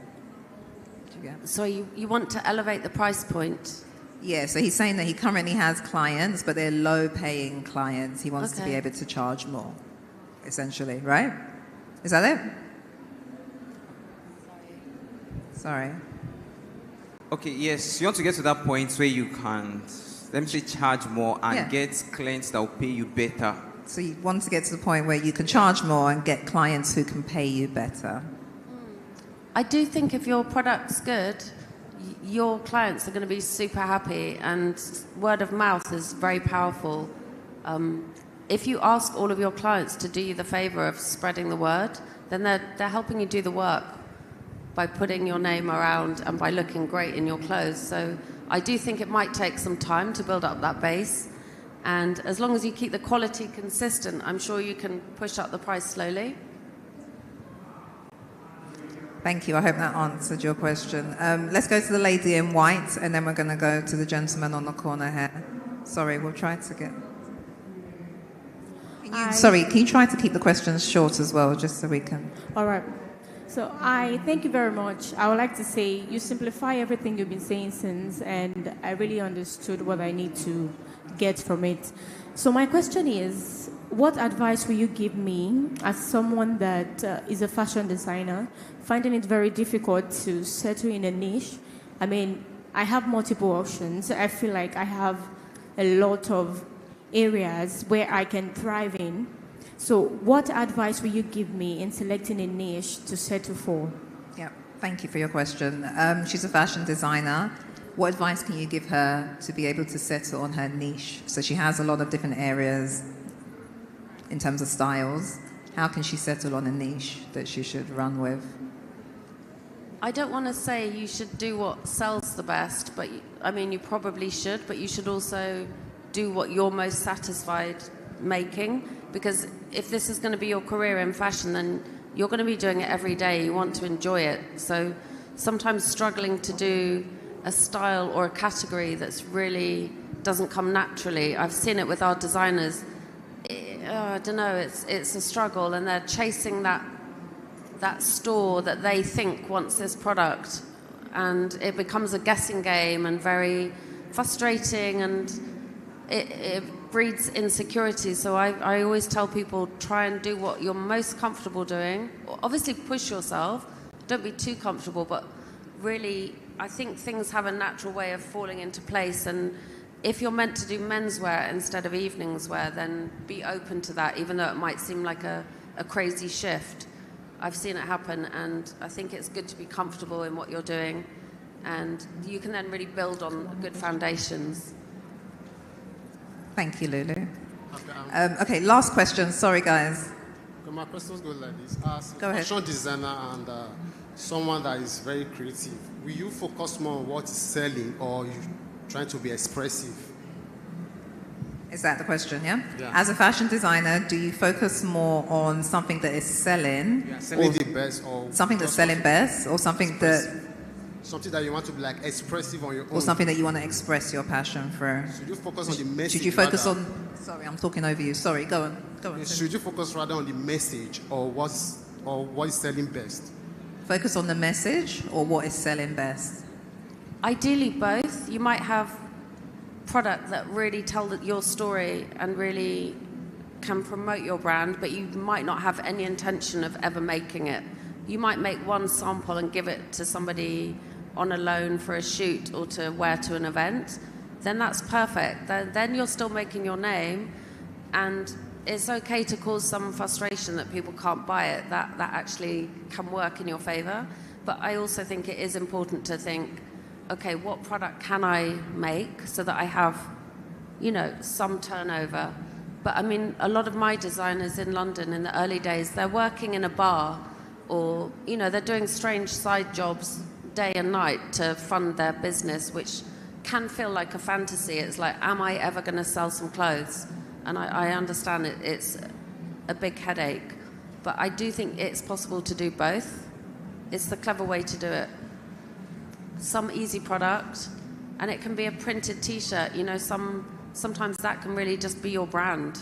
So you want to elevate the price point? Yeah, so he's saying that he currently has clients, but they're low-paying clients. He wants to be able to charge more, essentially, right? Is that it? Sorry. Okay, yes, you want to get to that point where you can, let me say, charge more and get clients that will pay you better. So you want to get to the point where you can charge more and get clients who can pay you better. I do think if your product's good, your clients are going to be super happy, and word of mouth is very powerful. If you ask all of your clients to do you the favor of spreading the word, then they're helping you do the work by putting your name around and by looking great in your clothes. So I do think it might take some time to build up that base. And as long as you keep the quality consistent, I'm sure you can push up the price slowly. Thank you. I hope that answered your question. Let's go to the lady in white, and then we're going to go to the gentleman on the corner here. Sorry, we'll try to get... Sorry, can you try to keep the questions short as well, just so we can... All right. So I thank you very much. I would like to say you simplify everything you've been saying since, and I really understood what I need to get from it. So my question is, what advice will you give me as someone that is a fashion designer, finding it very difficult to settle in a niche? I mean, I have multiple options. I feel like I have a lot of areas where I can thrive in. So what advice will you give me in selecting a niche to settle for? Yeah, thank you for your question. She's a fashion designer. What advice can you give her to be able to settle on her niche? So she has a lot of different areas in terms of styles. How can she settle on a niche that she should run with? I don't want to say you should do what sells the best, but I mean, you probably should, but you should also do what you're most satisfied making, because if this is going to be your career in fashion, then you're going to be doing it every day. You want to enjoy it. So sometimes struggling to do a style or a category that's really doesn't come naturally. I've seen it with our designers. I don't know, it's a struggle, and they're chasing that store that they think wants this product, and it becomes a guessing game and very frustrating, and it breeds insecurity. So I always tell people, try and do what you're most comfortable doing. Obviously push yourself, don't be too comfortable, but really I think things have a natural way of falling into place, and if you're meant to do menswear instead of evenings wear, then be open to that, even though it might seem like a crazy shift. I've seen it happen, and I think it's good to be comfortable in what you're doing, and you can then really build on good foundations. Thank you, Lulu. Okay, last question. Sorry, guys. Okay, my questions go like this. As Go ahead. a fashion designer and someone that is very creative, will you focus more on what is selling, or you trying to be expressive? Is that the question, yeah? Yeah. As a fashion designer, do you focus more on something that is selling? Yeah, selling the best, or something that's selling best, or something that you want to be like expressive on your own? Or something that you want to express your passion for? Should you focus on the message? Should you focus rather? on... Sorry, I'm talking over you. Sorry, go on. Should you focus rather on the message, or what is selling best? Focus on the message or what is selling best? Ideally both. You might have product that really tell your story and really can promote your brand, but you might not have any intention of ever making it. You might make one sample and give it to somebody on a loan for a shoot or to wear to an event. Then that's perfect. Then you're still making your name, and it's okay to cause some frustration that people can't buy it. That actually can work in your favor. But I also think it is important to think, okay, what product can I make so that I have, you know, some turnover? But I mean, a lot of my designers in London in the early days, they're working in a bar, or, you know, they're doing strange side jobs day and night to fund their business, which can feel like a fantasy. It's like, am I ever going to sell some clothes? And I understand it's a big headache, but I do think it's possible to do both. It's the clever way to do it. Some easy product, and it can be a printed T-shirt. You know, sometimes that can really just be your brand.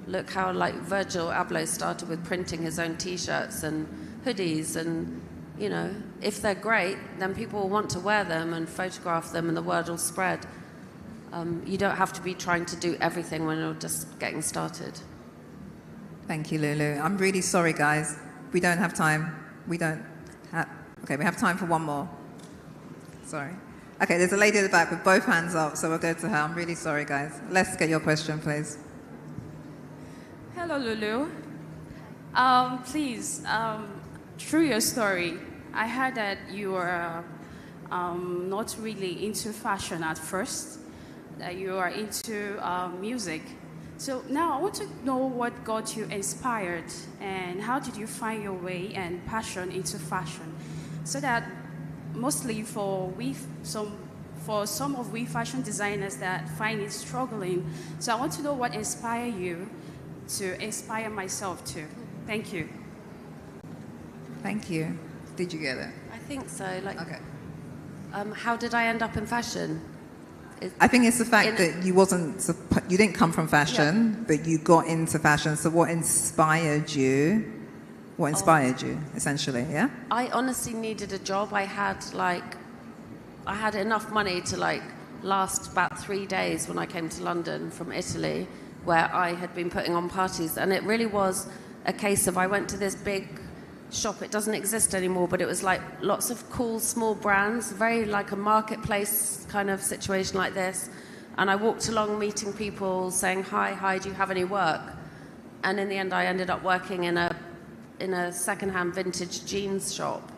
Look how, like, Virgil Abloh started with printing his own T-shirts and hoodies, and, you know, if they're great, then people will want to wear them and photograph them, and the word will spread. You don't have to be trying to do everything when you're just getting started. Thank you, Lulu. I'm really sorry, guys. We don't have time. Okay, we have time for one more. Sorry. Okay, there's a lady at the back with both hands up, so we'll go to her. I'm really sorry, guys. Let's get your question, please. Hello, Lulu. Please, through your story, I heard that you were not really into fashion at first, that you are into music. So now I want to know what got you inspired and how did you find your way and passion into fashion? So that mostly for some of we fashion designers that find it struggling. So I want to know what inspired you to inspire myself too. Thank you. Thank you. Did you get it? I think so. Like, okay. How did I end up in fashion? I think it's the fact that you didn't come from fashion, but you got into fashion. So what inspired you? What inspired you, essentially? Yeah. I honestly needed a job. I had enough money to last about 3 days when I came to London from Italy, where I had been putting on parties, and it really was a case of I went to this big shop. It doesn't exist anymore, but it was like lots of cool small brands, very like a marketplace kind of situation like this. And I walked along meeting people, saying, hi, do you have any work? And in the end, I ended up working in a secondhand vintage jeans shop.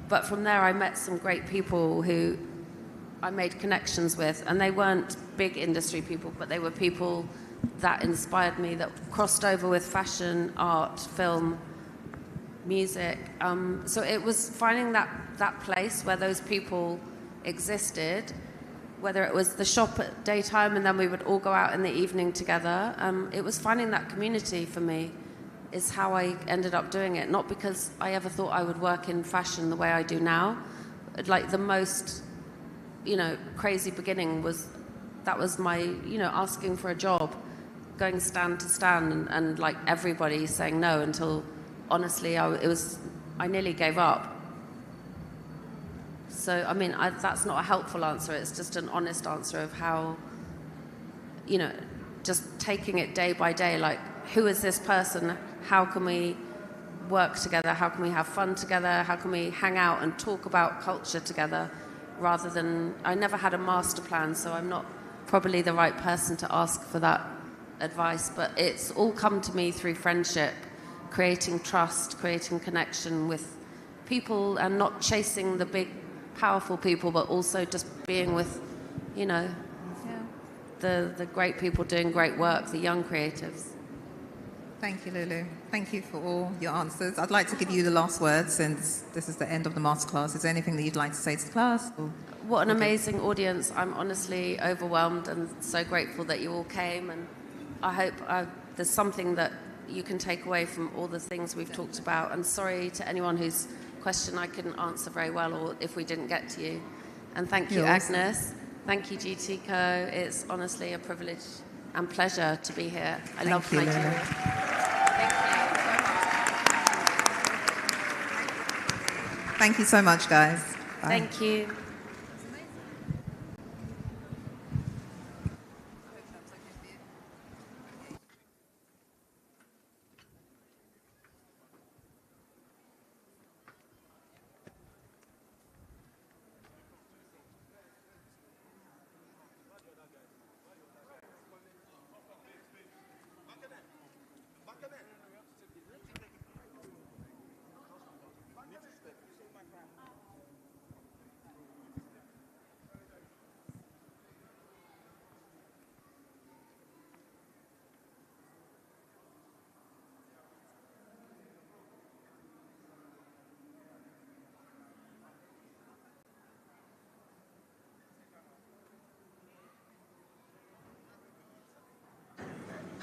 But from there, I met some great people who I made connections with, and they weren't big industry people, but they were people that inspired me, that crossed over with fashion, art, film, music. So it was finding that place where those people existed, whether it was the shop at daytime and then we would all go out in the evening together. It was finding that community for me is how I ended up doing it. Not because I ever thought I would work in fashion the way I do now. Like the most, crazy beginning was my, asking for a job, going stand to stand and like everybody saying no until honestly I nearly gave up. So, I mean, that's not a helpful answer. It's just an honest answer of how, just taking it day by day, like, who is this person? How can we work together? How can we have fun together? How can we hang out and talk about culture together? Rather than, I never had a master plan, so I'm not probably the right person to ask for that advice, but it's all come to me through friendship, creating trust, creating connection with people, and not chasing the big, powerful people, but also just being with, the great people doing great work, the young creatives. Thank you, Lulu. Thank you for all your answers. I'd like to give you the last word since this is the end of the masterclass. Is there anything that you'd like to say to the class? What an amazing audience. I'm honestly overwhelmed and so grateful that you all came, and I hope there's something that you can take away from all the things we've talked about. And sorry to anyone whose question I couldn't answer very well, or if we didn't get to you. And thank you, Agnes. Thank you, GTCO. It's honestly a privilege and pleasure to be here. I love Nigeria. Thank you so much, guys. Bye. Thank you.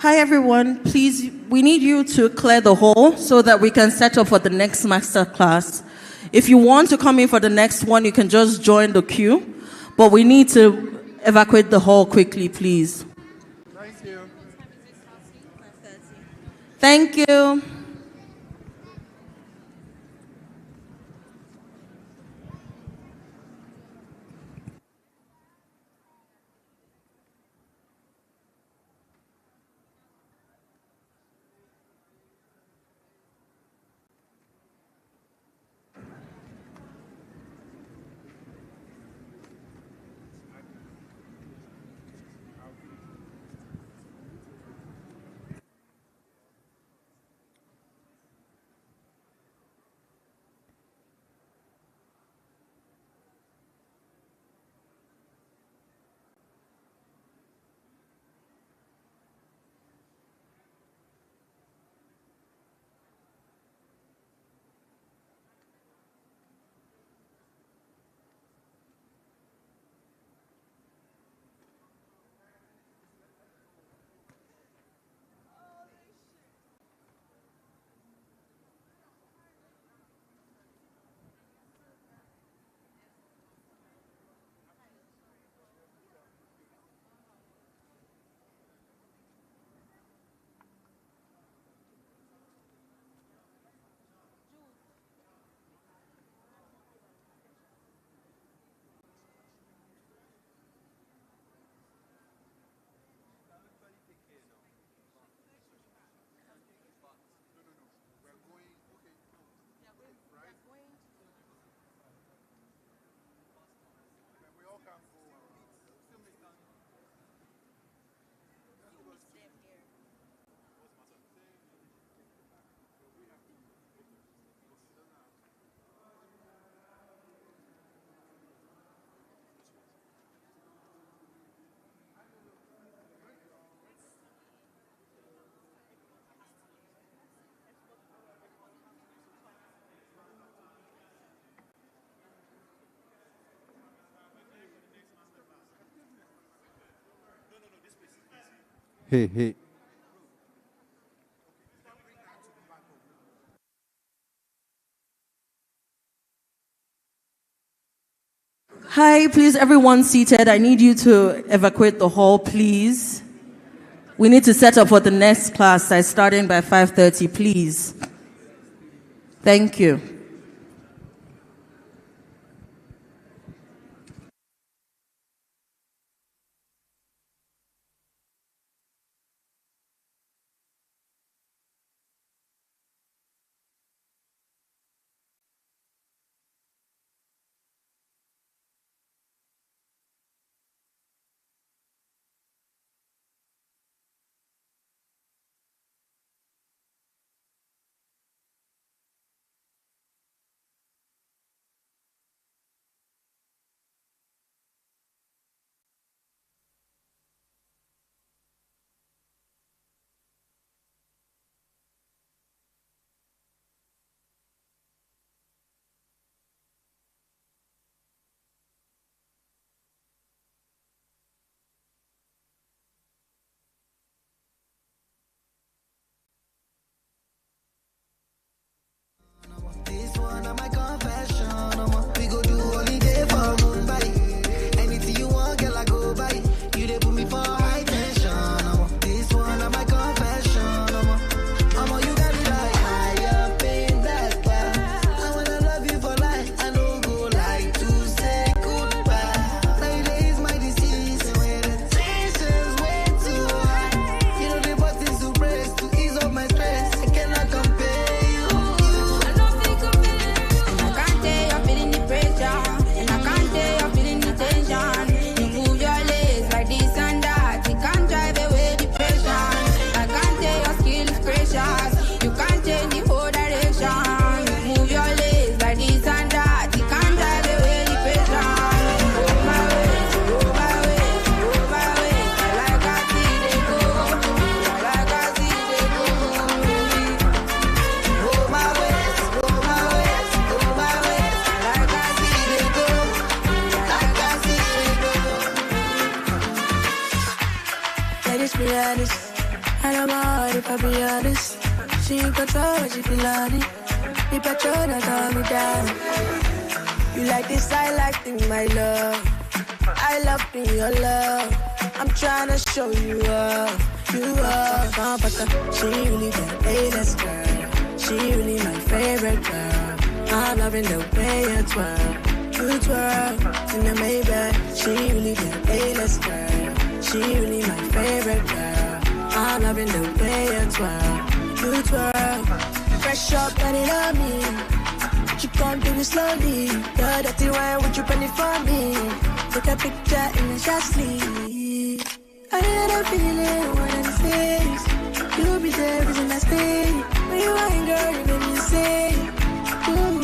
Hi everyone, please, we need you to clear the hall so that we can set up for the next masterclass. If you want to come in for the next one, you can just join the queue, but we need to evacuate the hall quickly, please. Thank you. Thank you. Hey. Hi, please, everyone seated. I need you to evacuate the hall, please. We need to set up for the next class that's starting by 5:30, please. Thank you. This one of my confession. We go do holiday for Mumbai. Anything you want, girl, I go buy. You dey put me for high tension. This one of my confession. You got me like higher pain that bar. I wanna love you for life. I don't go like to say goodbye. Nowadays my disease when the tension's way too high. You know the buttons to press to ease up my stress. I cannot compare. if I be honest. She ain't control when she feel on it. Be patrol that got me down. You like this, I like thing, my love. I love me, your love. I'm tryna show you up. You up. She really the A-list girl. She really my favorite girl. I'm loving the way you twirl. You twirl in the Maybach. She really the A-list girl. She really my favorite girl. I'm loving the way you twirl. You twirl. Fresh up, got it on me. You can't do it slowly. You're dirty wine, would you pen it for me? Take a picture in the shot sleeve. I had a feeling when I'm safe. You'll be there, isn't that stay? When you ain't girl, you make me say, ooh,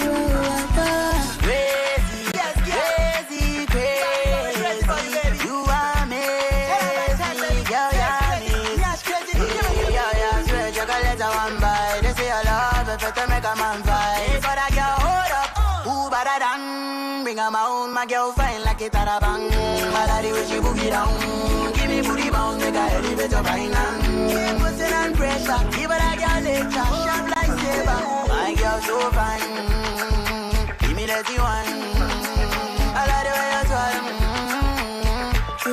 Crazy, crazy. You are amazing, girl, you're amazing. Yeah, swear chocolate I want buy. They say I love if it make a man fight. But I girl, hold up, who better than? Bring her my own, my girl fine like it at a bang. My daddy wish you boogie down. Give me booty bounce, make her elevate your fine and emotion and pressure. Give her that girl later, sharp like saber. My girl so fine. Give me that one. I like the way you twirl.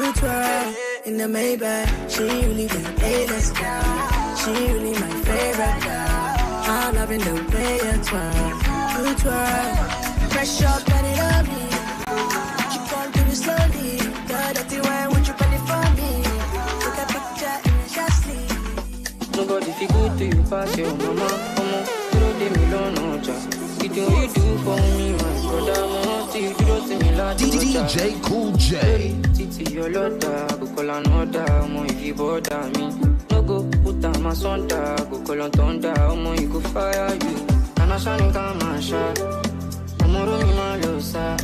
you twirl in the Maybach. She really the A-list girl. She really my favorite girl. I'm loving the way you twirl. You twirl. Fresh up, let it on me. You can't do it slowly. You're dirty wine, would you pen it for me? Take a picture in the shot sleeve. Nobody feel good to you pass your mama. Come on, you don't take me long, no job. You do what you do for me, my brother. Most you don't see me like DJ Cool J. Titi your lotta, go call another. Omo if you bother me, no go put on my sonda. Go call on thunder, omo you go fire you. Kana shani kama sha. Tomorrow me ma losa.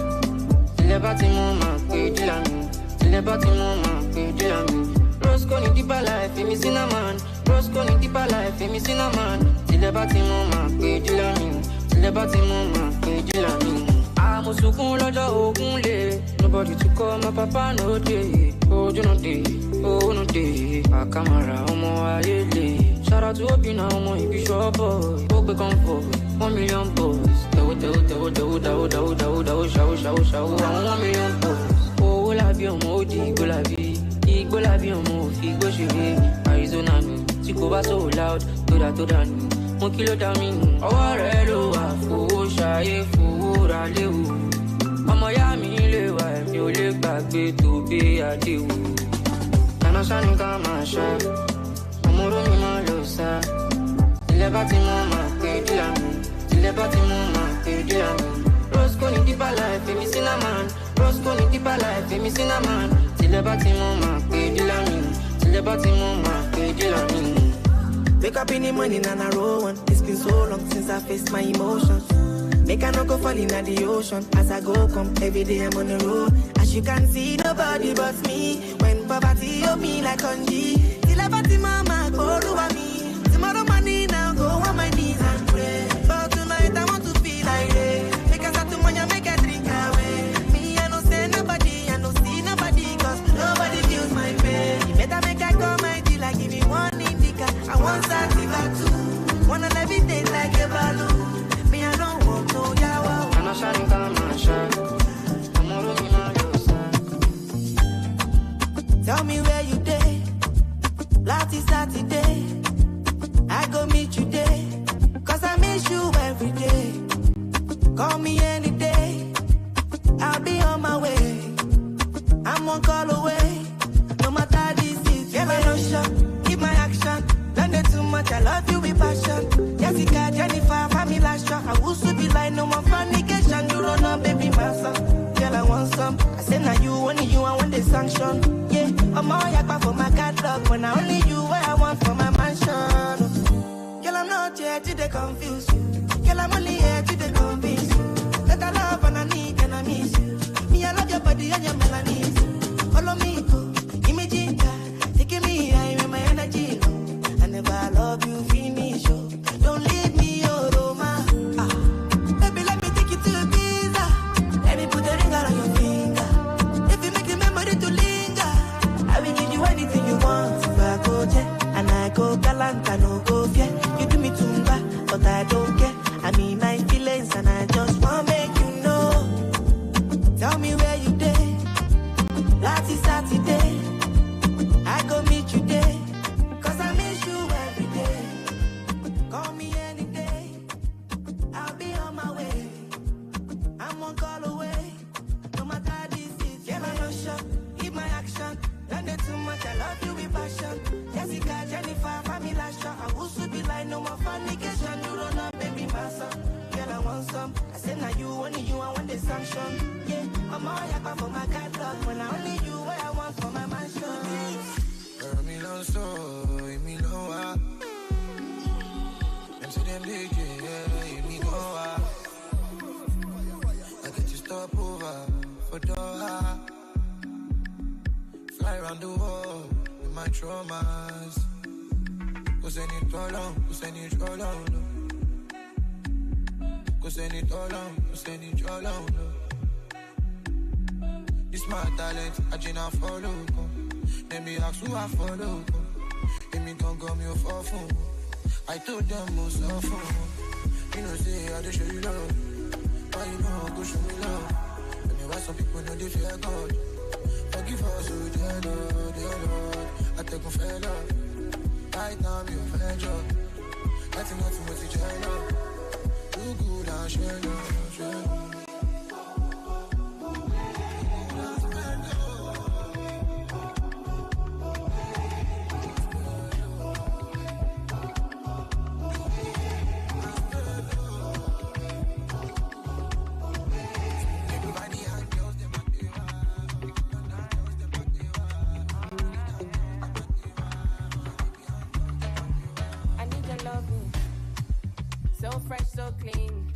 Tile bati mo ma pe dilami. Tile bati mo ma pe dilami. Roscoe in deeper life, me cinnamon. Roscoe in deeper life, me cinnamon. Tile bati mo ma pe dilami. Tile bati mo ma pe dilami. I'm a sukun loja ogunle. Nobody to call my papa no day. Oh you no day, oh no day. Akamara omo ayele. Shout out to Obina omo ibi shop boy. Ogbe comfort, 1 million boys. Show. 1 million boys. Oh la bi omo odi go la bi. Igbo la bi omo fi go shere. Arizona no, Tiko ba so loud. Toda no. Mo kilo da mi. Owo re lo wa fo shaye fo ra lewu. Ọmọ ya mi le wa mi ò lè gbàgbé tó be adewu. Kana shani kama sha. Omoro mi ma lo sa. Ile ba ti mo ma pe dilami. Ile ba ti mo ma pe dilami. Roscoe in deeper life, me cinnamon. Roscoe in deeper life, me cinnamon. Ile ba ti mo ma pe dilami. Ile ba ti mo ma pe dilami. Wake up in the morning and I roll one. It's been so long since I faced my emotions. Make I not go fall in the ocean. As I go come, every day I'm on the road. As you can see, nobody but me. When poverty on me like Conji. Till I party mama, go to me. Tomorrow morning now go on my knees and pray. But tonight I want to feel like it. Make us start to money, make a drink away. Me, I don't say nobody, I don't see nobody. Cause nobody feels my pain. You better make I come my deal, like give me one indica. I want something back too. Wanna levitate like a balloon. Me, I don't want no yawa. Kana shani kama sha. Tomorrow me ma lo sa. Tell me where you day. Last is Saturday. I go meet you there. Cause I miss you every day. Call me any day. I'll be on my way. I'm one call away. No matter this is. Girl, I no shot. Keep my action. Don't do too much. I love you with passion. Jessica, Jennifer, family last shot. I used to be like no more fornication. You don't know, baby, my son. Girl, I want some. I say now you, only you, I want the sanction. Yeah, I'm all yakpa for my catalog. When I only you, what I want for my mansion. Girl, I'm not here to they confuse you. Girl, I'm only here to they convince you. That I love and I need and I miss you. Me, I love your body and your melodies. Follow me, go. Give me ginger. Taking me high with my energy low. I never love you, finish, oh. Don't leave me, oh, Roma. Baby, let me take you to Ibiza. Let me put a ring around your finger. If you make the memory to linger, I will give you anything you want. If I go there and I go galant, I know done it too much, I love you with passion. Jessica, Jennifer, family Lasha. I wish to be like no more fornication. You run up, baby, my son. Girl, I want some. I said, now you, only you, I want the sanction. Yeah, I'm all happy for my catalog. When I only you, what I want for my mansion. Me lo so, me lo wa. Them say them dig yeah, me go wa. I get you stop over for Doha. Fly around the world with my traumas. Go send it all on, go send it all on. Go send it all on, go send it all on. This my talent, I just follow. Let me ask who I follow. Let me come me for phone. I told them most often. You know, say I just show you love. Why you know, go show me love. Let me why some people know they fear God. Forgive us, oh dear Lord, dear Lord. I take a fair love. Right now, me a fair job. Nothing what you try love. Do good and share love, share love. So clean,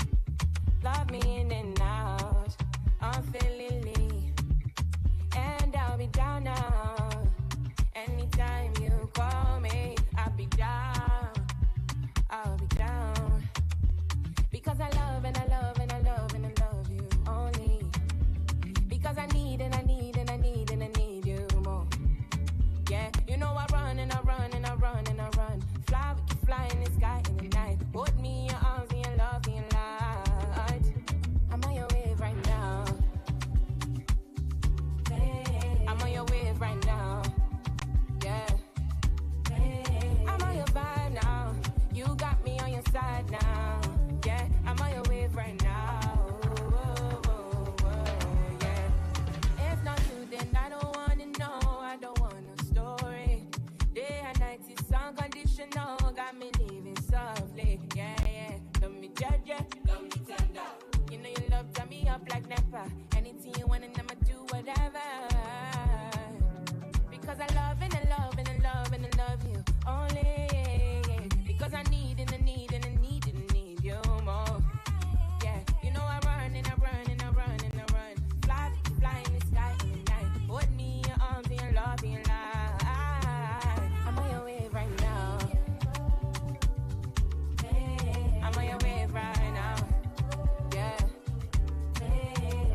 love me in and out, unfailingly, and I'll be down now. Anytime you call me, I'll be down, because I love and I love and I love and I love you only, because I need and I need and I need and I need you more. Yeah, you know I run and I run and I run and I run, fly, we can fly in the sky in the night, hold me in your arms and your love and your light. I'm on your wave right now. I'm on your wave right now. Yeah. I'm on your vibe now. You got me on your side now. Yeah. I'm on your wave right now. Yeah. If not you, then I don't wanna know. I don't want no story. Day and night is unconditional. Got me living softly. Yeah, yeah. Love me judge, love me tender. You know you love turn me up like never. Anything you want and I'ma do whatever. Because I love and I love and I love and I love you only. Because I need and I need and I need and I need you more. Yeah, you know I run and I run and I run and I run. Fly, fly in the sky in the night. Hold me in your arms and your love and your life. I'm on your wave right now. I'm on your wave right now. Yeah.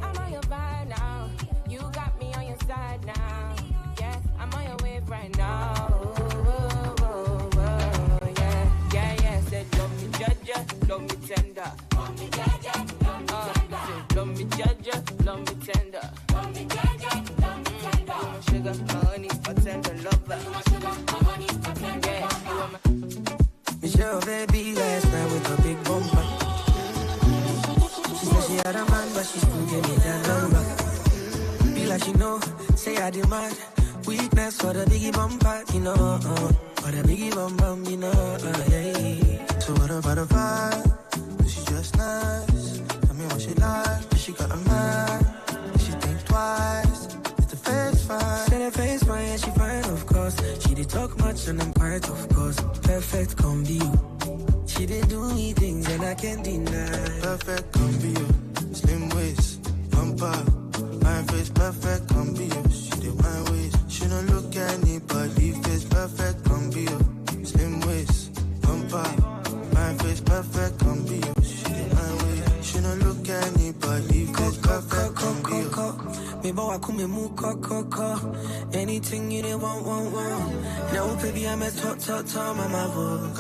I'm on your vibe now. You got me on your side now. Yeah. I'm on your wave right now. Yeah. Yeah, yeah. Said love me judge, love me tender. Love me judge, love me tender. Love me judge, love me tender. Love me judge, love me tender. Sugar, honey, for tender lover. Sugar, honey, for tender lover. Michelle, baby, last night with a big bumper. She said she had a man, but she still gave me that number. Be like she know, say I demand weakness for the biggie bumper, you know, for the biggie bum bum, you know, yeah. So what about the vibe? She just nice. Tell me what she like. She got a man. She think twice. Is the face fine? Said her face fine, yeah, she fine, of course. She did talk much and I'm quiet, of course. Perfect combi. She did do me things and I can't deny. Perfect combi. Slim waist, bumper. My face perfect combi. She did my waist. She don't look at anybody. Face perfect combi. Slim waist, bumper. My face perfect combi. She did my waist. She don't look at anybody. Face perfect combi. Me boy, come and move, anything you didn't want. No, baby, I'm a top, mama, vote.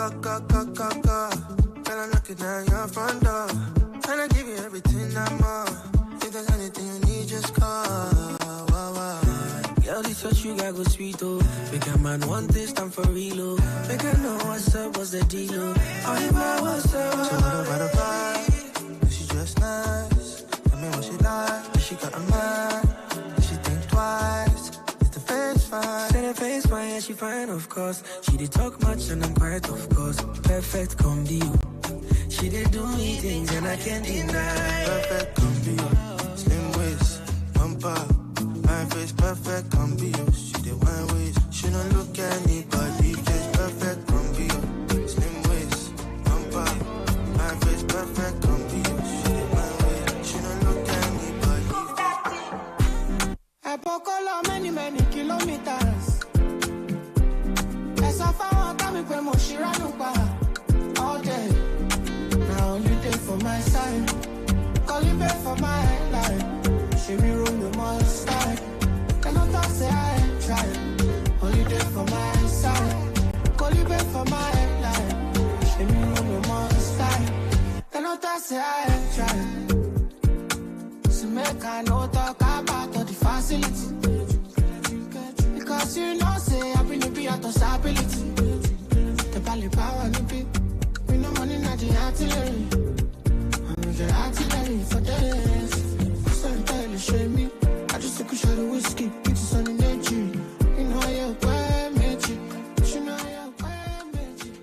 Girl, I'm knocking down your front door. And I give you everything I'm more. If there's anything you need, just call. Girl, this what you got go sweet, oh. Make a man want this time for real, oh. Make I know what's up, what's the deal, oh. Oh, you my what's up. So what about the vibe? She just nice. Tell me what she like. She got a man. She think twice. Is the face fine? yeah, she fine, of course. She did talk much and I'm quiet, of course. Perfect combi. She did do me things and I can't deny. Perfect combi. Slim waist, bumper. My face perfect combi. She did wine waist. She don't look at anybody. Just perfect combi. Slim waist, bumper. My face perfect combi. She did wine waist. She don't look at anybody. I pocola many kilometers. As I found out, I'm going to all day. Now only day for my side. Call you back for my life. She me room the most side. Cannot talk say I ain't trying. Only day for my side. Call you back for my life. She me room the most side. Cannot talk say I ain't trying. So make I no talk about all the facility. Because you know say I bring the be out of stability. The bally power the big. We no money not the artillery. I'm the artillery for days. So entirely shame me. I just took a shot of whiskey. It's on the nature. You know you're quite magic. You know you're quite magic.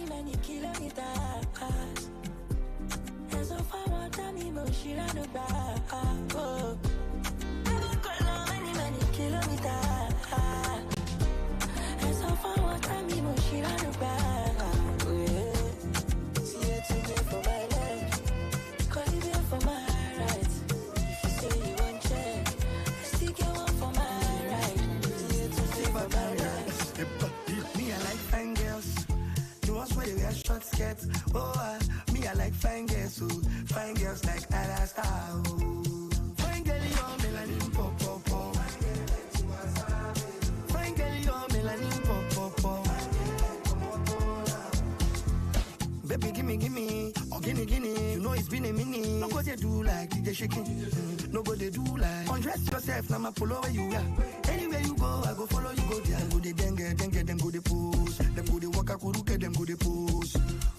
Many kilometers. And so far, one time, she ran back. Oh, many kilometers. And so far, one time, she ran back. Oh, yeah. See it today for my left. Call it here for my right. If you say you want check, I still get one for my right. See it today for my left. fine girls, oh, fine girls like Ada Star, oh. Fine girl, you're melanin pop pop pop. Fine girl, you're melanin pop pop pop. Baby, gimme, oh gimme, you know it's been a minute. No go they do like DJ shaking, no go they do like. Undress yourself, now my follow where you are. Anywhere you go, I go follow you go there. Them go they dengue, them go they pose. Them go they waka kuruke, them go they pose.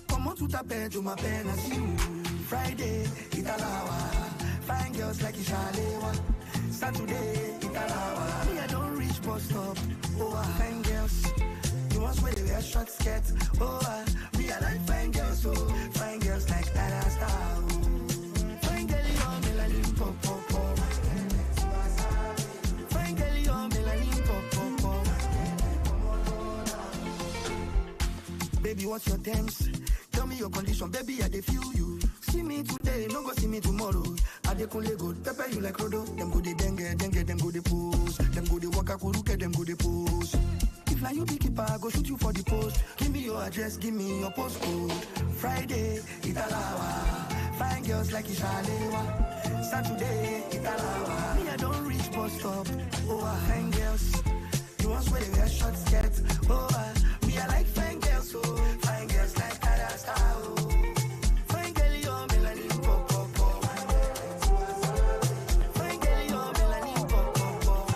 Come on to the bed, to my pen, I see you. Friday, Italawa. Fine girls like Ishalewa. Saturday, Italawa. Me, I don't reach bus stop. Oh, fine girls. You want where they wear short skirts. Oh, me, I like fine girls. Oh, fine girls like Ada Star. Oh. Fine girl, you're melanin pop pop pop. Fine girl, you're melanin pop pop pop. Baby, what's your terms? Tell me your condition, baby, I dey feel you. See me today, no go see me tomorrow. I dey kunle go, pepper you like Rodo. Them go dey dengue, them go dey pose. Them go dey waka kuruke, them go dey pose. If now you be keeper, I go shoot you for the post. Give me your address, give me your postcode. Friday, Italawa. Fine girls like Ishalewa. Saturday, Italawa. Me, I don't reach bus stop. Oh, fine girls. You want where they wear short skirts. Oh, me, I like fine girls. Oh, fine girls like Ada Star. Oh. Fine girl, you're melanin pop pop pop. Fine girl, you're melanin pop pop pop.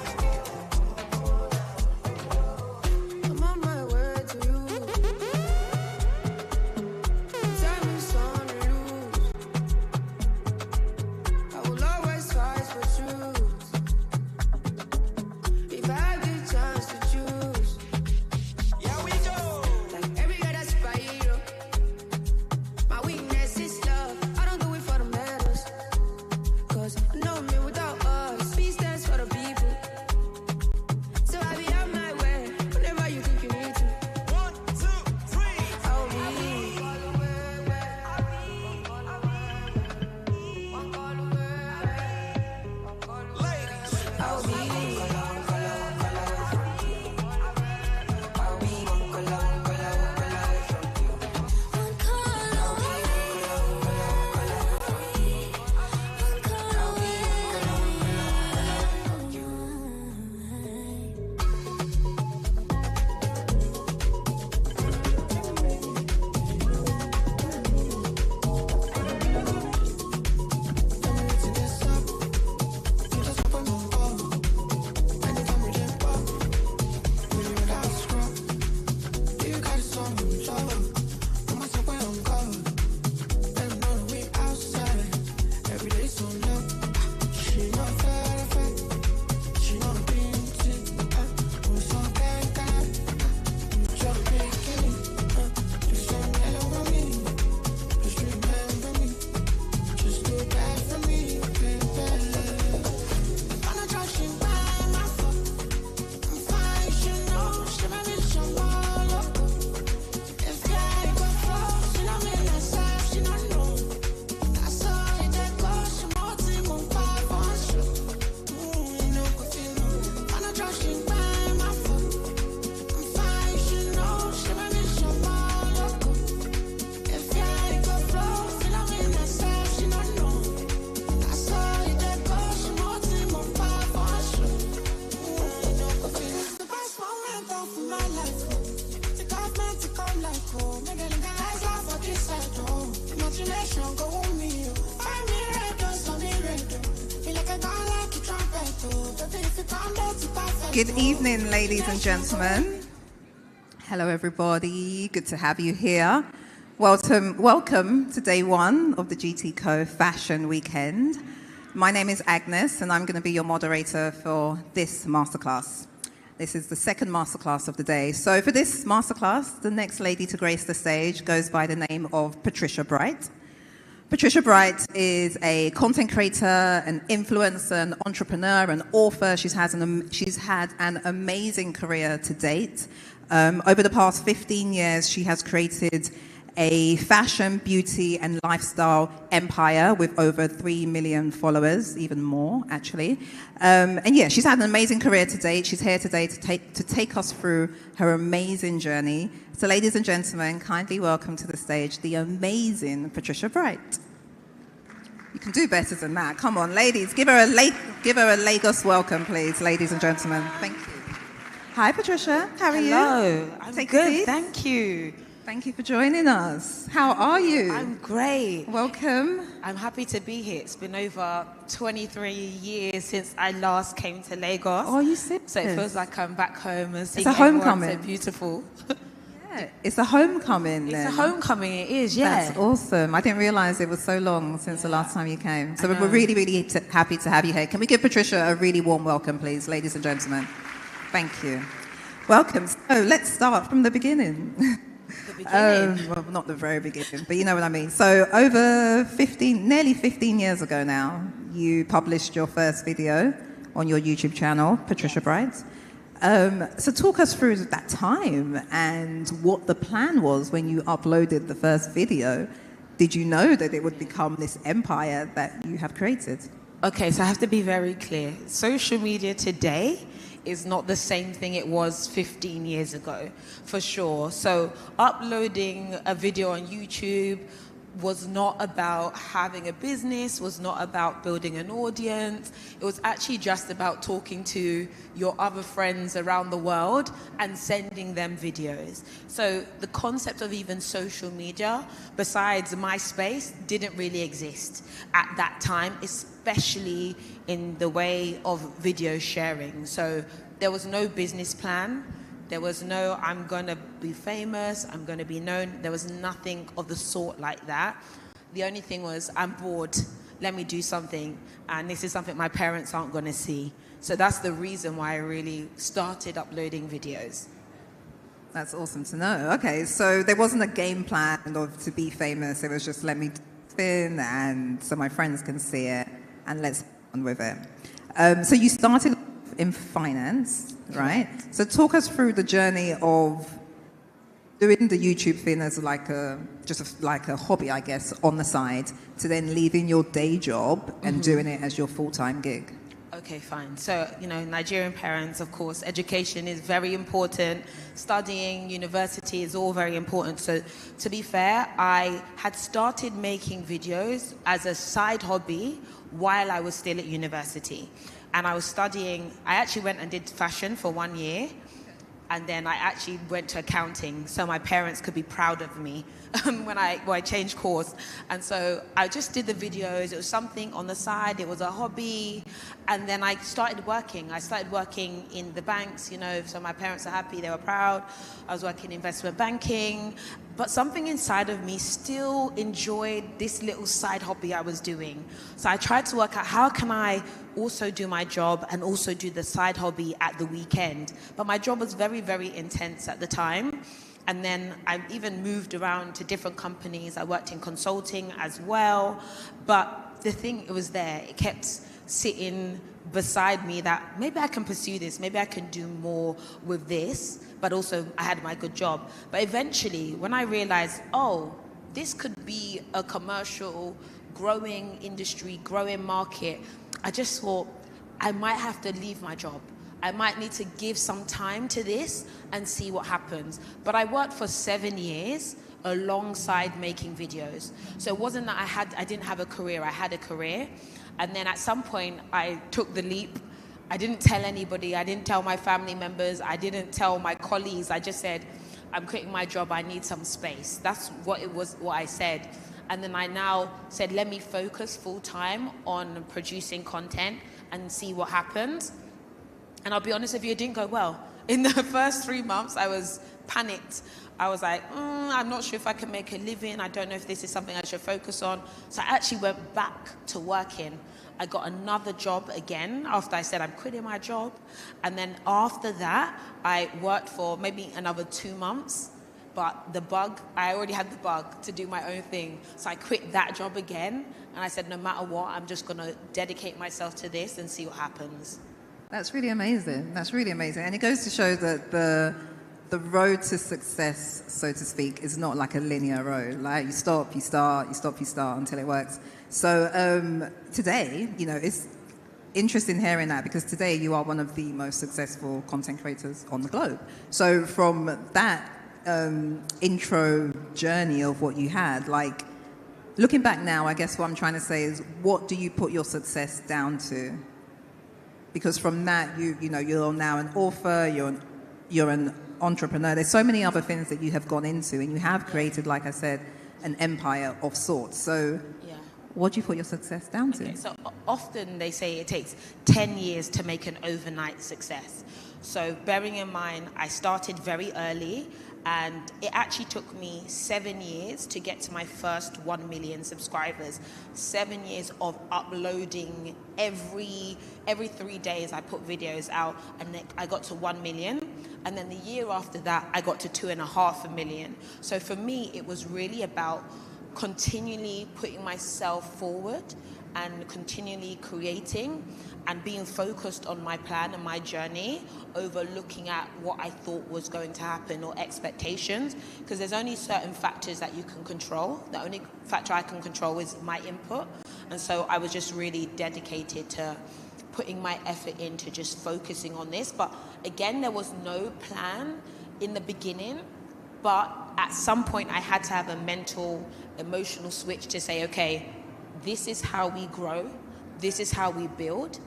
I'm on my way to you. Tell me son to lose. I will always fight for truth. If I had the chance to choose, yeah we go. Like every other spiral. My weakness is love. I don't do it for the medals. Cause no me without us. Peace stands for the people. So I be on my way. Whenever you think you need to. 1, 2, 3. I'll be. I'll be. Good evening, ladies and gentlemen. Hello, everybody. Good to have you here. Welcome to day one of the GTCO Fashion Weekend. My name is Agnes, and I'm going to be your moderator for this masterclass. This is the second masterclass of the day. So for this masterclass, the next lady to grace the stage goes by the name of Patricia Bright. Patricia Bright is a content creator, an influencer, an entrepreneur, an author. She's had an amazing career to date. Over the past 15 years, she has created a fashion, beauty, and lifestyle empire with over 3 million followers, even more, actually. And yeah, she's had an amazing career to date. She's here today to take us through her amazing journey. So ladies and gentlemen, kindly welcome to the stage the amazing Patricia Bright. You can do better than that. Come on, ladies. Give her a Lagos welcome, please, ladies and gentlemen. Thank you. Hi, Patricia. How are you? Hello. I'm Take a good. seat. Thank you. Thank you for joining us. How are you? I'm great. Welcome. I'm happy to be here. It's been over 23 years since I last came to Lagos. Oh, you serious? So it feels like I'm back home and seeing a everyone homecoming. so beautiful. Yeah, it's a homecoming then. It's a homecoming, it is, yeah. That's awesome. I didn't realize it was so long since the last time you came. So we're really, really happy to have you here. Can we give Patricia a really warm welcome, please, ladies and gentlemen? Thank you. Welcome. So let's start from the beginning. Well, not the very beginning, but you know what I mean. So over nearly 15 years ago now, you published your first video on your YouTube channel, Patricia Bright. So talk us through that time and what the plan was when you uploaded the first video. Did you know that it would become this empire that you have created? Okay, so I have to be very clear. Social media today is not the same thing it was 15 years ago, for sure. So uploading a video on YouTube was not about having a business, was not about building an audience. It was actually just about talking to your other friends around the world and sending them videos. So the concept of even social media, besides MySpace, didn't really exist at that time, especially in the way of video sharing. So there was no business plan. There was no, I'm going to be famous, I'm going to be known. There was nothing of the sort like that. The only thing was, I'm bored, let me do something. And this is something my parents aren't going to see. So that's the reason why I really started uploading videos. That's awesome to know. Okay, so there wasn't a game plan to be famous. It was just let me spin and so my friends can see it and let's get on with it. So you started in finance, right? So talk us through the journey of doing the YouTube thing as like a hobby, I guess, on the side, to then leaving your day job and doing it as your full-time gig. Okay, fine. So, Nigerian parents, of course, education is very important. Studying, university is all very important. So, to be fair, I had started making videos as a side hobby while I was still at university. And I was studying, I actually went and did fashion for 1 year. And then I actually went to accounting so my parents could be proud of me when I changed course. And so I just did the videos. It was something on the side. It was a hobby. And then I started working. I started working in the banks, so my parents are happy. They were proud. I was working in investment banking. But something inside of me still enjoyed this little side hobby I was doing. So I tried to work out how can I also do my job and also do the side hobby at the weekend. But my job was very, very intense at the time. And then I even moved around to different companies. I worked in consulting as well. But the thing, it was there. It kept sitting beside me that maybe I can pursue this. Maybe I can do more with this. But also I had my good job. But eventually, when I realized, this could be a commercial, growing industry, growing market, I just thought I might have to leave my job. I might need to give some time to this and see what happens. But I worked for 7 years alongside making videos. So it wasn't that I didn't have a career, I had a career. And then at some point I took the leap. I didn't tell anybody, I didn't tell my family members, I didn't tell my colleagues. I just said, I'm quitting my job, I need some space. That's what I said. And then I now said, let me focus full time on producing content and see what happens. And I'll be honest with you, it didn't go well. In the first 3 months, I was panicked. I was like, I'm not sure if I can make a living. I don't know if this is something I should focus on. So I actually went back to working. I got another job again after I said I'm quitting my job. And then after that, I worked for maybe another 2 months. But I already had the bug to do my own thing. So I quit that job again. And I said, no matter what, I'm just going to dedicate myself to this and see what happens. That's really amazing. That's really amazing. And it goes to show that the the road to success, so to speak, is not like a linear road. Like you stop, you start, you stop, you start until it works. So today, you know, it's interesting hearing that because today you are one of the most successful content creators on the globe. So from that intro journey of what you had, like looking back now, I guess what I'm trying to say is, what do you put your success down to? Because from that, you know, you're now an author, you're an entrepreneur. There's so many other things that you have gone into, and you have created, like I said, an empire of sorts. So what do you put your success down to? Okay, so often they say it takes 10 years to make an overnight success. So bearing in mind, I started very early, and it actually took me 7 years to get to my first 1 million subscribers. 7 years of uploading every 3 days. I put videos out, and then I got to 1 million. And then the year after that, I got to 2.5 million. So for me, it was really about continually putting myself forward and continually creating and being focused on my plan and my journey over looking at what I thought was going to happen or expectations, because there's only certain factors that you can control. The only factor I can control is my input. And so I was just really dedicated to putting my effort into just focusing on this. But again, there was no plan in the beginning. But at some point, I had to have a mental, emotional switch to say, okay, this is how we grow, this is how we build,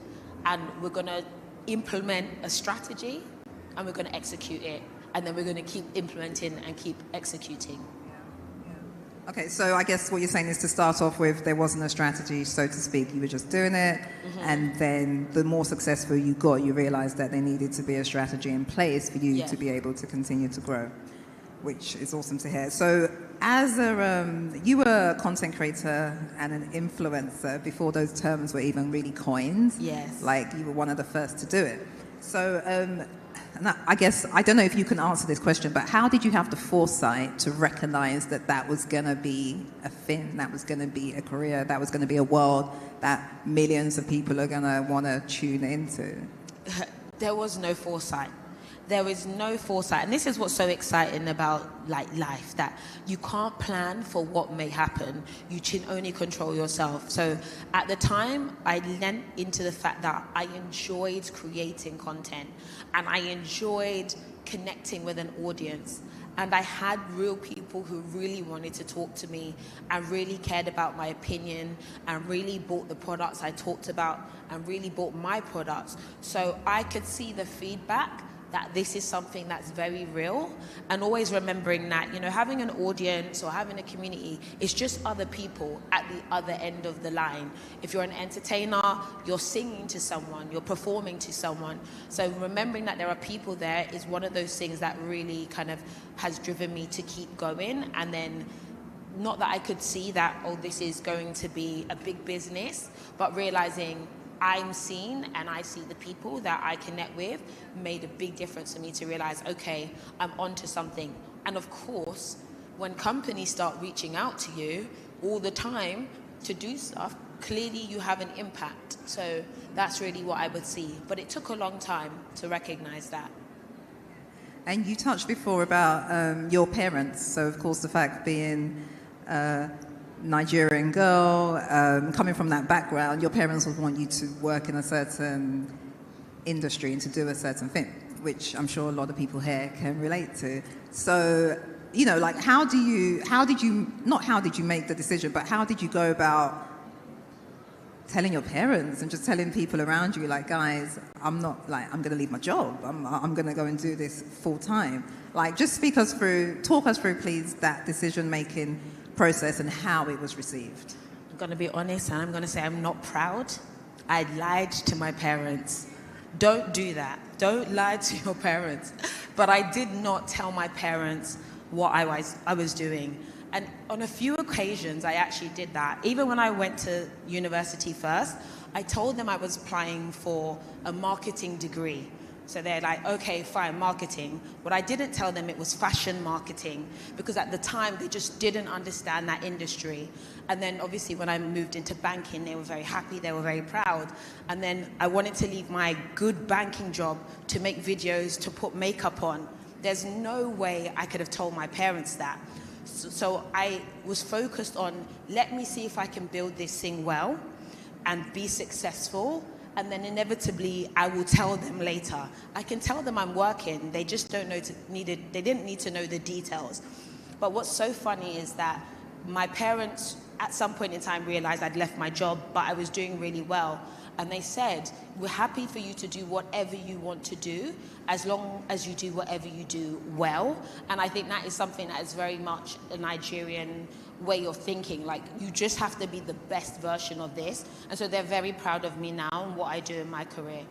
and we're going to implement a strategy, and we're going to execute it, and then we're going to keep implementing and keep executing. Okay, so I guess what you're saying is to start off with, there wasn't a strategy, so to speak. You were just doing it, and then the more successful you got, you realized that there needed to be a strategy in place for you to be able to continue to grow, which is awesome to hear. So as you were a content creator and an influencer before those terms were even really coined. Yes. Like you were one of the first to do it. So and I guess, I don't know if you can answer this question, but how did you have the foresight to recognize that that was going to be a thing, that was going to be a career, that was going to be a world that millions of people are going to want to tune into? There was no foresight. There is no foresight. And this is what's so exciting about like life, that you can't plan for what may happen. You can only control yourself. So at the time, I lent into the fact that I enjoyed creating content and I enjoyed connecting with an audience. And I had real people who really wanted to talk to me and really cared about my opinion and really bought the products I talked about and really bought my products. So I could see the feedback that this is something that's very real, and always remembering that, you know, having an audience or having a community is just other people at the other end of the line. If you're an entertainer, you're singing to someone, you're performing to someone. So remembering that there are people there is one of those things that really kind of has driven me to keep going. And then not that I could see that, oh, this is going to be a big business, but realizing I'm seen and I see the people that I connect with made a big difference for me to realize, okay, I'm onto something. And of course, when companies start reaching out to you all the time to do stuff, clearly you have an impact. So that's really what I would see. But it took a long time to recognize that. And you touched before about your parents. So of course the fact being Nigerian girl, coming from that background, your parents would want you to work in a certain industry and to do a certain thing, which I'm sure a lot of people here can relate to. So, you know, like how did you make the decision, but how did you go about telling your parents and just telling people around you, like, guys, I'm going to leave my job. I'm going to go and do this full time. Like, just talk us through, please, that decision-making process and how it was received. I'm going to be honest, and I'm going to say I'm not proud. I lied to my parents. Don't do that. Don't lie to your parents. But I did not tell my parents what I was doing. And on a few occasions, I actually did that. Even when I went to university first, I told them I was applying for a marketing degree. So they're like, okay, fine, marketing. But I didn't tell them it was fashion marketing, because at the time they just didn't understand that industry. And then obviously when I moved into banking, they were very happy, they were very proud. And then I wanted to leave my good banking job to make videos, to put makeup on. There's no way I could have told my parents that. So I was focused on, let me see if I can build this thing well and be successful, and then inevitably I will tell them later. I can tell them I'm working, they just don't know they didn't need to know the details. But what's so funny is that my parents at some point in time realized I'd left my job, but I was doing really well. And they said, we're happy for you to do whatever you want to do, as long as you do whatever you do well. And I think that is something that is very much a Nigerian way of thinking. Like, you just have to be the best version of this. And so they're very proud of me now and what I do in my career.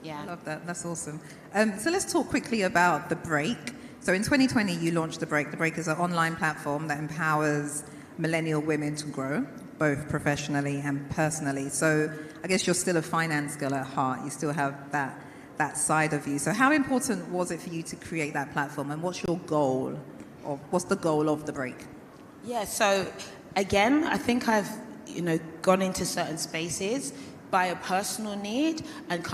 Yeah. I love that. That's awesome. So let's talk quickly about The Break. So in 2020, you launched The Break. The Break is an online platform that empowers millennial women to grow, both professionally and personally. So I guess you're still a finance girl at heart. You still have that side of you. So how important was it for you to create that platform, and what's your goal, or what's the goal of The Break? Yeah, so again, I think I've gone into certain spaces by a personal need and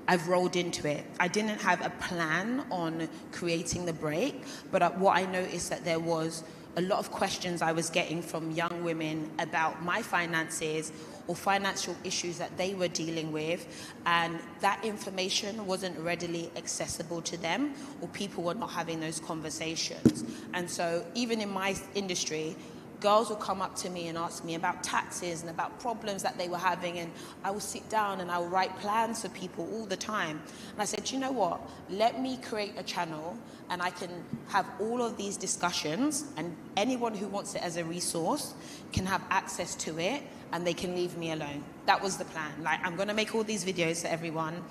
I've rolled into it. I didn't have a plan on creating The Break, but what I noticed that there was a lot of questions I was getting from young women about my finances or financial issues that they were dealing with, and that information wasn't readily accessible to them, or people were not having those conversations. And so even in my industry, girls will come up to me and ask me about taxes and about problems that they were having, and I will sit down and I will write plans for people all the time. And I said, you know what, let me create a channel and I can have all of these discussions, and anyone who wants it as a resource can have access to it, and they can leave me alone. That was the plan. Like, I'm gonna make all these videos for everyone,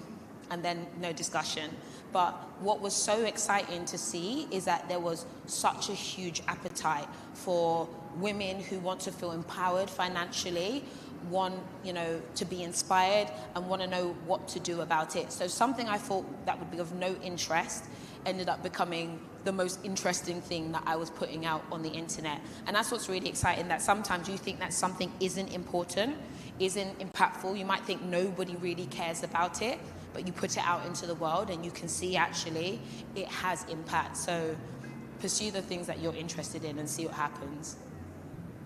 and then no discussion. But what was so exciting to see is that there was such a huge appetite for women who want to feel empowered financially, want to be inspired, and want to know what to do about it. So something I thought that would be of no interest ended up becoming the most interesting thing that I was putting out on the internet. And that's what's really exciting, that sometimes you think that something isn't important, isn't impactful. You might think nobody really cares about it, but you put it out into the world and you can see actually it has impact. So pursue the things that you're interested in and see what happens.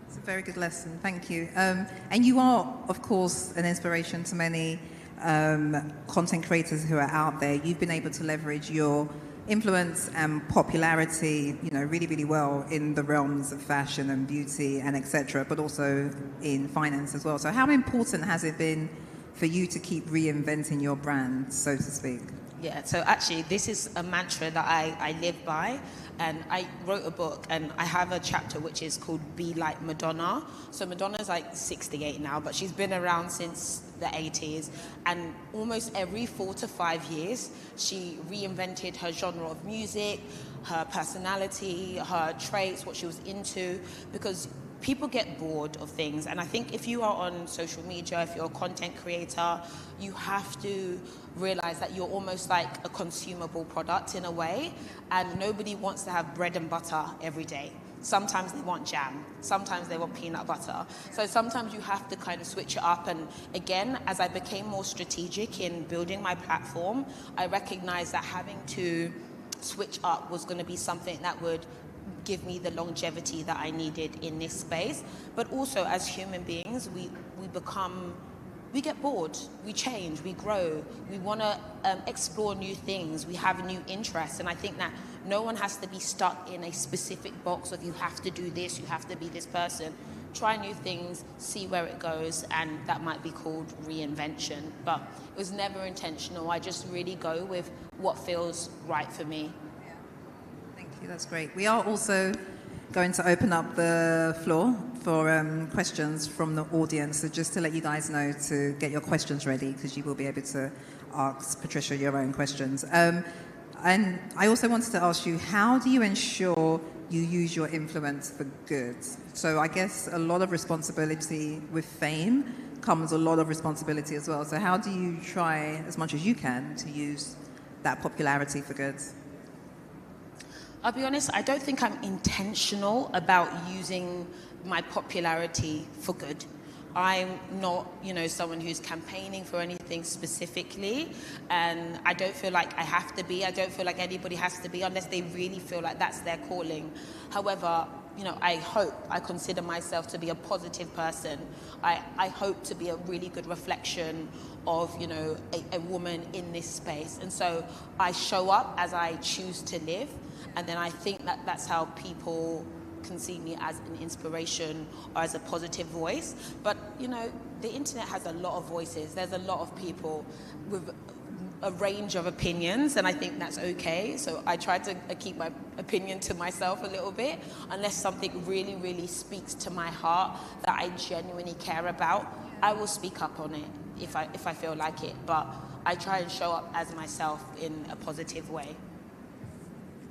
It's a very good lesson. Thank you. And you are, of course, an inspiration to many content creators who are out there. You've been able to leverage your influence and popularity, really, really well in the realms of fashion and beauty and etc., but also in finance as well. So how important has it been for you to keep reinventing your brand, so to speak? Yeah, so actually this is a mantra that I live by, and I wrote a book and I have a chapter which is called Be Like Madonna. So Madonna's like 68 now, but she's been around since the 80s, and almost every 4 to 5 years she reinvented her genre of music, her personality, her traits, what she was into, because people get bored of things. And I think if you are on social media, if you're a content creator, you have to realize that you're almost like a consumable product in a way, and nobody wants to have bread and butter every day. Sometimes they want jam, sometimes they want peanut butter. So sometimes you have to kind of switch it up. And again, as I became more strategic in building my platform, I recognized that having to switch up was going to be something that would give me the longevity that I needed in this space. But also as human beings, we get bored, we change, we grow, we want to explore new things, we have new interests. And I think that no one has to be stuck in a specific box of you have to do this, you have to be this person. Try new things, see where it goes, and that might be called reinvention. But it was never intentional. I just really go with what feels right for me. Thank you, that's great. We are also going to open up the floor for questions from the audience. So just to let you guys know to get your questions ready, because you will be able to ask Patricia your own questions. And I also wanted to ask you, how do you ensure you use your influence for good? So I guess a lot of responsibility with fame comes a lot of responsibility as well. So how do you try as much as you can to use that popularity for good? I'll be honest, I don't think I'm intentional about using my popularity for good. I'm not, someone who's campaigning for anything specifically, and I don't feel like I have to be. I don't feel like anybody has to be unless they really feel like that's their calling. However, I consider myself to be a positive person. I hope to be a really good reflection of, a woman in this space. And so I show up as I choose to live, and then I think that that's how people can see me as an inspiration or as a positive voice. But the internet has a lot of voices. There's a lot of people with a range of opinions, and I think that's okay. So I try to keep my opinion to myself a little bit, unless something really, really speaks to my heart that I genuinely care about. I will speak up on it if I feel like it, but I try and show up as myself in a positive way.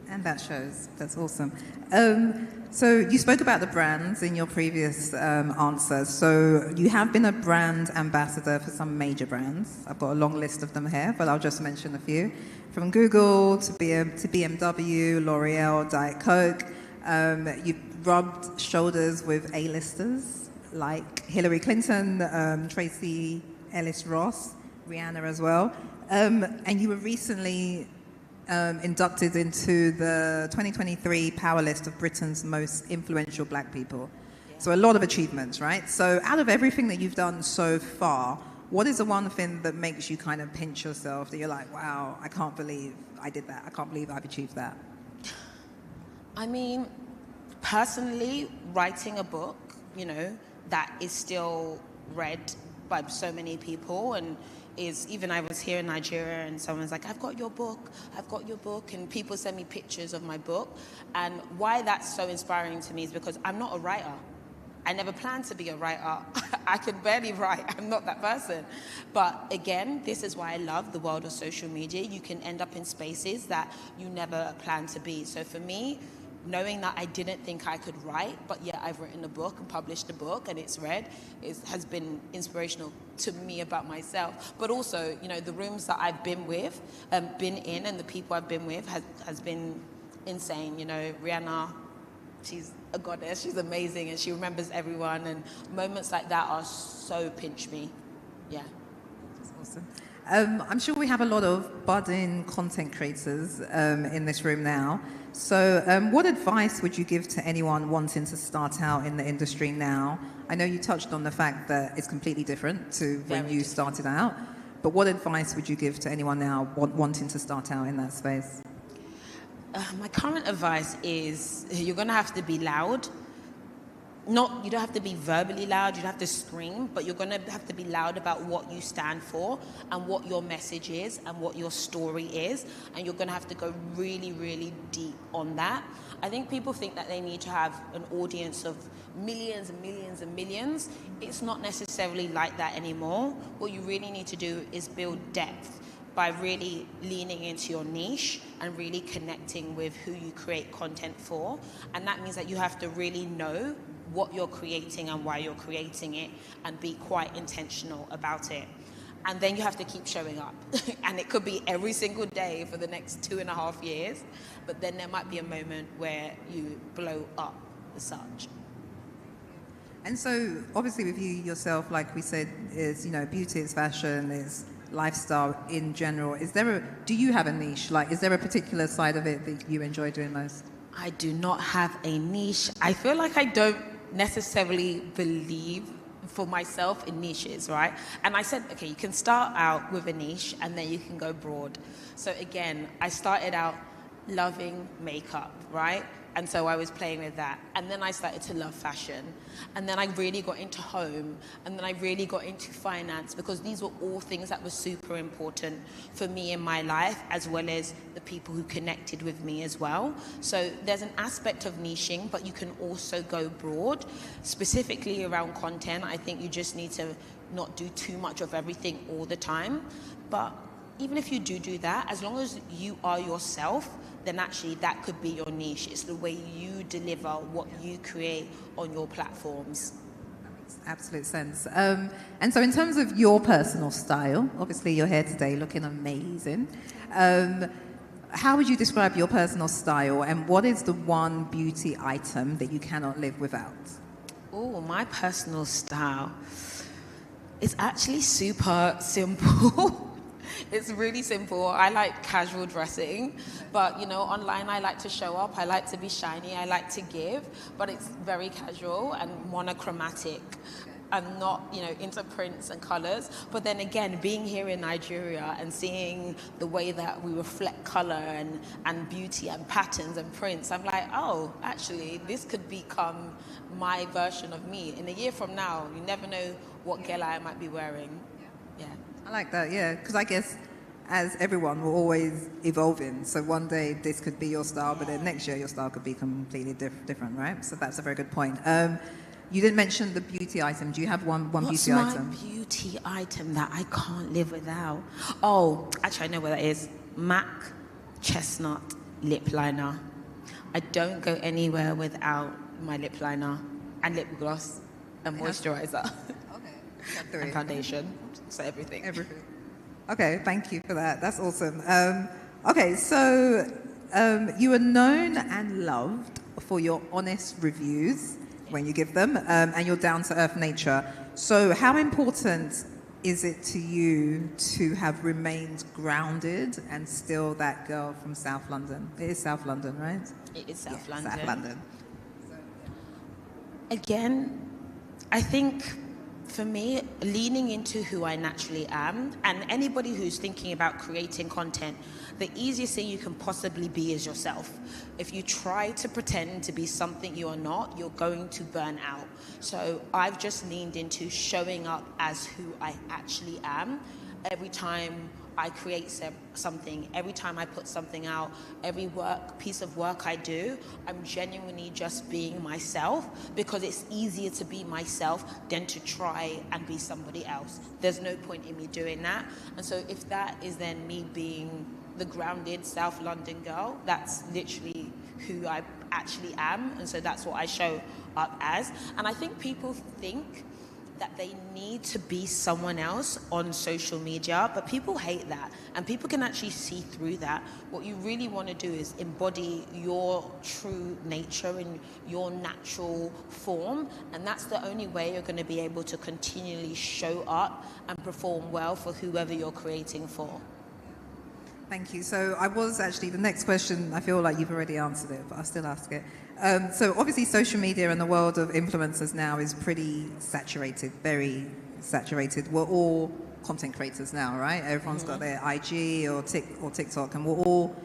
And that shows. That's awesome. So you spoke about the brands in your previous answer. So you have been a brand ambassador for some major brands. I've got a long list of them here, but I'll just mention a few. From Google to BMW, L'Oreal, Diet Coke. You've rubbed shoulders with A-listers like Hillary Clinton, Tracy Ellis Ross, Rihanna as well. And you were recently inducted into the 2023 Power List of Britain's most influential black people. So a lot of achievements, right? So out of everything that you've done so far, what is the one thing that makes you kind of pinch yourself, that you're like, wow, I can't believe I did that. I can't believe I've achieved that? I mean, personally, writing a book, that is still read by so many people, and even I was here in Nigeria and someone's like, I've got your book, and people send me pictures of my book. And why that's so inspiring to me is because I'm not a writer. I never planned to be a writer. I can barely write. I'm not that person. But again, this is why I love the world of social media. You can end up in spaces that you never planned to be. So for me, knowing that I didn't think I could write, but yet I've written a book and published a book and it's read, has been inspirational to me about myself. But also, the rooms that I've been in, and the people I've been with has been insane. Rihanna, she's a goddess, she's amazing, and she remembers everyone, and moments like that are so pinch me. Yeah. That's awesome. I'm sure we have a lot of budding content creators in this room now. So what advice would you give to anyone wanting to start out in the industry now? I know you touched on the fact that it's completely different to when you started out, but what advice would you give to anyone now wanting to start out in that space? My current advice is you're going to have to be loud. You don't have to be verbally loud, you don't have to scream, but you're going to have to be loud about what you stand for and what your message is and what your story is, and you're going to have to go really, really deep on that. I think people think that they need to have an audience of millions and millions and millions. It's not necessarily like that anymore. What you really need to do is build depth by really leaning into your niche and really connecting with who you create content for. And that means that you have to really know what you're creating and why you're creating it, and be quite intentional about it. And then you have to keep showing up. And it could be every single day for the next 2.5 years, but then there might be a moment where you blow up as such. And so obviously with you yourself, like we said, is, beauty is fashion, is lifestyle in general. Do you have a niche? Like, is there a particular side of it that you enjoy doing most? I do not have a niche. I feel like I don't necessarily believe for myself in niches, right? And I said, okay, you can start out with a niche and then you can go broad. So again, I started out loving makeup, right? And so I was playing with that. And then I started to love fashion. And then I really got into home. And then I really got into finance, because these were all things that were super important for me in my life, as well as the people who connected with me as well. So there's an aspect of niching, but you can also go broad. Specifically around content, I think you just need to not do too much of everything all the time. But even if you do that, as long as you are yourself, then actually that could be your niche. It's the way you deliver what you create on your platforms. That makes absolute sense. And so in terms of your personal style, obviously you're here today looking amazing. How would you describe your personal style, and what is the one beauty item that you cannot live without? Oh, my personal style. It's actually super simple. It's really simple. I like casual dressing, but online I like to show up. I like to be shiny. I like to give, but it's very casual and monochromatic. I'm not, into prints and colors. But then again, being here in Nigeria and seeing the way that we reflect color and beauty and patterns and prints, I'm like, oh, actually, this could become my version of me. In a year from now, you never know what gala I might be wearing. Yeah. I like that, yeah, because I guess as everyone, we're always evolving. So one day this could be your style, but then next year your style could be completely different, right? So that's a very good point. You didn't mention the beauty item. Do you have one beauty item? What's my beauty item that I can't live without? Oh, actually, I know what that is. MAC Chestnut Lip Liner. I don't go anywhere without my lip liner and lip gloss and moisturizer. Okay. And foundation. So everything. Everything. Okay, thank you for that. That's awesome. Okay, so you are known and loved for your honest reviews when you give them, and your down-to-earth nature. So how important is it to you to have remained grounded and still that girl from South London? It is South London, right? It is South London. South London. Again, I think for me, leaning into who I naturally am, and anybody who's thinking about creating content, the easiest thing you can possibly be is yourself. If you try to pretend to be something you are not, you're going to burn out. So I've just leaned into showing up as who I actually am. Every time I create something, every time I put something out, every piece of work I do, I'm genuinely just being myself, because it's easier to be myself than to try and be somebody else. There's no point in me doing that. And so if that is then me being the grounded South London girl, that's literally who I actually am. And so that's what I show up as. And I think people think that they need to be someone else on social media, but people hate that, and people can actually see through that. What you really want to do is embody your true nature in your natural form, and that's the only way you're going to be able to continually show up and perform well for whoever you're creating for. Thank you. So I was actually, the next question, I feel like you've already answered it, but I'll still ask it. So obviously social media and the world of influencers now is pretty saturated, very saturated. We're all content creators now, right? Everyone's got their IG or TikTok, and we're all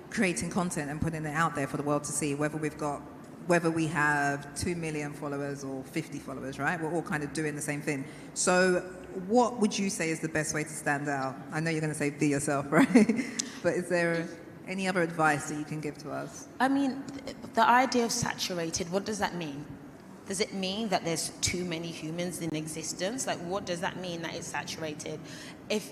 creating content and putting it out there for the world to see, whether we have 2 million followers or 50 followers, right? We're all kind of doing the same thing. So what would you say is the best way to stand out? I know you're going to say be yourself, right? But is there any other advice that you can give to us? I mean, the idea of saturated, what does that mean? Does it mean that there's too many humans in existence? Like, what does that mean that it's saturated?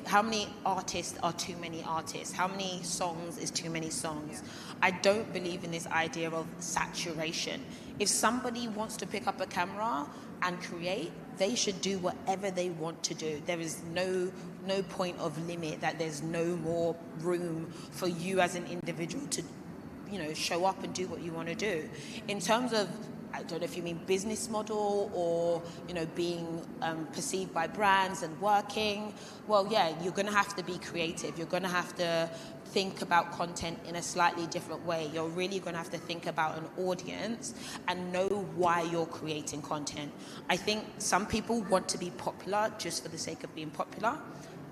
How many artists are too many artists? How many songs is too many songs? I don't believe in this idea of saturation. If somebody wants to pick up a camera and create, they should do whatever they want to do. There is no point of limit, that there's no more room for you as an individual to, show up and do what you want to do. In terms of, I don't know if you mean business model or, being perceived by brands and working, well, yeah, you're going to have to be creative. You're going to have to think about content in a slightly different way. You're really going to have to think about an audience and know why you're creating content. I think some people want to be popular just for the sake of being popular,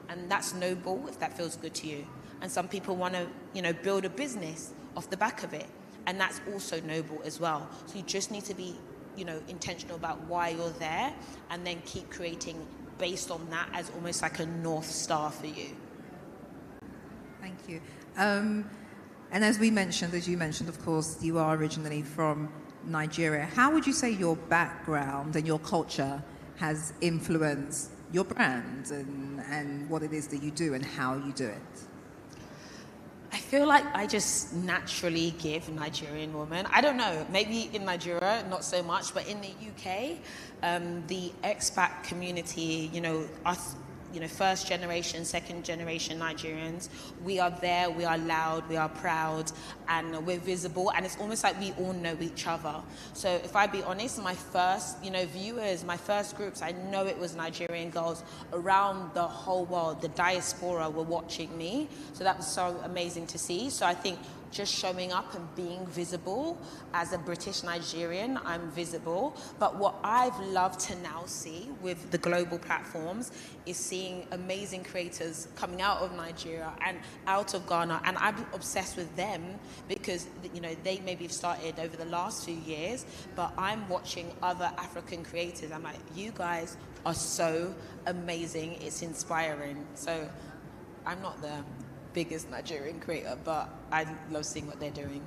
and that's noble if that feels good to you. And some people want to, build a business off the back of it, and that's also noble as well. So you just need to be, intentional about why you're there, and then keep creating based on that as almost like a North Star for you. Thank you. And as you mentioned, of course, you are originally from Nigeria. How would you say your background and your culture has influenced your brand and what it is that you do and how you do it? I feel like I just naturally give Nigerian women. I don't know, maybe in Nigeria, not so much, but in the UK, the expat community, us first generation, second generation Nigerians, we are there, we are loud, we are proud, and we're visible, and it's almost like we all know each other. So if I be honest, my first, viewers, my first groups, I know it was Nigerian girls around the whole world. The diaspora were watching me. So that was so amazing to see. So I think just showing up and being visible as a British Nigerian, I'm visible. But what I've loved to now see with the global platforms is seeing amazing creators coming out of Nigeria and out of Ghana, and I'm obsessed with them because they maybe have started over the last few years, but I'm watching other African creators. I'm like, you guys are so amazing, it's inspiring. So I'm not the biggest Nigerian creator, but I love seeing what they're doing.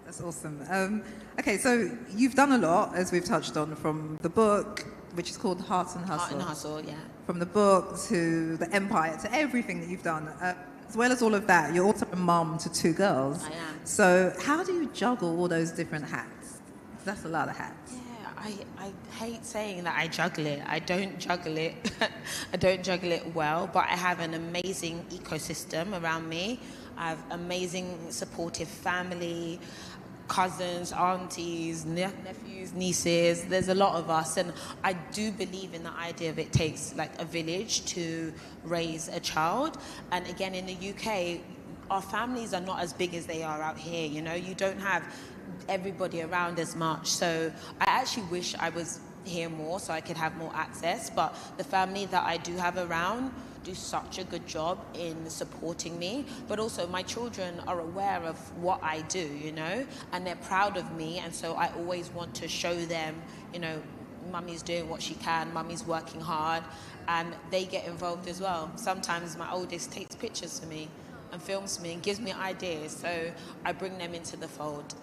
That's awesome. Okay, so you've done a lot, as we've touched on, from the book, which is called Heart and Hustle. Heart and Hustle, yeah. From the book to the empire to everything that you've done. As well as all of that, you're also a mum to 2 girls. I am. So how do you juggle all those different hats? That's a lot of hats. I hate saying that I juggle it. I don't juggle it. I don't juggle it well, but I have an amazing ecosystem around me. I have amazing supportive family, cousins, aunties, nephews, nieces. There's a lot of us, and I do believe in the idea of it takes like a village to raise a child. And again, in the UK, our families are not as big as they are out here. You don't have everybody around as much. So I actually wish I was here more so I could have more access, but the family that I do have around do such a good job in supporting me. But also my children are aware of what I do, and they're proud of me, and so I always want to show them, mummy's doing what she can, mummy's working hard, and they get involved as well. Sometimes my oldest takes pictures for me and films me and gives me ideas, so I bring them into the fold.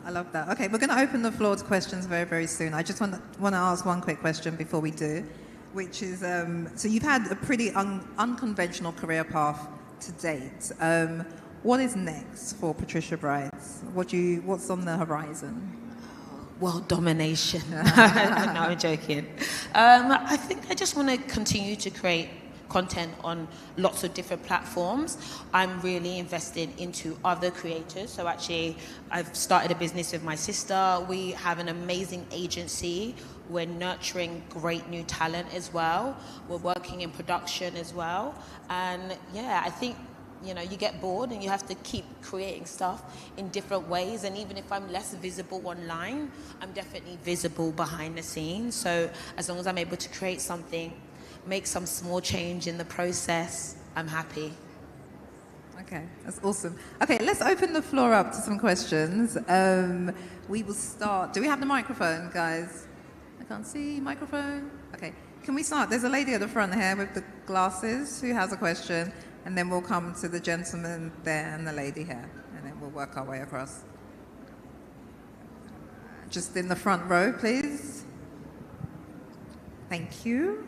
I love that. Okay, we're going to open the floor to questions very, very soon. I just want to ask one quick question before we do, which is, so you've had a pretty unconventional career path to date. What is next for Patricia Bright? What's on the horizon? World domination. No, I'm joking. I think I just want to continue to create content on lots of different platforms. I'm really invested into other creators. So actually, I've started a business with my sister. We have an amazing agency. We're nurturing great new talent as well. We're working in production as well. And yeah, I think, you get bored and you have to keep creating stuff in different ways. And even if I'm less visible online, I'm definitely visible behind the scenes. So as long as I'm able to create something, make some small change in the process, I'm happy. Okay, that's awesome. Okay, let's open the floor up to some questions. We will start. Do we have the microphone, guys? I can't see. Microphone? Okay, can we start? There's a lady at the front here with the glasses who has a question, and then we'll come to the gentleman there and the lady here, and then we'll work our way across. Just in the front row, please. Thank you.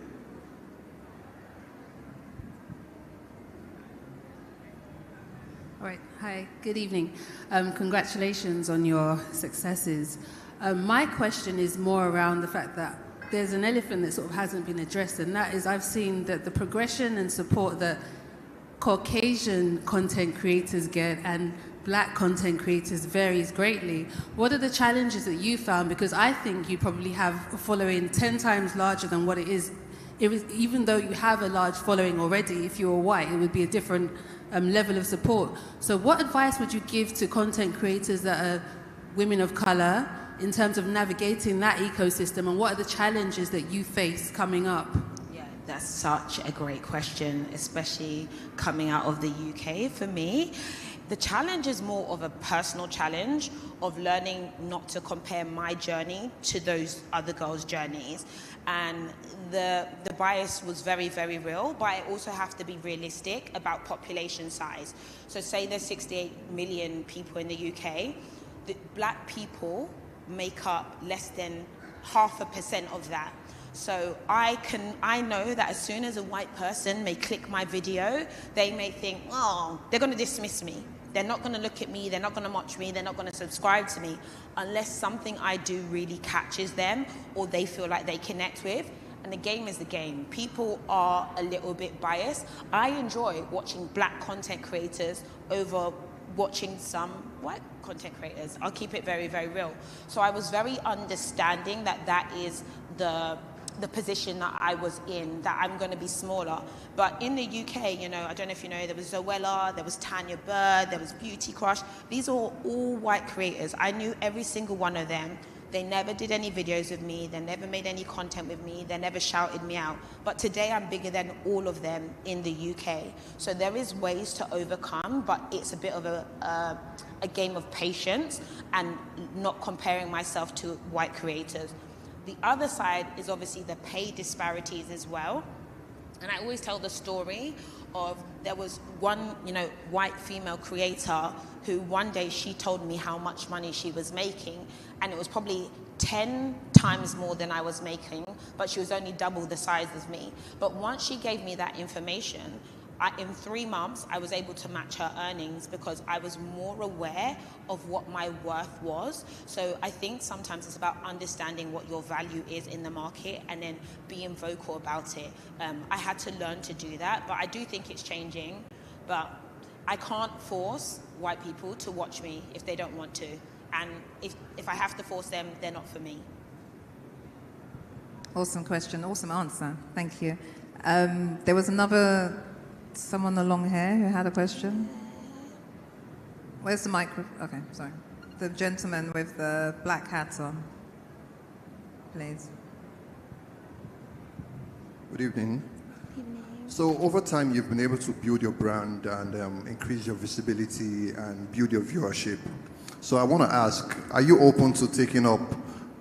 All right. Hi. Good evening. Congratulations on your successes. My question is more around the fact that there's an elephant that sort of hasn't been addressed, and that is I've seen that the progression and support that Caucasian content creators get and Black content creators varies greatly. What are the challenges that you found? Because I think you probably have a following 10 times larger than what it is. Even though you have a large following already, if you were white, it would be a different level of support. So what advice would you give to content creators that are women of color in terms of navigating that ecosystem, and what are the challenges that you face coming up? Yeah, that's such a great question, especially coming out of the UK for me. The challenge is more of a personal challenge of learning not to compare my journey to those other girls' journeys. And the bias was very, very real, but I also have to be realistic about population size. So say there's 68 million people in the UK, the Black people make up less than 0.5% of that. So I know that as soon as a white person may click my video, they may think, oh, they're going to dismiss me. They're not going to look at me, they're not going to watch me, they're not going to subscribe to me unless something I do really catches them or they feel like they connect with. and the game is the game. People are a little bit biased. I enjoy watching black content creators over watching some white content creators. I'll keep it very, very real. So I was very understanding that that is the position that I was in, that I'm going to be smaller. But in the UK, you know, I don't know if you know, there was Zoella, there was Tanya Bird, there was Beauty Crush. These are all white creators. I knew every single one of them. They never did any videos with me. They never made any content with me. They never shouted me out. But today I'm bigger than all of them in the UK. So there is ways to overcome, but it's a bit of a game of patience and not comparing myself to white creators. The other side is obviously the pay disparities as well. And I always tell the story of there was one, you know, white female creator who one day she told me how much money she was making, and it was probably 10 times more than I was making, but she was only double the size as me. But once she gave me that information, in 3 months, I was able to match her earnings because I was more aware of what my worth was. So I think sometimes it's about understanding what your value is in the market and then being vocal about it. I had to learn to do that, but I do think it's changing. But I can't force white people to watch me if they don't want to. And if I have to force them, they're not for me. Awesome question, awesome answer. Thank you. There was someone with the long hair who had a question. Where's the microphone? Okay, sorry. The gentleman with the black hat on, please. Good evening. So over time, you've been able to build your brand and increase your visibility and build your viewership. So I want to ask, are you open to taking up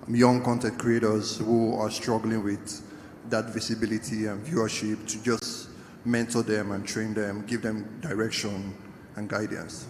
young content creators who are struggling with that visibility and viewership to just mentor them and train them, give them direction and guidance?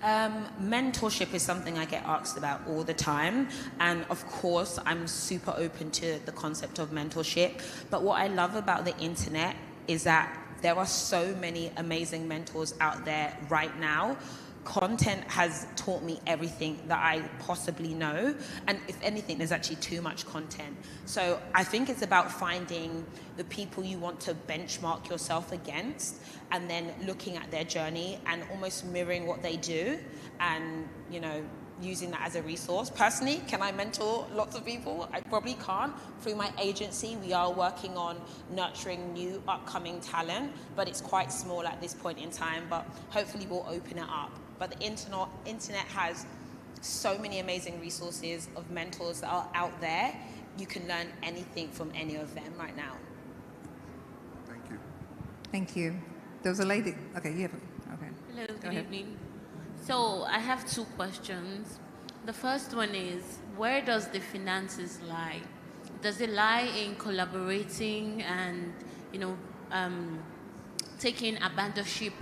Mentorship is something I get asked about all the time, and of course I'm super open to the concept of mentorship. But what I love about the internet is that there are so many amazing mentors out there right now. Content has taught me everything that I possibly know, and if anything, there's actually too much content. So I think it's about finding the people you want to benchmark yourself against, and then looking at their journey and almost mirroring what they do, and you know, using that as a resource. Personally, can I mentor lots of people? I probably can't. Through my agency, we are working on nurturing new upcoming talent, but it's quite small at this point in time, but hopefully we'll open it up. But the internet has so many amazing resources of mentors that are out there. You can learn anything from any of them right now. Thank you. Thank you. There was a lady. Okay, you have. Okay. Hello, Go good ahead. evening. So I have 2 questions. The first one is, where does the finances lie? Does it lie in collaborating and, you know, taking ambassadorship,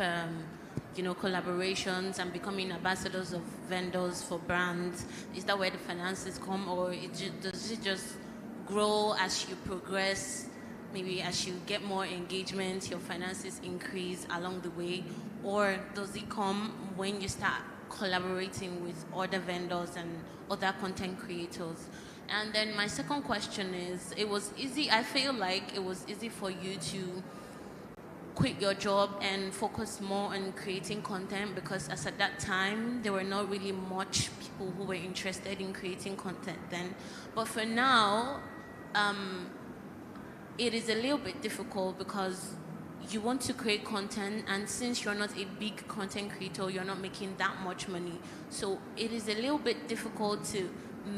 you know, collaborations and becoming ambassadors of vendors for brands? Is that where the finances come, or does it just grow as you progress? Maybe as you get more engagement, your finances increase along the way, or does it come when you start collaborating with other vendors and other content creators? And then my second question is, it was easy, I feel like it was easy for you to quit your job and focus more on creating content, because as at that time there were not really much people who were interested in creating content then. But for now, it is a little bit difficult because you want to create content, and since you're not a big content creator, you're not making that much money. So it is a little bit difficult to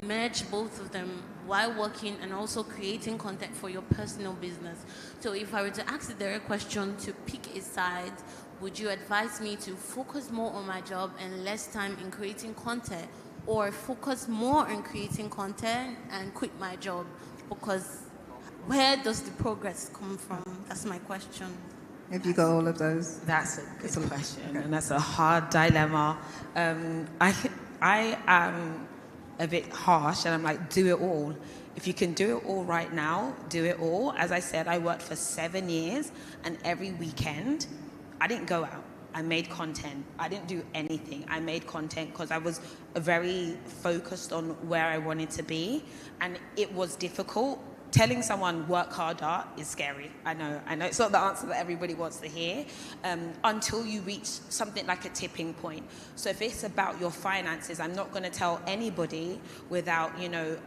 merge both of them while working and also creating content for your personal business. So if I were to ask the direct question to pick a side, would you advise me to focus more on my job and less time in creating content, or focus more on creating content and quit my job? Because where does the progress come from? That's my question. Have you got all of those? That's a good question, and that's a hard dilemma. I am a bit harsh, and I'm like, do it all. If you can do it all right now, do it all. As I said, I worked for 7 years, and every weekend, I didn't go out. I made content. I didn't do anything. I made content because I was very focused on where I wanted to be, and it was difficult. telling someone work harder is scary. I know it's not the answer that everybody wants to hear, until you reach something like a tipping point. So if it's about your finances, I'm not going to tell anybody without,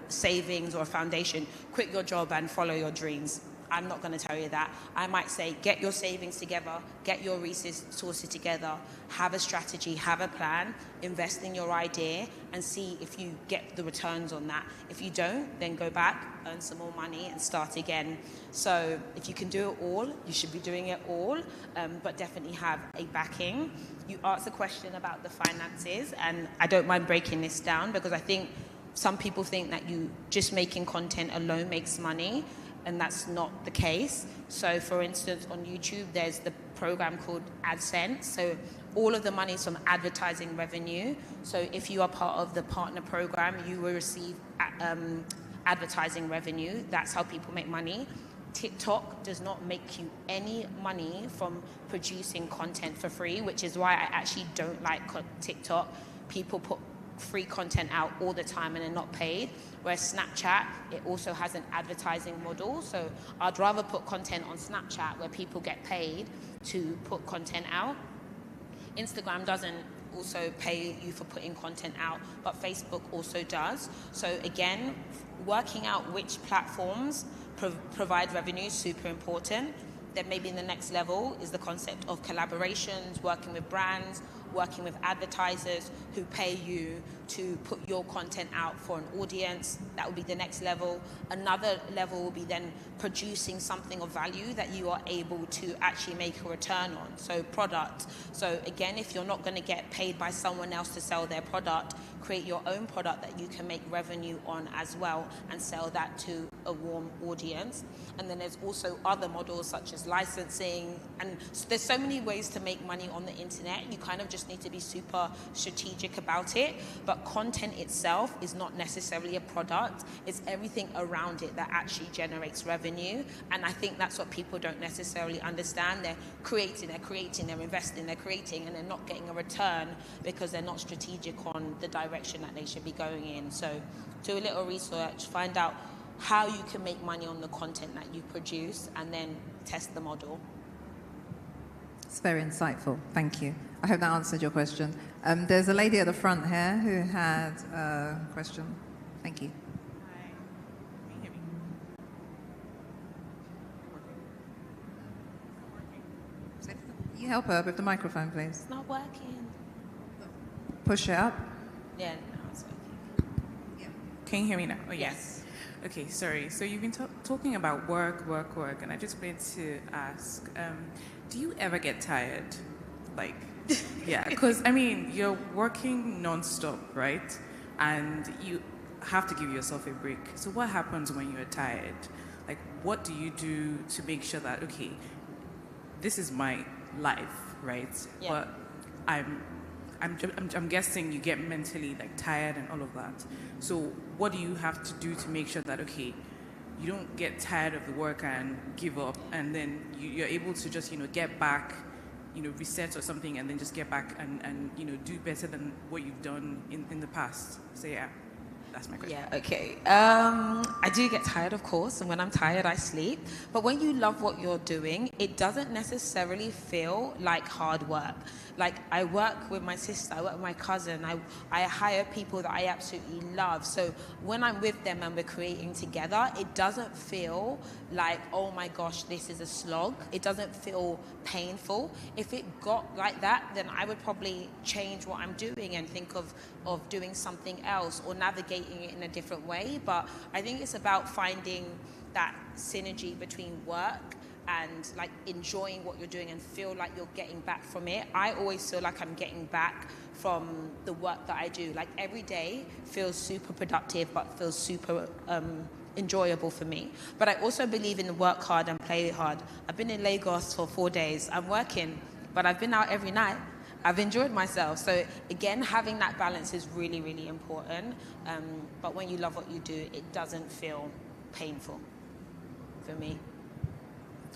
savings or a foundation, quit your job and follow your dreams. I'm not going to tell you that. I might say, get your savings together, get your resources together, have a strategy, have a plan, invest in your idea, and see if you get the returns on that. If you don't, then go back, earn some more money, and start again. So if you can do it all, you should be doing it all, but definitely have a backing. You asked a question about the finances, and I don't mind breaking this down because I think some people think that you just making content alone makes money. And that's not the case. So for instance, on YouTube, there's the program called AdSense. So all of the money is from advertising revenue. So if you are part of the partner program, you will receive advertising revenue. That's how people make money. TikTok does not make you any money from producing content for free, which is why I actually don't like TikTok. People put free content out all the time and they're not paid. Whereas Snapchat, it also has an advertising model. So I'd rather put content on Snapchat where people get paid to put content out. Instagram doesn't also pay you for putting content out, but Facebook also does. So again, working out which platforms provide revenue is super important. Then maybe in the next level is the concept of collaborations, working with brands, working with advertisers who pay you to put your content out for an audience. That will be the next level. Another level will be then producing something of value that you are able to actually make a return on. So product. So again, if you're not going to get paid by someone else to sell their product, create your own product that you can make revenue on as well and sell that to a warm audience. And then there's also other models such as licensing. And there's so many ways to make money on the internet. You kind of just need to be super strategic about it. But content itself is not necessarily a product. It's everything around it that actually generates revenue. And I think that's what people don't necessarily understand. They're creating, they're investing, they're creating, and they're not getting a return because they're not strategic on the direction that they should be going in. So do a little research, find out how you can make money on the content that you produce, and then test the model. It's very insightful. Thank you. I hope that answered your question. There's a lady at the front here who had a question. Thank you. Hi. Can you hear me? You help her with the microphone, please. It's not working. Push it up. Yeah, no, it's working. Can you hear me now? Oh, yes. Okay, sorry. So you've been talking about work, and I just wanted to ask, do you ever get tired? Like, yeah, because, I mean, you're working non-stop, right? And you have to give yourself a break. So what happens when you're tired? Like, what do you do to make sure that, okay, this is my life, right? Yeah. But I'm guessing you get mentally like tired and all of that. So what do you have to do to make sure that, okay, you don't get tired of the work and give up, and then you're able to just, get back, reset or something, and then just get back and do better than what you've done in the past? So yeah, that's my question. Yeah, okay. I do get tired, of course, and when I'm tired, I sleep. But when you love what you're doing, it doesn't necessarily feel like hard work. Like, I work with my sister, I work with my cousin, I hire people that I absolutely love. So when I'm with them and we're creating together, it doesn't feel like, oh my gosh, this is a slog. It doesn't feel painful. If it got like that, then I would probably change what I'm doing and think of doing something else or navigating it in a different way. But I think it's about finding that synergy between work and like enjoying what you're doing and feel like you're getting back from it. I always feel like I'm getting back from the work that I do. Like, every day feels super productive but feels super enjoyable for me. But I also believe in work hard and play hard. I've been in Lagos for 4 days. I'm working, but I've been out every night. I've enjoyed myself. So again, having that balance is really, really important. But when you love what you do, it doesn't feel painful for me.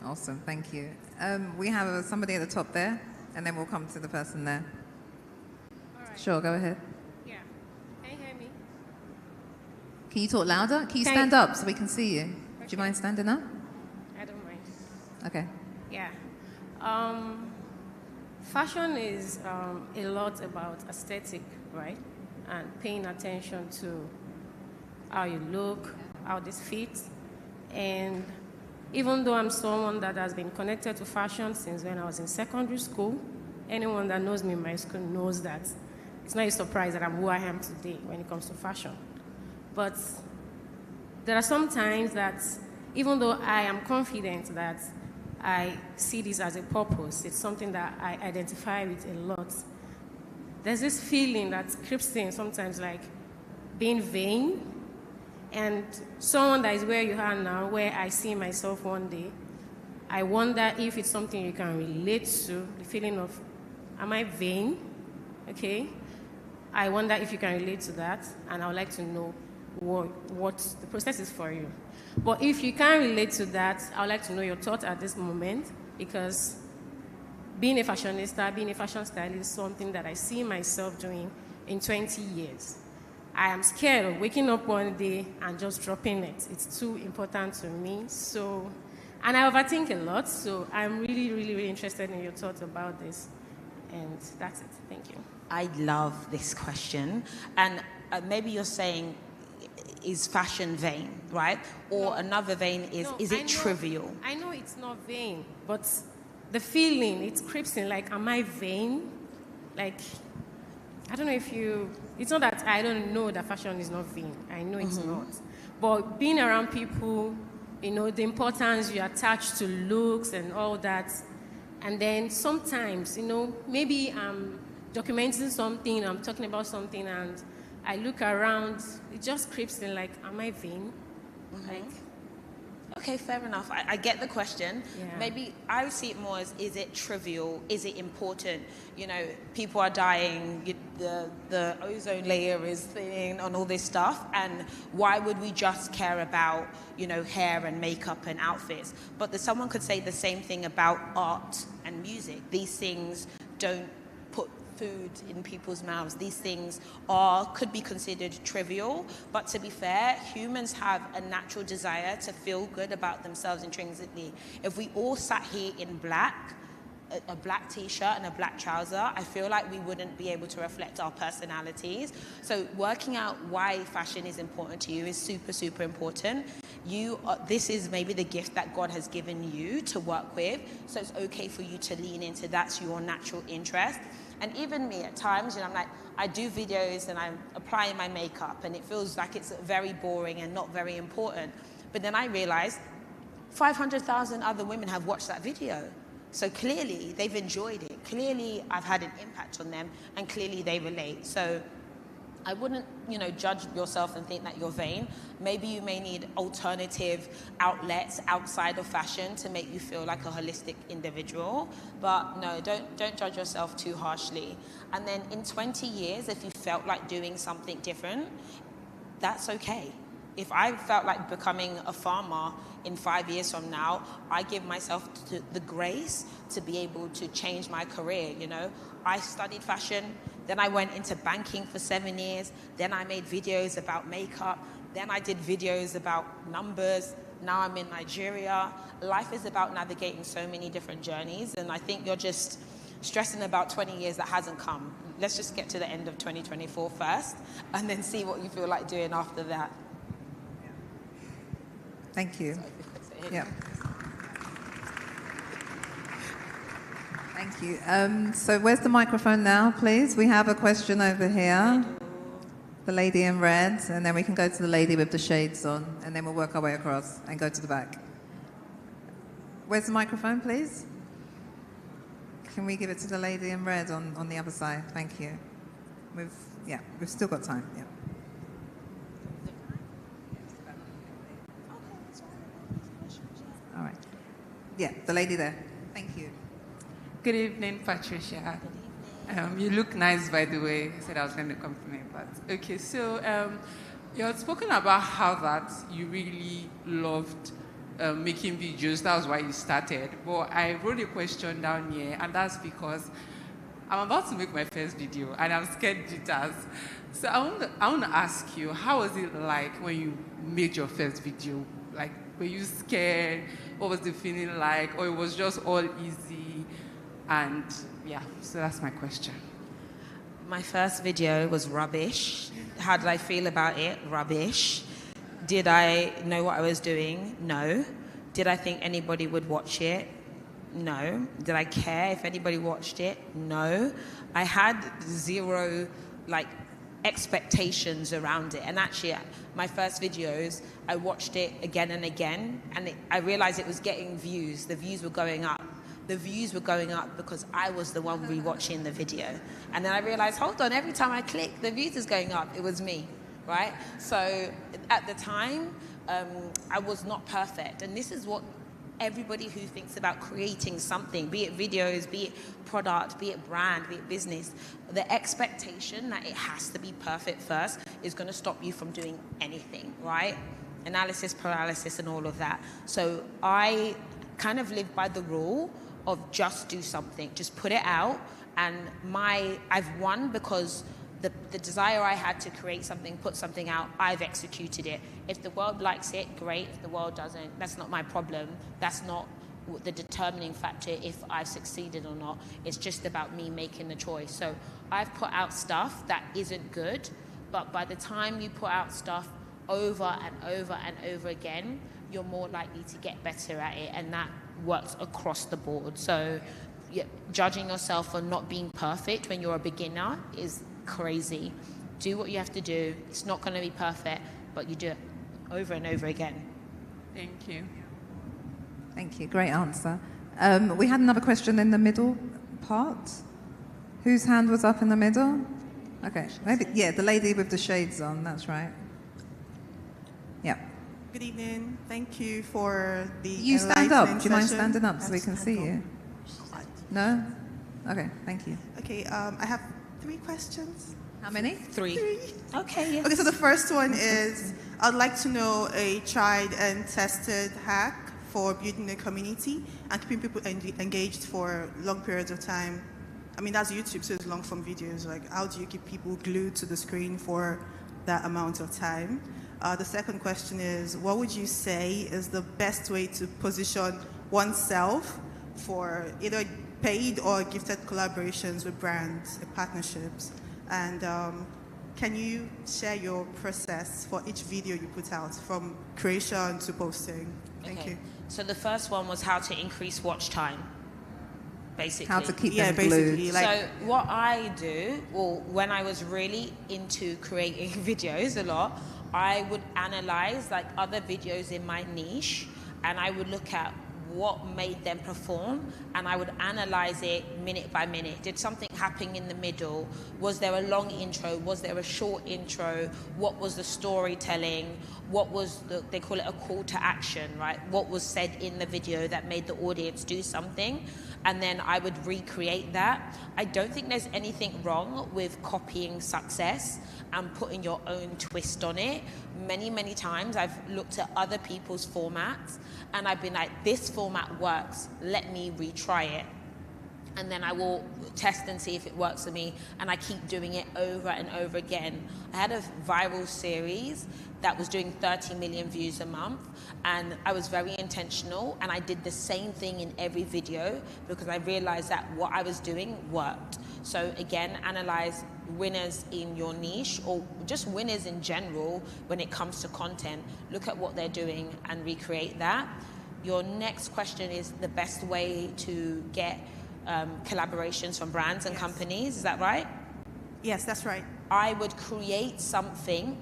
Awesome, thank you. We have somebody at the top there, and then we'll come to the person there. All right. Sure, go ahead. Yeah. Can you hear me? Can you talk louder? Can you stand up so we can see you? you mind standing up? I don't mind. Okay. Yeah. Fashion is a lot about aesthetic, right? And paying attention to how you look, how this fits. And even though I'm someone that has been connected to fashion since when I was in secondary school, anyone that knows me in my school knows that it's not a surprise that I'm who I am today when it comes to fashion. But there are some times that even though I am confident that I see this as a purpose, it's something that I identify with a lot, there's this feeling that creeps in sometimes, like being vain. And someone that is where you are now, where I see myself one day, I wonder if it's something you can relate to, the feeling of, am I vain? Okay? I wonder if you can relate to that, and I would like to know what the process is for you. But if you can't relate to that, I would like to know your thoughts at this moment, because being a fashionista, being a fashion stylist is something that I see myself doing in 20 years. I am scared of waking up one day and just dropping it. It's too important to me. So, and I overthink a lot, so I'm really, really, really interested in your thoughts about this. And that's it. Thank you. I love this question. And maybe you're saying, is fashion vain, right? Or another vein is it trivial? I know it's not vain, but the feeling, it creeps in, like, am I vain? Like, I don't know if you... It's not that I don't know that fashion is not vain. I know it's not. But being around people, you know, the importance you attach to looks and all that. And then sometimes, you know, maybe I'm documenting something, I'm talking about something, and I look around, it just creeps in, like, am I vain? Like, okay, fair enough. I get the question. Yeah. Maybe I would see it more as, is it trivial? Is it important? You know, people are dying, the ozone layer is thin and all this stuff, and why would we just care about, you know, hair and makeup and outfits? But someone could say the same thing about art and music. These things don't put food in people's mouths. These things could be considered trivial, but to be fair, humans have a natural desire to feel good about themselves intrinsically. If we all sat here in black, a black t-shirt and a black trouser, I feel like we wouldn't be able to reflect our personalities. So working out why fashion is important to you is super, super important. This is maybe the gift that God has given you to work with, so it's okay for you to lean into that's your natural interest. And even me at times, you know, I'm like, I do videos and I'm applying my makeup and it feels like it's very boring and not very important. But then I realized 500,000 other women have watched that video. So clearly they've enjoyed it. Clearly I've had an impact on them and clearly they relate. So I wouldn't, you know, judge yourself and think that you're vain. Maybe you may need alternative outlets outside of fashion to make you feel like a holistic individual. But no, don't judge yourself too harshly. And then in 20 years, if you felt like doing something different, that's okay. If I felt like becoming a farmer in 5 years from now, I give myself the grace to be able to change my career, you know. I studied fashion, then I went into banking for 7 years, then I made videos about makeup, then I did videos about numbers, now I'm in Nigeria. Life is about navigating so many different journeys, and I think you're just stressing about 20 years that hasn't come. Let's just get to the end of 2024 first, and then see what you feel like doing after that. Thank you. Yeah. Thank you. So where's the microphone now, please? We have a question over here. The lady in red, and then we can go to the lady with the shades on, and then we'll work our way across and go to the back. Where's the microphone, please? Can we give it to the lady in red on the other side? Thank you. We've still got time. Yeah. All right. Yeah, the lady there. Thank you. Good evening, Patricia. You look nice, by the way. I said I was going to compliment, but okay. So you had spoken about how that you really loved making videos. That was why you started. But I wrote a question down here, and that's because I'm about to make my first video, and I'm scared jitters. So I want to ask you, how was it like when you made your first video? Like, Were you scared? What was the feeling like? Or it was just all easy? And yeah, so that's my question. My first video was rubbish. How did I feel about it? Rubbish. Did I know what I was doing? No. Did I think anybody would watch it? No. Did I care if anybody watched it? No. I had zero, expectations around it. And actually, my first videos, I watched it again and again, and I realized it was getting views. The views were going up. The views were going up because I was the one rewatching the video. And then I realized, hold on, every time I click, the views is going up. It was me, right? So at the time, I was not perfect. And this is what everybody who thinks about creating something, be it videos, be it product, be it brand, be it business, the expectation that it has to be perfect first is going to stop you from doing anything, right? Analysis, paralysis, and all of that. So I kind of live by the rule of just do something, just put it out. And I've won because the desire I had to create something, put something out, I've executed it. If the world likes it, great. If the world doesn't, that's not my problem. That's not the determining factor if I've succeeded or not. It's just about me making the choice. So I've put out stuff that isn't good, but by the time you put out stuff over and over and over again, you're more likely to get better at it, and that works across the board. So judging yourself for not being perfect when you're a beginner is crazy. Do what you have to do. It's not going to be perfect, but you do it over and over again. Thank you. Thank you. Great answer. We had another question in the middle part. Whose hand was up in the middle? Okay. Maybe, the lady with the shades on. That's right. Yeah. Good evening. Thank you for the You stand up. Do you mind session. standing up so we can see you? No? Okay, thank you. Okay, I have 3 questions. How many? 3. Okay, yes. Okay, so the first one is, I'd like to know a tried and tested hack for building a community and keeping people engaged for long periods of time. I mean, that's YouTube, so it's long form videos. Like, how do you keep people glued to the screen for that amount of time? The second question is, what would you say is the best way to position oneself for either paid or gifted collaborations with brands and partnerships? And can you share your process for each video you put out, from creation to posting? Thank you. So the first one was how to increase watch time, basically. How to keep them glued. So what I do, or when I was really into creating videos a lot, I would analyze other videos in my niche, and I would look at what made them perform, and I would analyze it minute by minute. Did something happen in the middle? Was there a long intro? Was there a short intro? What was the storytelling? What was they call it a call to action, right? What was said in the video that made the audience do something? And then I would recreate that. I don't think there's anything wrong with copying success and putting your own twist on it. Many, many times I've looked at other people's formats and I've been like, this format works, let me retry it. And then I will test and see if it works for me, and I keep doing it over and over again. I had a viral series that was doing 30 million views a month, and I was very intentional, and I did the same thing in every video because I realized that what I was doing worked. So again, analyze winners in your niche, or just winners in general when it comes to content. Look at what they're doing and recreate that. Your next question is the best way to get collaborations from brands and companies, is that right? Yes, that's right. I would create something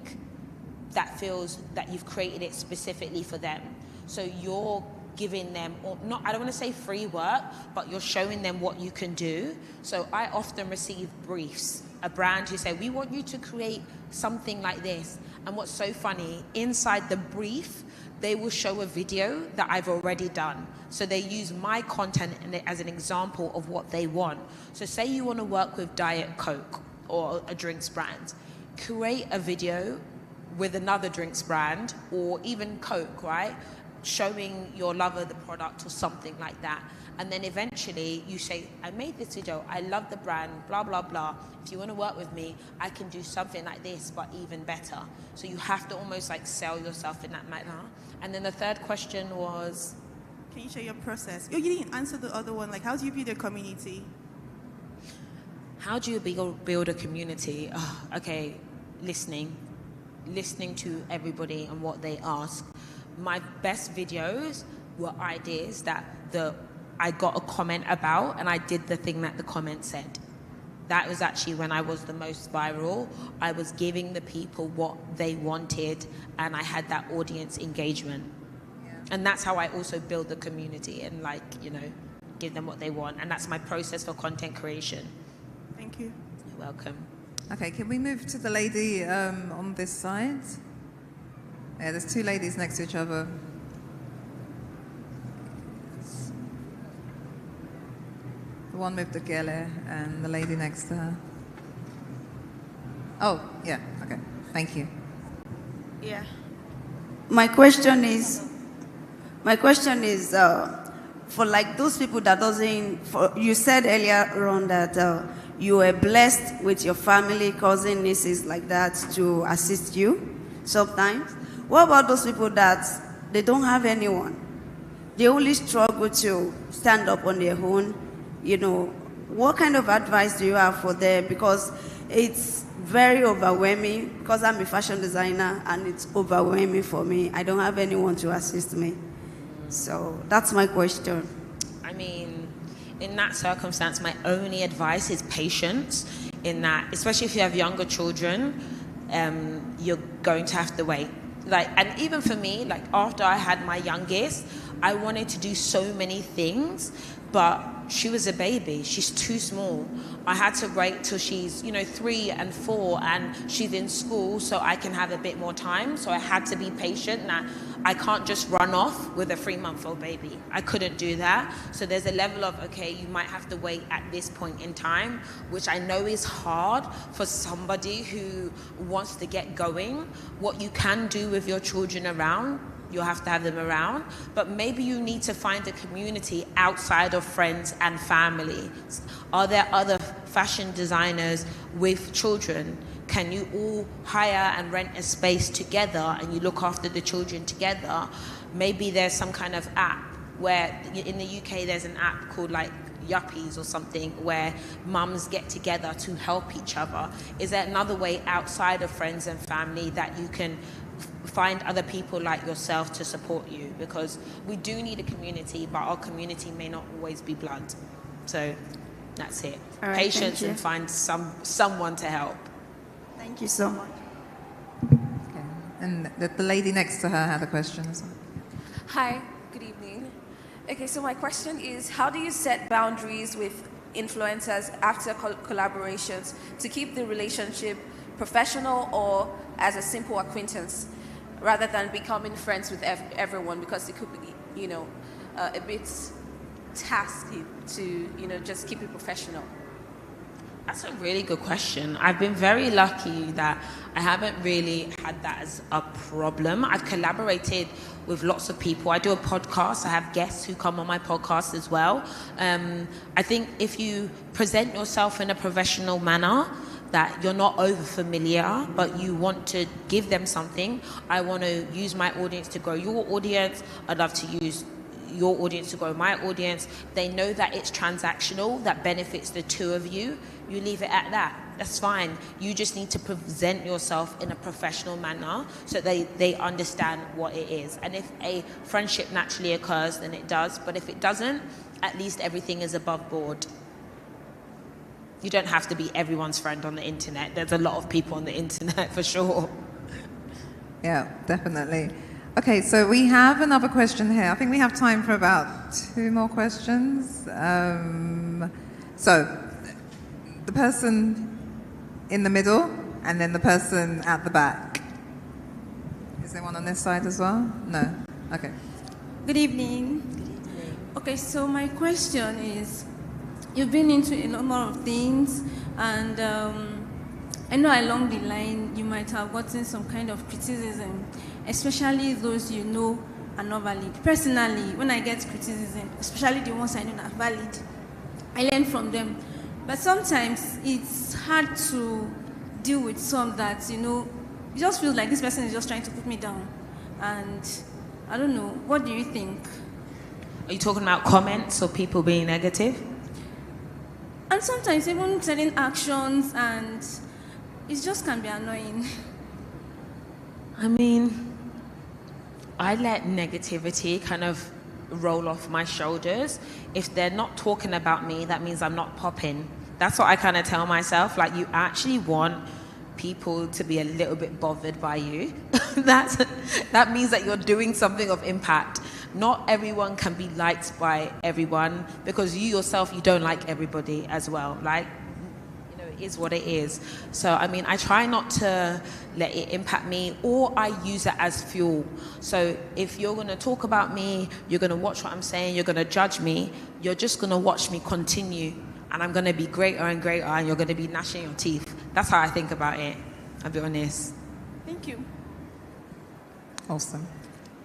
that feels that you've created it specifically for them. So you're giving them, or not, I don't want to say free work, but you're showing them what you can do. So I often receive briefs, a brand who say, we want you to create something like this. And what's so funny, inside the brief, they will show a video that I've already done. So they use my content as an example of what they want. So say you want to work with Diet Coke or a drinks brand. Create a video with another drinks brand or even Coke, right? showing your lover the product or something like that. And then eventually you say, I made this video, I love the brand, blah, blah, blah. If you want to work with me, I can do something like this, but even better. So you have to almost like sell yourself in that manner. And then the third question was... Can you share your process? Oh, you didn't answer the other one. Like, how do you build a community? How do you build a community? Oh, okay, listening to everybody and what they ask. My best videos were ideas that I got a comment about, and I did the thing that the comment said. That was actually when I was the most viral. I was giving the people what they wanted, and I had that audience engagement. And that's how I also build the community and, like, you know, give them what they want. And that's my process for content creation. Thank you. You're welcome. Okay, can we move to the lady on this side? Yeah, there's two ladies next to each other. The one with the gele and the lady next to her. Oh, yeah, okay. Thank you. Yeah. My question is for like those people that you said earlier on that you were blessed with your family, cousin, nieces like that to assist you sometimes. What about those people that they don't have anyone? They only struggle to stand up on their own. You know, what kind of advice do you have for them? Because it's very overwhelming, because I'm a fashion designer and it's overwhelming for me. I don't have anyone to assist me. So that's my question. I mean, in that circumstance, my only advice is patience. In that, especially if you have younger children, you're going to have to wait. Like, and even for me, like after I had my youngest, I wanted to do so many things, but she was a baby. She's too small. I had to wait till she's, 3 and 4 and she's in school so I can have a bit more time. So I had to be patient. Now, I can't just run off with a 3-month-old baby. I couldn't do that. So there's a level of, okay, you might have to wait at this point in time, which I know is hard for somebody who wants to get going. What you can do with your children around, you'll have to have them around, but maybe you need to find a community outside of friends and family. Are there other fashion designers with children? Can you all hire and rent a space together and you look after the children together? Maybe there's some kind of app where in the UK there's an app called like Yuppies or something where mums get together to help each other. Is there another way outside of friends and family that you can find other people like yourself to support you? Because we do need a community, but our community may not always be blunt. So that's it. All right, patience and find someone to help. Thank you so much. Okay. And the lady next to her had a question as well. Hi, good evening. Okay, so my question is, how do you set boundaries with influencers after collaborations to keep the relationship professional or as a simple acquaintance rather than becoming friends with everyone, because it could be, a bit tasky to, just keep it professional? That's a really good question. I've been very lucky that I haven't really had that as a problem. I've collaborated with lots of people. I do a podcast. I have guests who come on my podcast as well. I think if you present yourself in a professional manner, that you're not over familiar, but you want to give them something. I want to use my audience to grow your audience. I'd love to use your audience to grow my audience. They know that it's transactional, that benefits the two of you. You leave it at that. That's fine. You just need to present yourself in a professional manner so they understand what it is. And if a friendship naturally occurs, then it does. But if it doesn't, at least everything is above board. You don't have to be everyone's friend on the internet. There's a lot of people on the internet for sure. Yeah, definitely. Okay, so we have another question here. I think we have time for about 2 more questions. So, the person in the middle and then the person at the back. Is there one on this side as well? No? Okay. Good evening. Okay, so my question is, you've been into a number of things, and I know along the line you might have gotten some kind of criticism, especially those are not valid. Personally, when I get criticism, especially the ones I know are valid, I learn from them. But sometimes it's hard to deal with some that, it just feels like this person is just trying to put me down. And I don't know, what do you think? Are you talking about comments or people being negative? And sometimes even certain actions, and it just can be annoying. I mean, I let negativity kind of roll off my shoulders. If they're not talking about me, that means I'm not popping. That's what I kind of tell myself. Like, you actually want people to be a little bit bothered by you. That means that you're doing something of impact. Not everyone can be liked by everyone, because you yourself, you don't like everybody as well. Like, it is what it is. So, I mean, I try not to let it impact me, or I use it as fuel. So if you're going to talk about me, you're going to watch what I'm saying, you're going to judge me, you're just going to watch me continue, and I'm going to be greater and greater, and you're going to be gnashing your teeth. That's how I think about it, I'll be honest. Thank you. Awesome.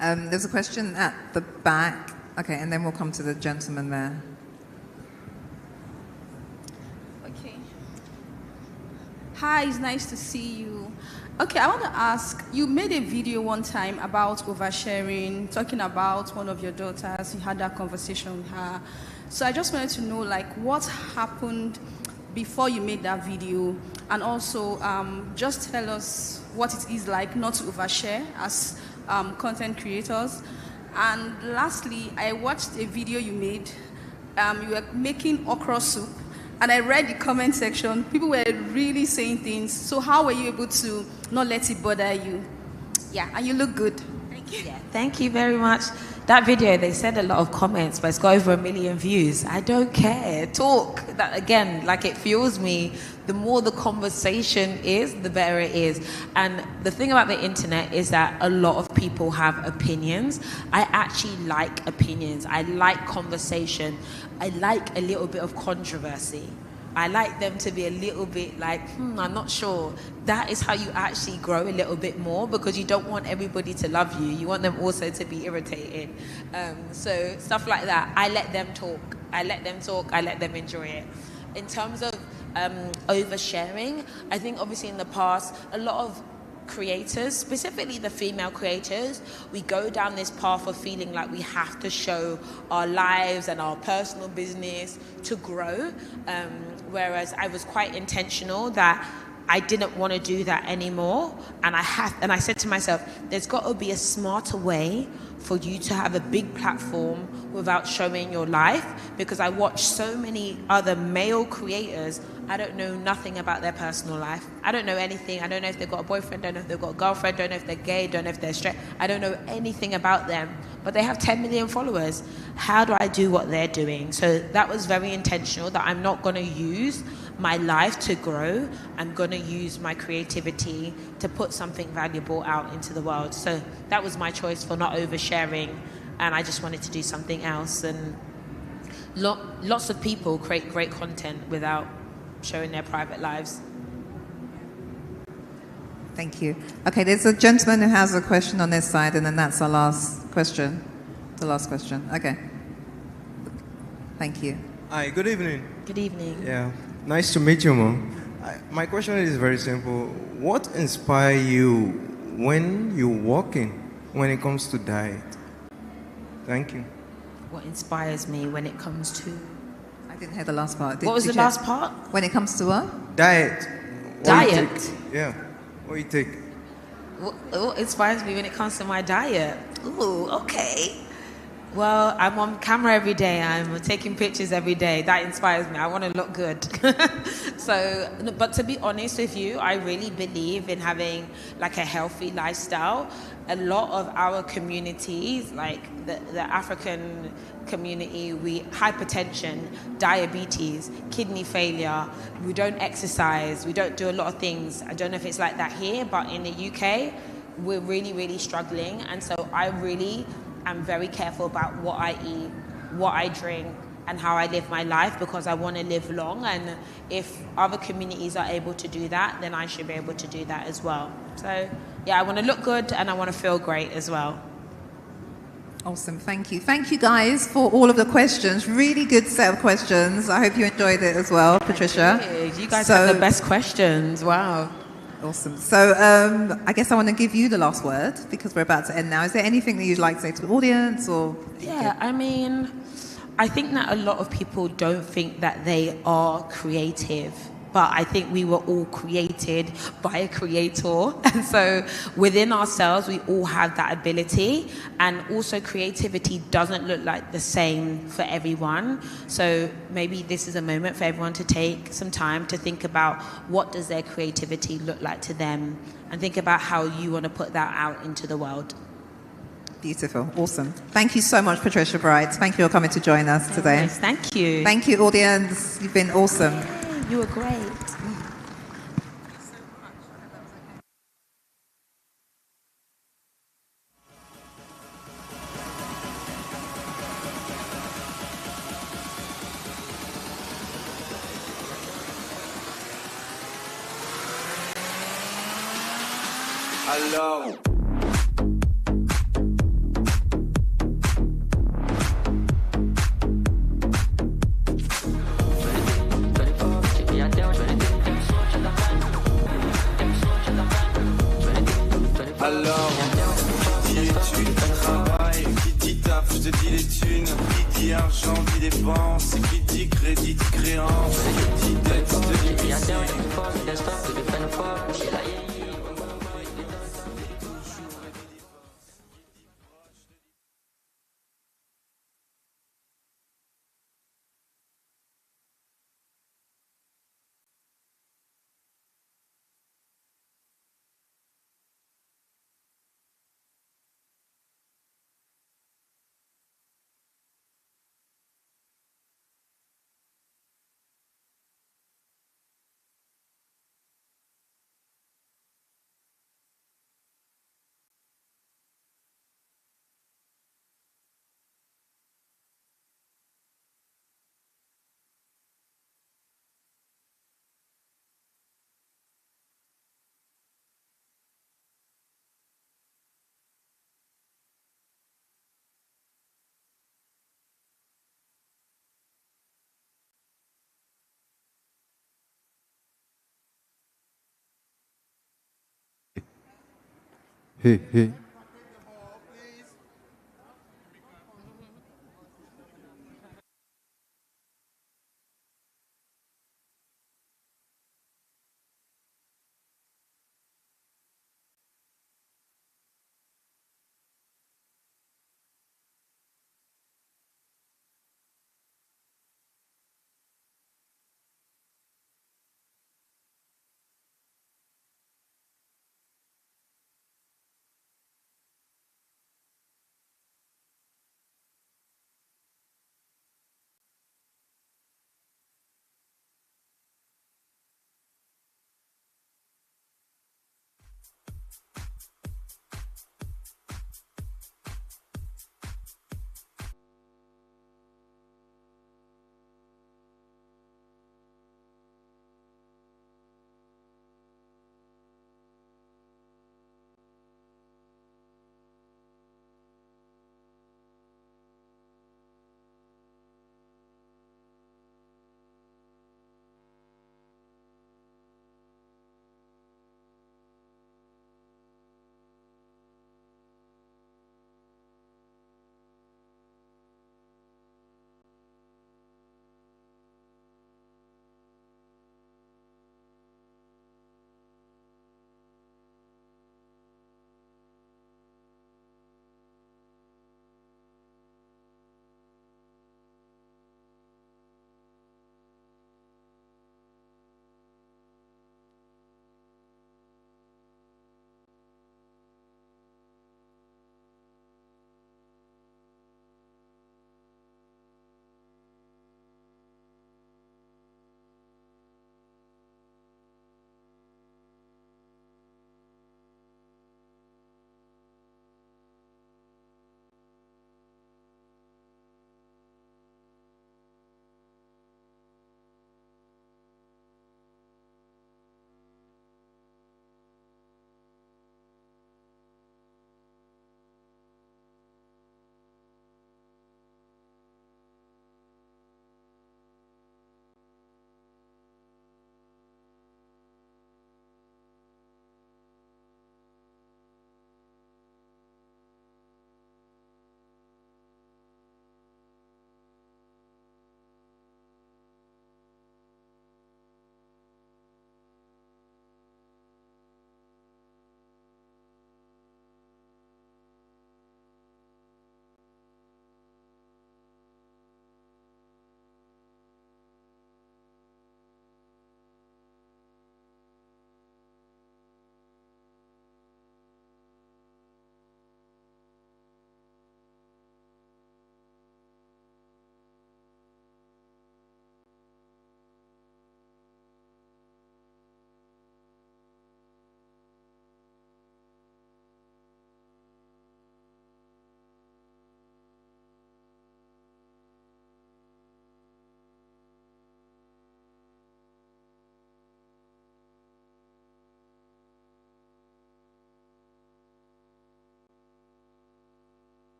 There's a question at the back. Okay, and then we'll come to the gentleman there. Okay. Hi, it's nice to see you. Okay, I want to ask, you made a video one time about oversharing, talking about one of your daughters. You had that conversation with her. So I just wanted to know, like, what happened before you made that video, and also just tell us what it is like not to overshare as content creators. And lastly, I watched a video you made. You were making okra soup, and I read the comment section. People were really saying things. So how were you able to not let it bother you? Yeah, and you look good. Thank you. Yeah, thank you very much. That video, they said a lot of comments, but it's got over 1 million views. I don't care. Talk. That, again, like, it fuels me. The more the conversation is, the better it is. And the thing about the internet is that a lot of people have opinions. I actually like opinions. I like conversation. I like a little bit of controversy. I like them to be a little bit like, I'm not sure. That is how you actually grow a little bit more, because you don't want everybody to love you. You want them also to be irritated. So stuff like that, I let them talk. I let them talk. I let them enjoy it. In terms of oversharing, I think obviously in the past, a lot of creators, specifically the female creators, we go down this path of feeling like we have to show our lives and our personal business to grow, whereas I was quite intentional that I didn't want to do that anymore, and I said to myself, there's got to be a smarter way for you to have a big platform without showing your life, because I watch so many other male creators. I don't know nothing about their personal life. I don't know anything. I don't know if they've got a boyfriend, don't know if they've got a girlfriend, don't know if they're gay, don't know if they're straight. I don't know anything about them, but they have 10 million followers. How do I do what they're doing? So that was very intentional, that I'm not going to use my life to grow. I'm going to use my creativity to put something valuable out into the world. So that was my choice for not oversharing, and I just wanted to do something else. And lots of people create great content without showing their private lives. Thank you. Okay, there's a gentleman who has a question on this side, and then that's our last question. The last question. Okay. Thank you. Hi, good evening. Good evening. Yeah, nice to meet you, Mom. My question is very simple. What inspires you when you're walking, when it comes to diet? Thank you. What inspires me when it comes to... I didn't hear the last part. What was the last part? When it comes to what? Diet. Diet? Yeah. What do you take? What inspires me when it comes to my diet? Ooh, okay. Well, I'm on camera every day. I'm taking pictures every day. That inspires me. I want to look good. So, but to be honest with you, I really believe in having like a healthy lifestyle. A lot of our communities, like the African community, hypertension, diabetes, kidney failure, we don't exercise, we don't do a lot of things. I don't know if it's like that here, but in the UK, we're really, really struggling. And so I really am very careful about what I eat, what I drink, and how I live my life, because I want to live long. And if other communities are able to do that, then I should be able to do that as well. So yeah, I want to look good and I want to feel great as well. Awesome, thank you. Thank you guys for all of the questions. Really good set of questions. I hope you enjoyed it as well, Patricia. You guys have the best questions. Wow. Awesome. So I guess I want to give you the last word because we're about to end now. Is there anything that you'd like to say to the audience? Or Yeah, I mean, I think that a lot of people don't think that they are creative. But I think we were all created by a creator. And so within ourselves, we all have that ability. And also creativity doesn't look like the same for everyone. So maybe this is a moment for everyone to take some time to think about what does their creativity look like to them and think about how you want to put that out into the world. Beautiful. Awesome. Thank you so much, Patricia Bright. Thank you for coming to join us today. Yes, thank you. Thank you, audience. You've been awesome. You were great. Alors Alors, qui dit études, travail, qui dit taf, je te dis les thunes, qui dit argent, dit dépense, qui dit crédit, dit créance, qui dit dette, te dit huissier. Hey, hey.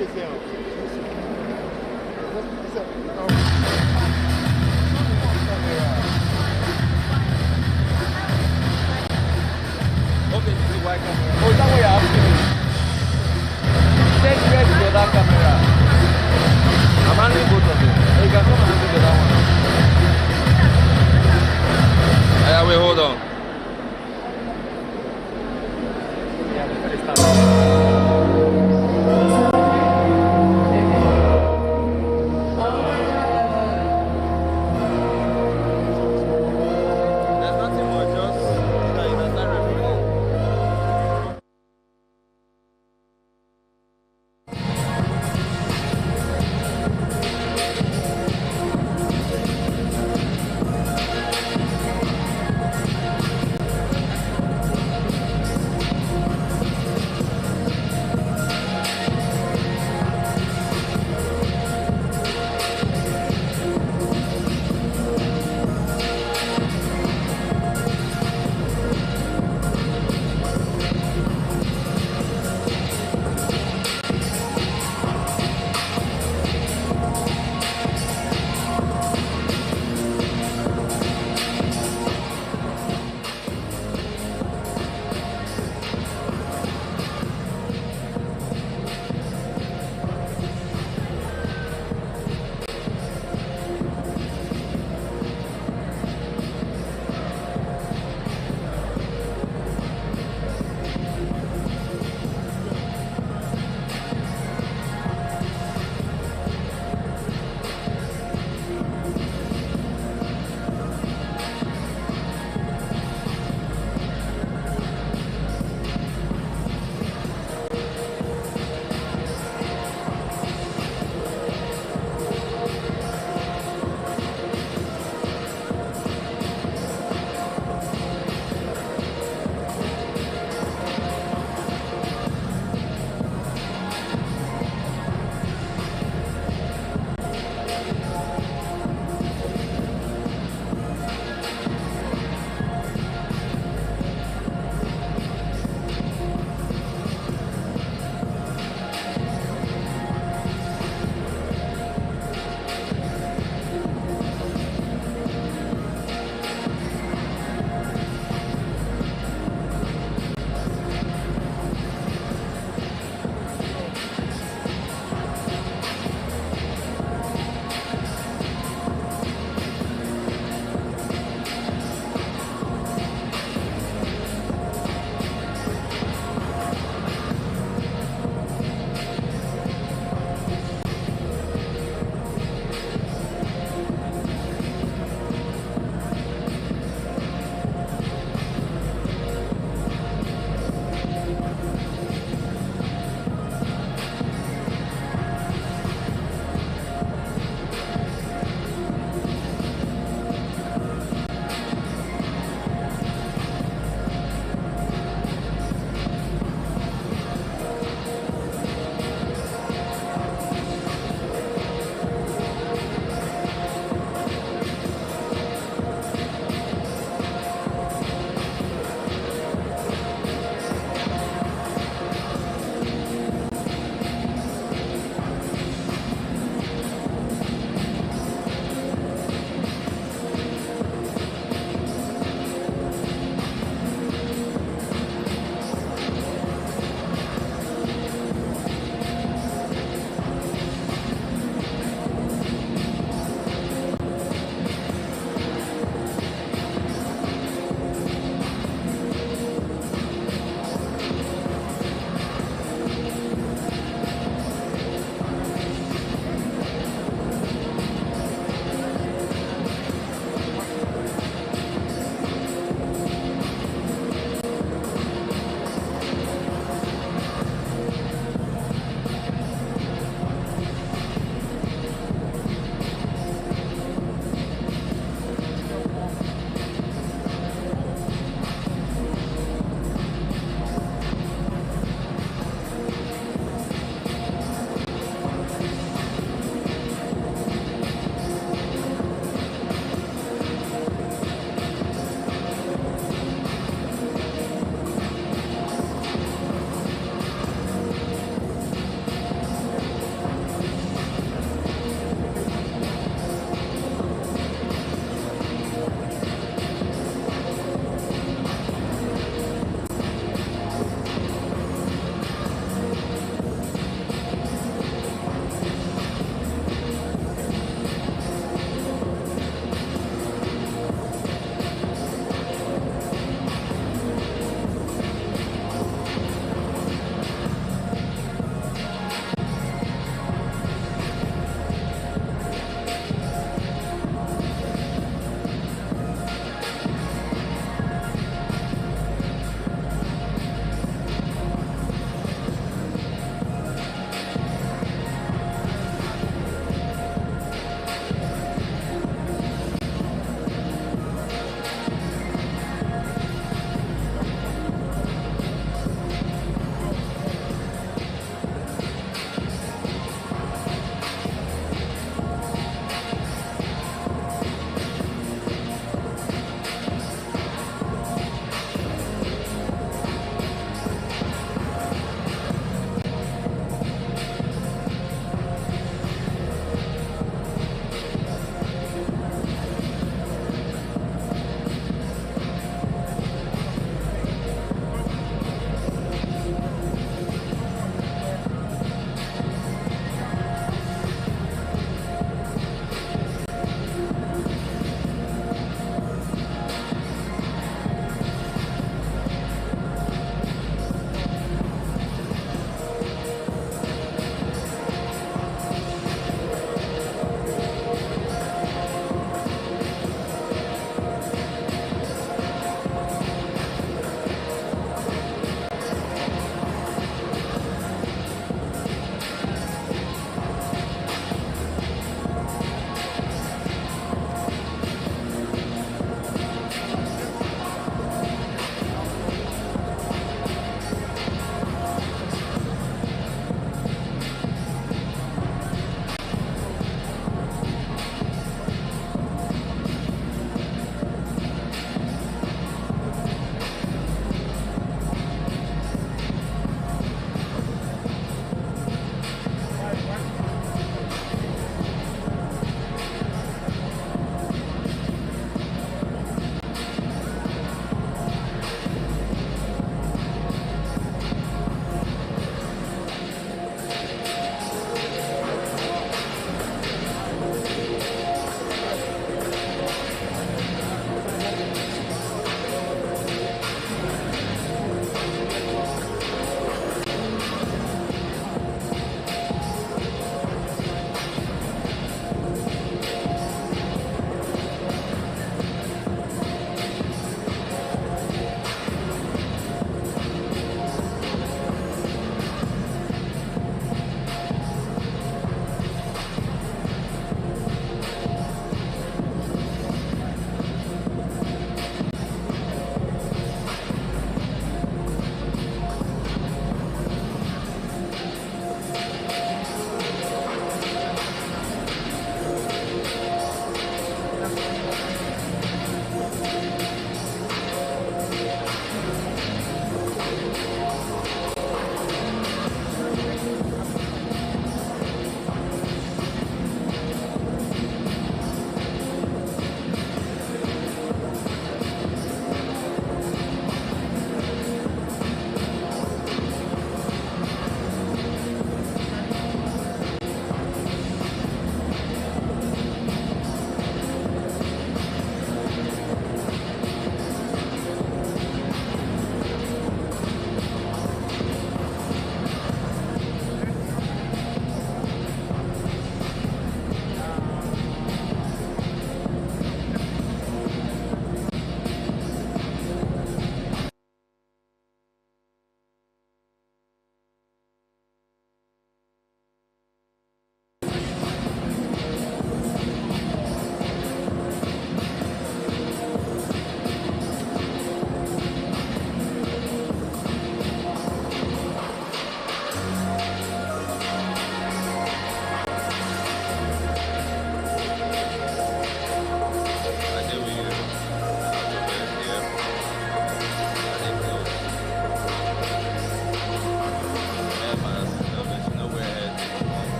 Okay, this is white camera. Oh, is that what you're asking me? Take where the other camera. I'm handling both of them. So you can come and handle the other one. Yeah, wait, hold on. Yeah, before they start.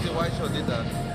the white shirt did that.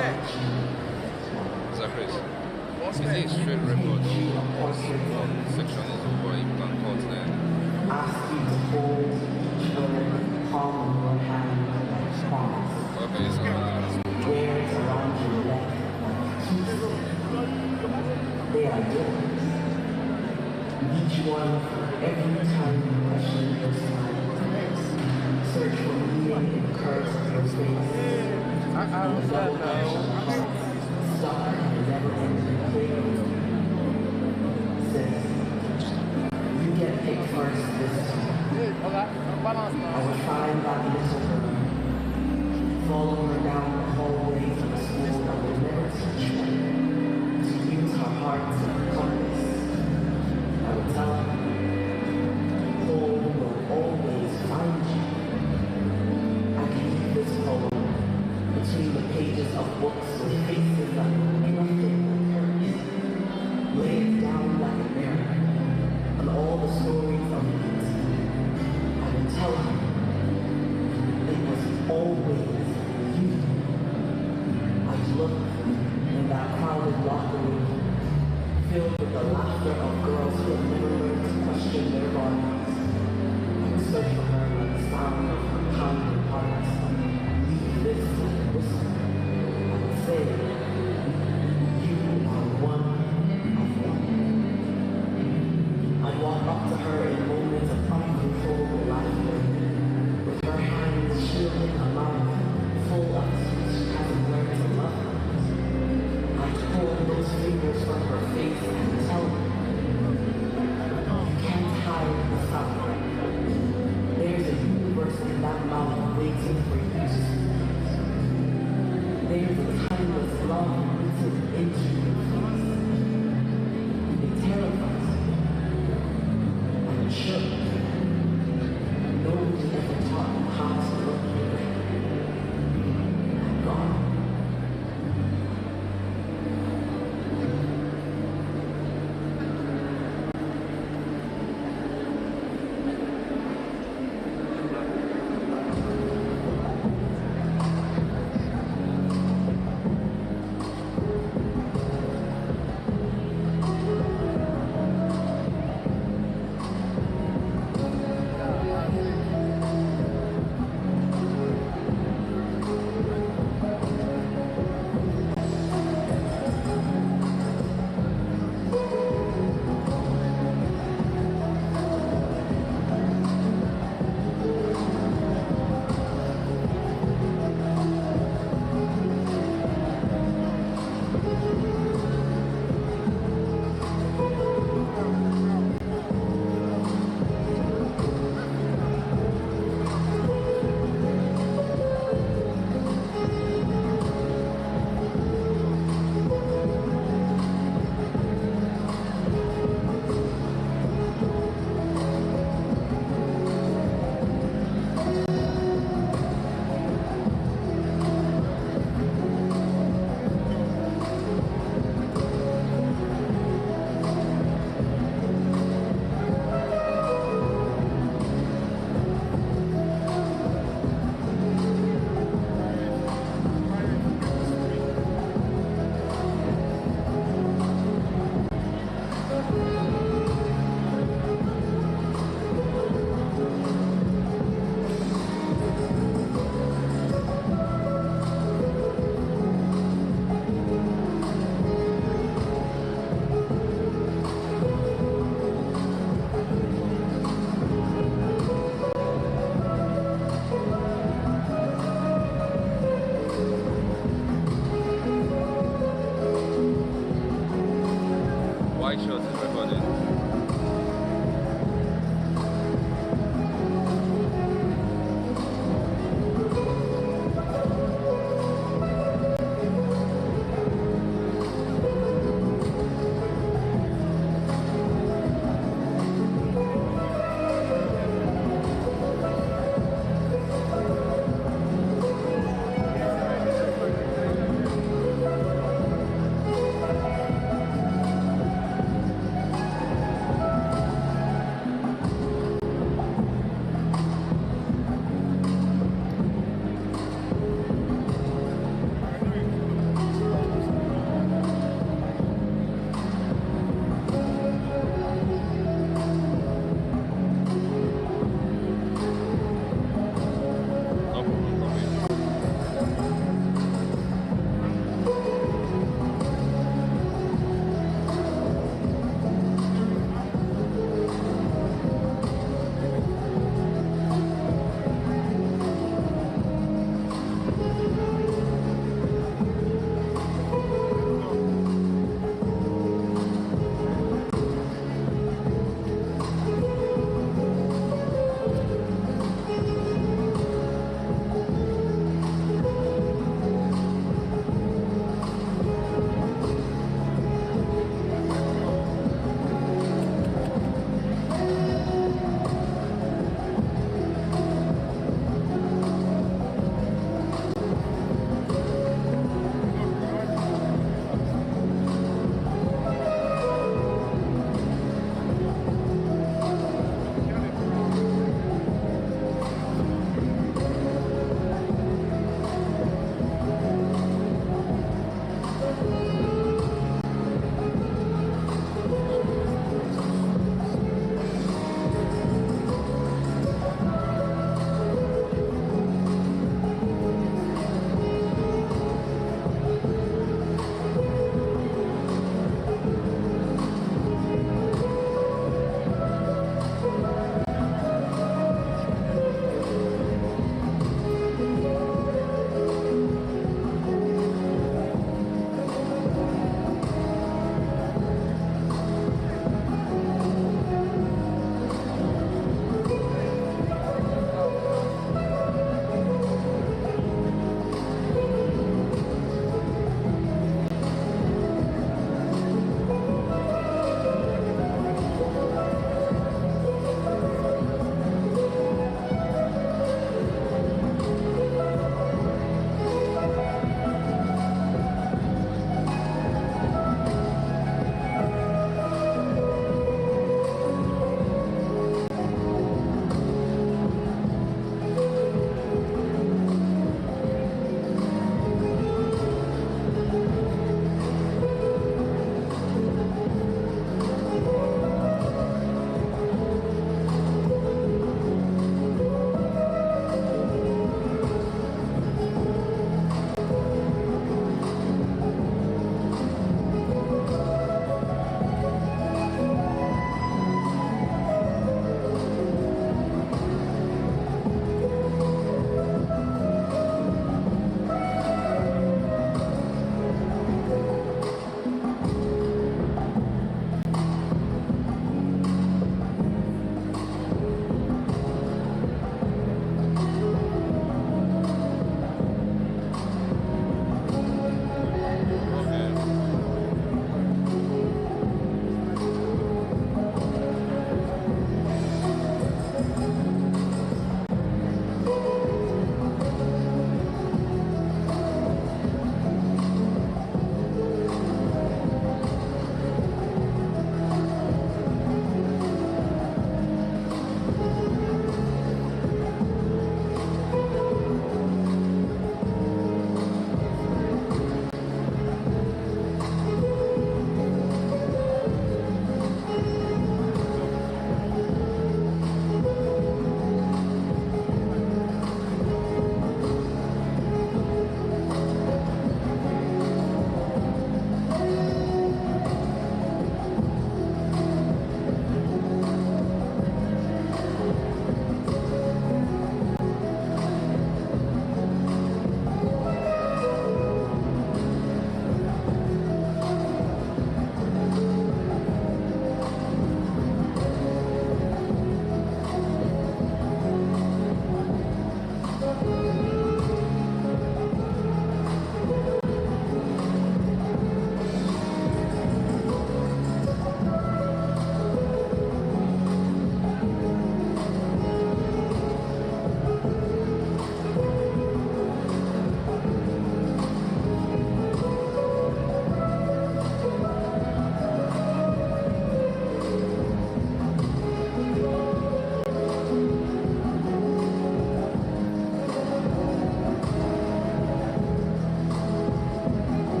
Is that Chris? Is it a straight record? What section is over? You can cut there. Okay, so they are yours. Each one, every time you question your silence, search for meaning in the curves of your face. Stop and never ending play. Says, you get picked first this time. I will find that little girl, follow her down the hallway to the school that will never teach her to use her heart as a compass. I will tell her, home will always find you. I can keep this poem between the pages of books with faces that look nothing like hers. Lay it down like a mirror on all the stories of it. I will tell her it was always you. I look in that crowded locker room, filled with the laughter of girls who have never learned to question their bodies. I will search for her like the sound of her pounding hearts. Leave this like a whisper. I will say, you are one of one. I walk up to her in moments of uncontrollable laughter, with her hands shielding her mouth.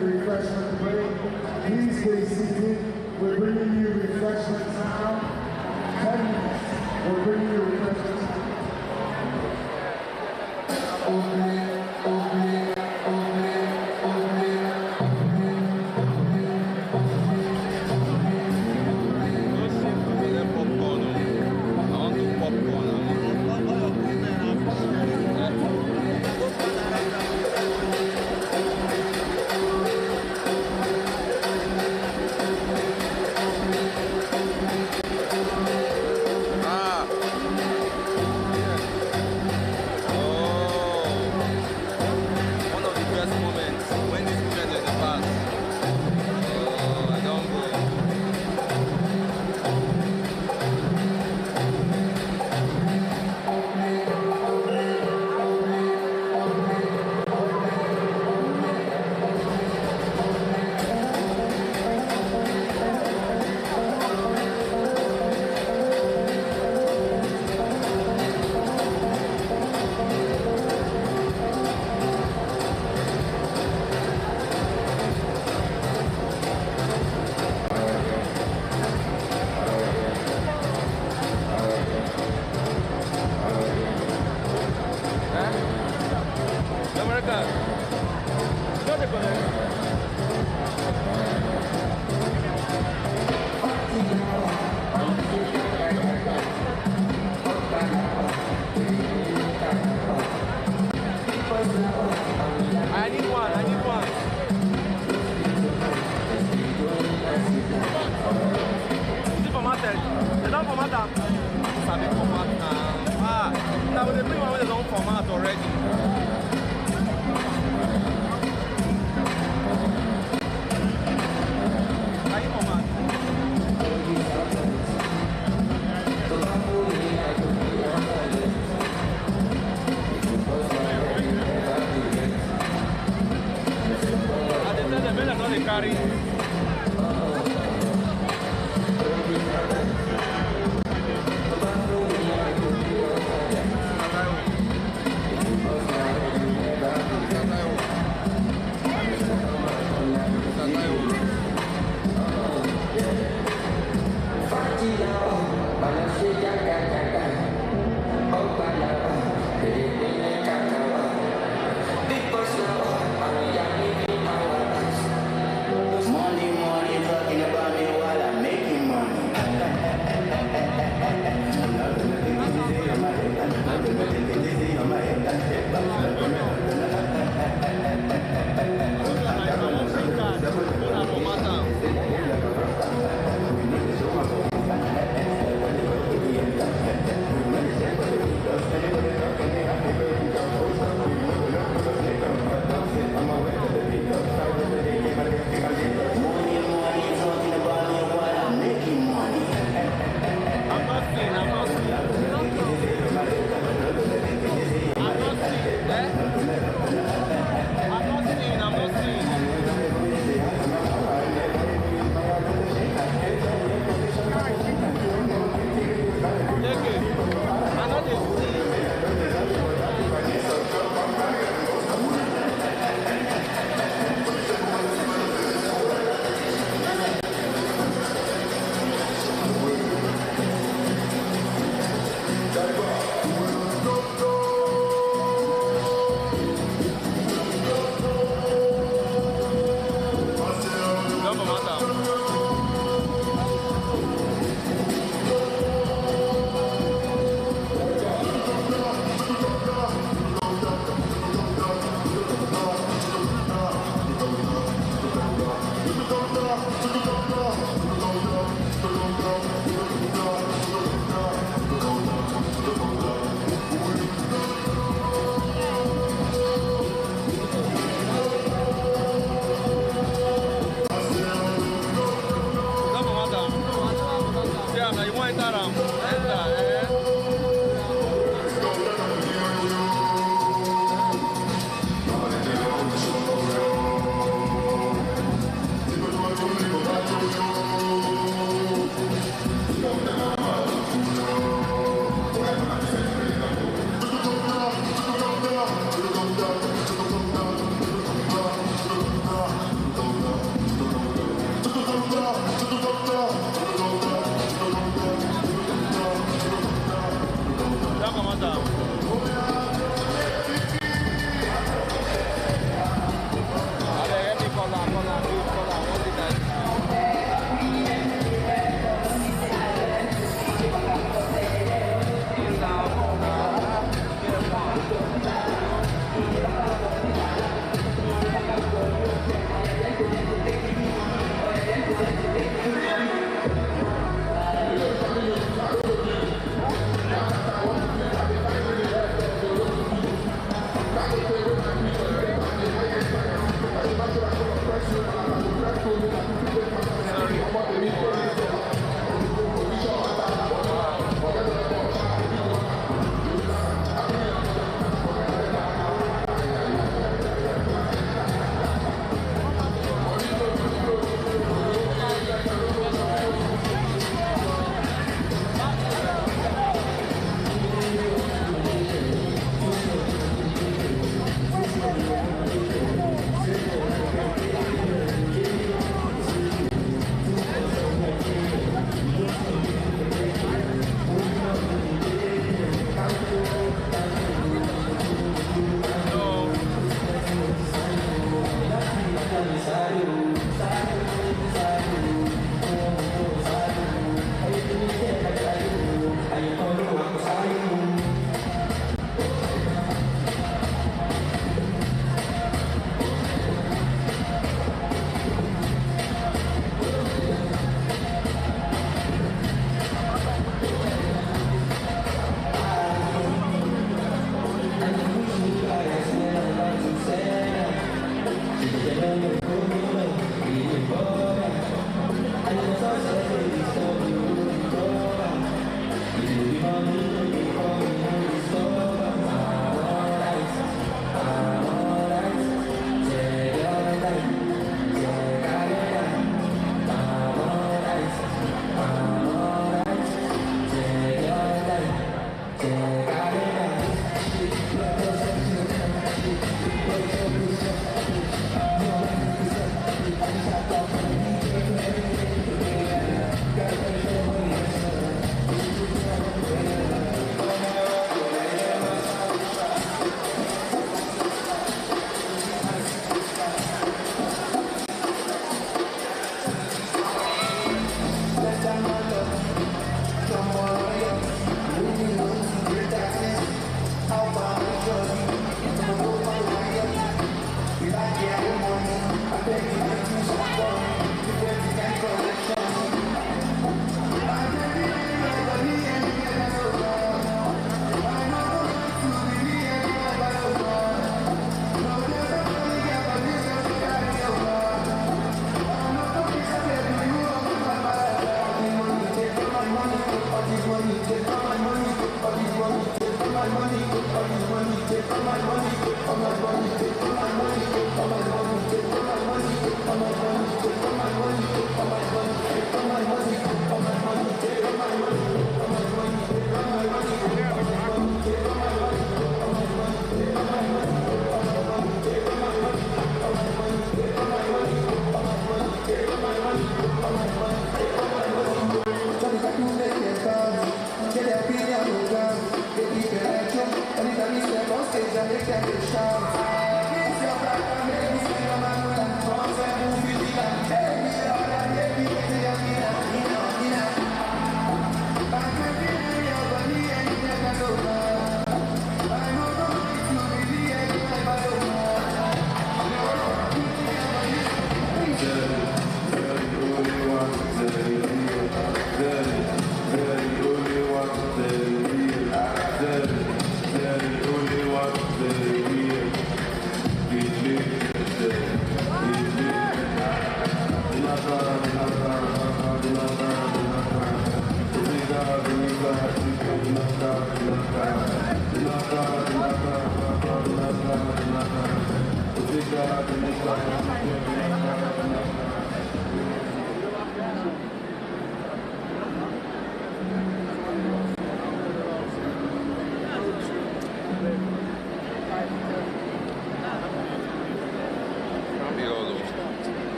10-minute refreshment break. Please stay seated. We're bringing you refreshments now. 10 minutes. We're bringing you refreshments.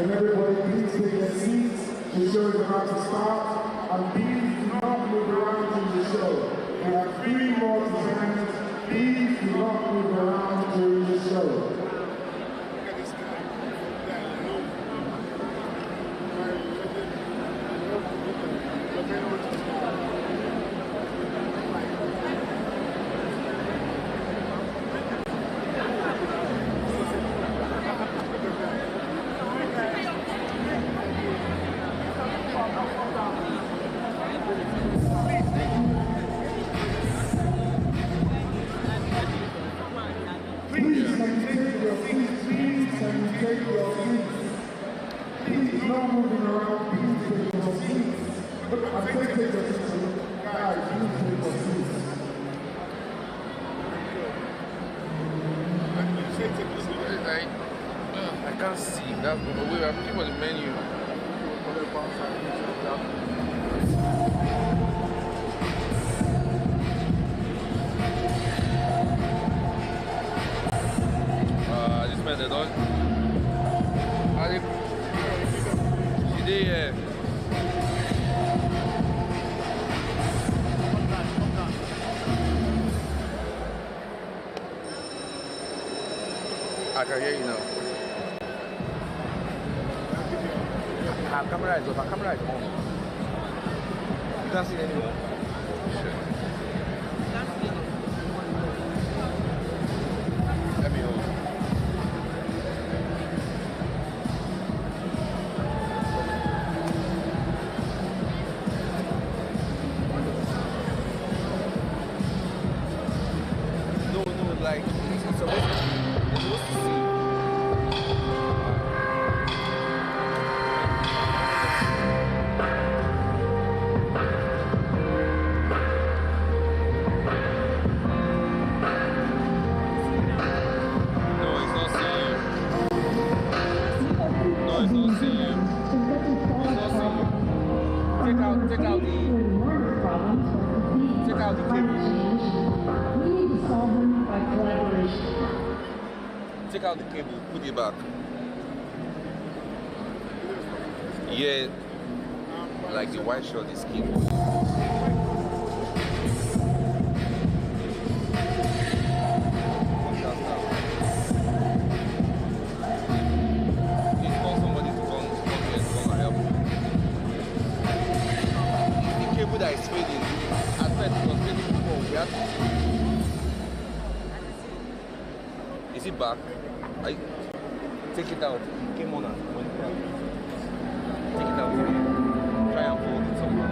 And everybody, please take your seats. The show is about to start. And please do not move around during the show. We have 3 more designers. Please do not move around during the show. I can't see. That's the way I'm looking for the menu. This man, they don't. She did, I can hear you now. Our camera is off. Our camera is on. You can't see it anymore. Shit. Let me hold. No, like it's supposed to see. Take out the cable, put it back. Yeah, like the white shirt is cable. Please call somebody to come here and come and help me. The cable that is fading, I said it was fading before. We have to. Is it back? Take it out. Came on. Take it out. Try and fold it somehow.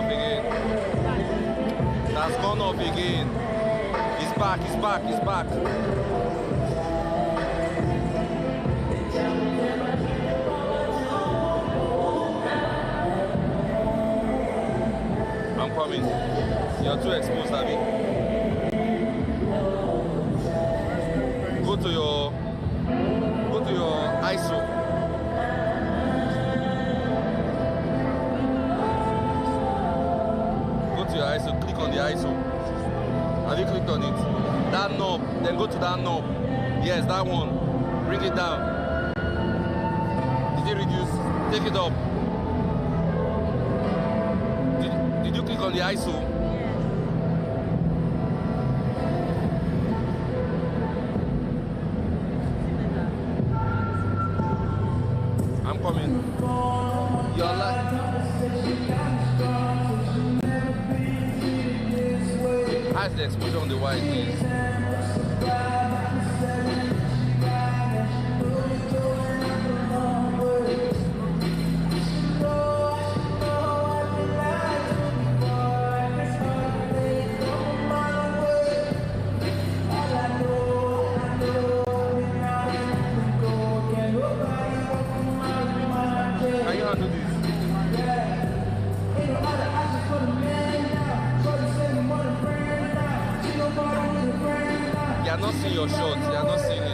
off again. It has gone off again. It's back, it's back, it's back. I'm coming. You're too exposed, Abby. Go to your ISO. Go to your ISO, click on the ISO. Have you clicked on it? That knob, then go to that knob. Yes, that one. Bring it down. Did you reduce? Take it up. Did you click on the ISO? I'm coming. You're like... How's the exposure on the white, please? Can you handle this? You are not seeing your shots, you are not seeing it.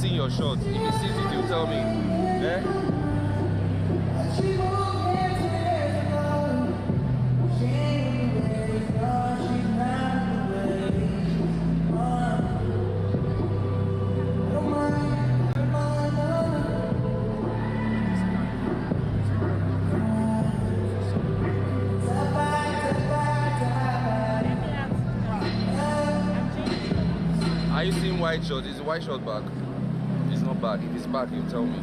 Your shot. If he sees it, he'll tell me. Eh? Are you seeing white shot? Is the white shot back? It's not back. If it's back, you tell me.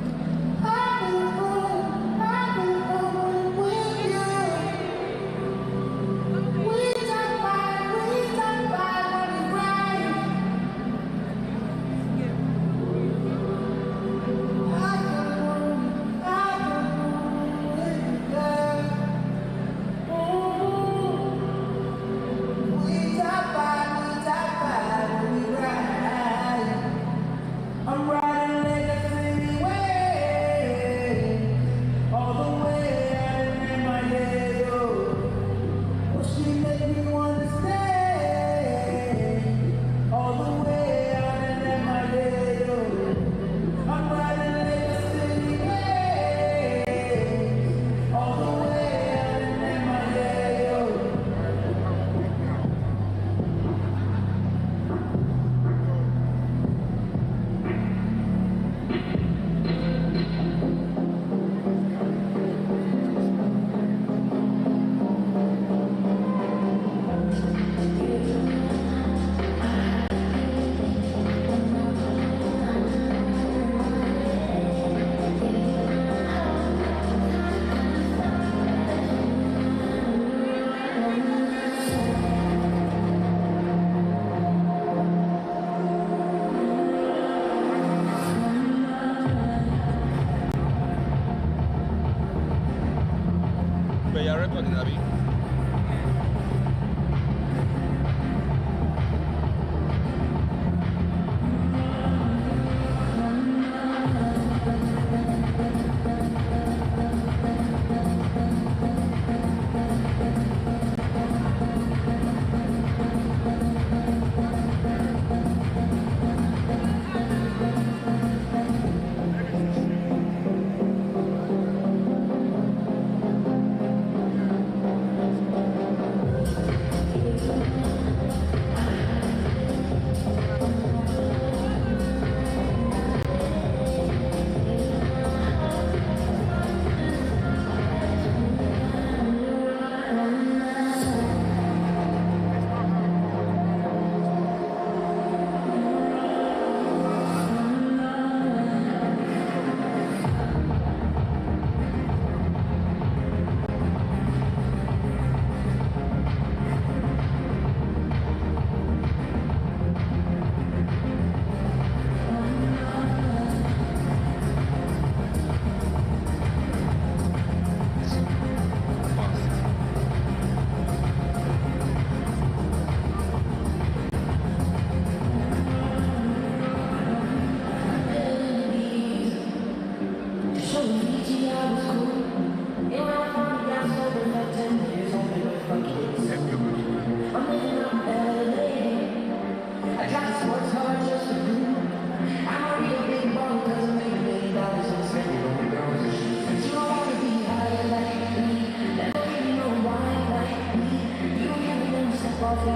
I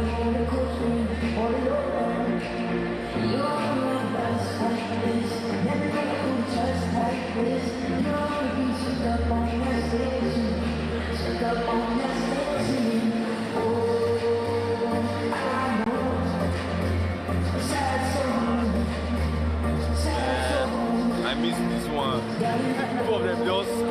missed this one. Two of them just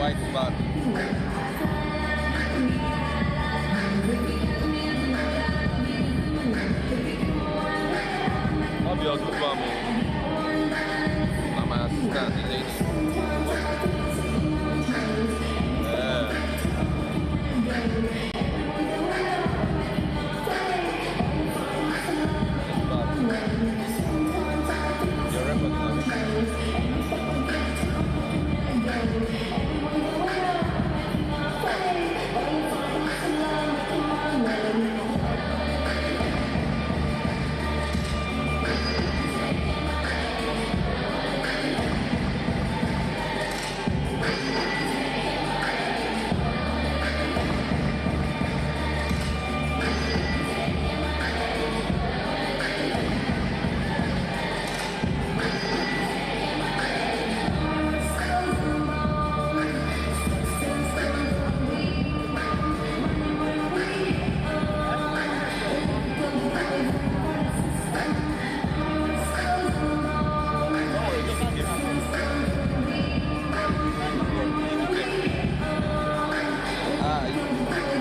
White is bad. I'll be a good one, man. I'm my assistant, the lady. Yeah. Your record now.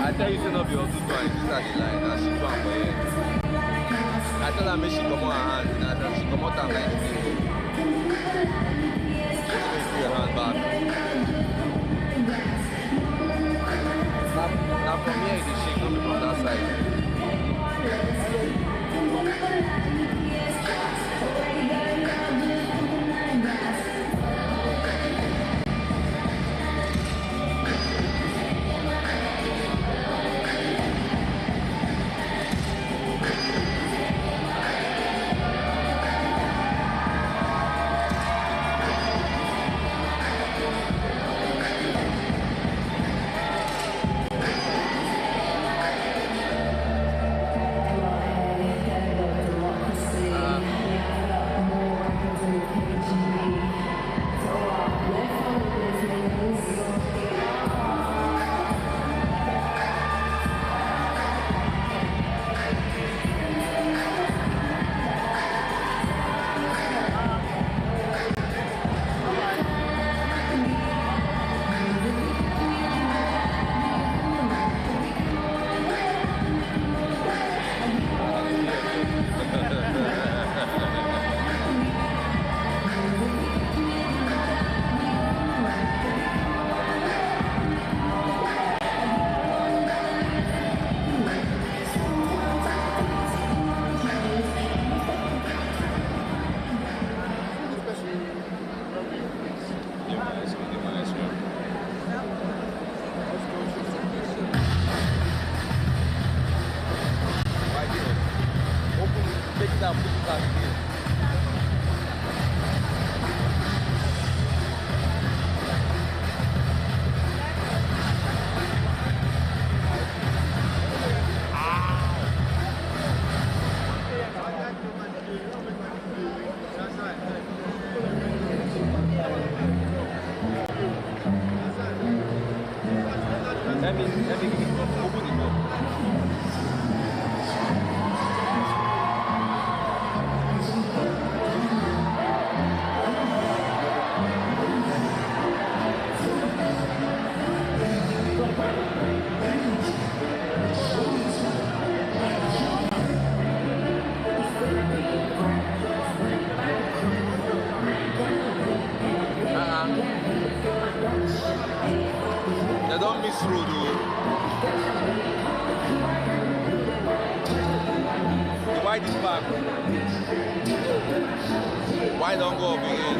I tell you, it's not your good one. This is the line. Now she come for it. I tell her, make she come on her hand. And she come out and like this. Just make your hand back. Now from here, it is shake, not from that side. Why don't go begin?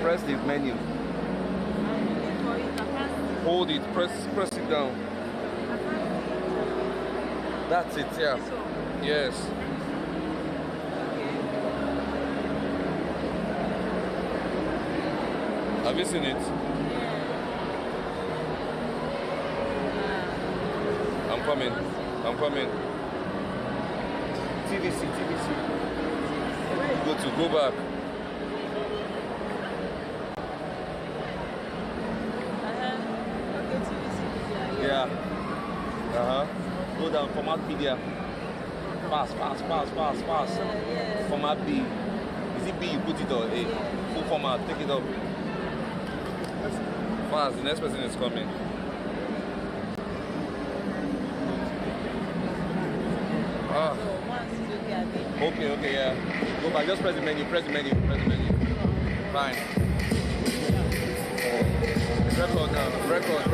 Press the menu. Hold it, press it down. That's it, yeah. Yes. Have you seen it? I'm coming. TVC. Go back. Yeah. Go down, format media. Fast. Format B. Is it B you put it on A? Full format, take it up. Fast, the next person is coming. Okay, yeah. Go back, just press the menu. Fine. Record now. Record.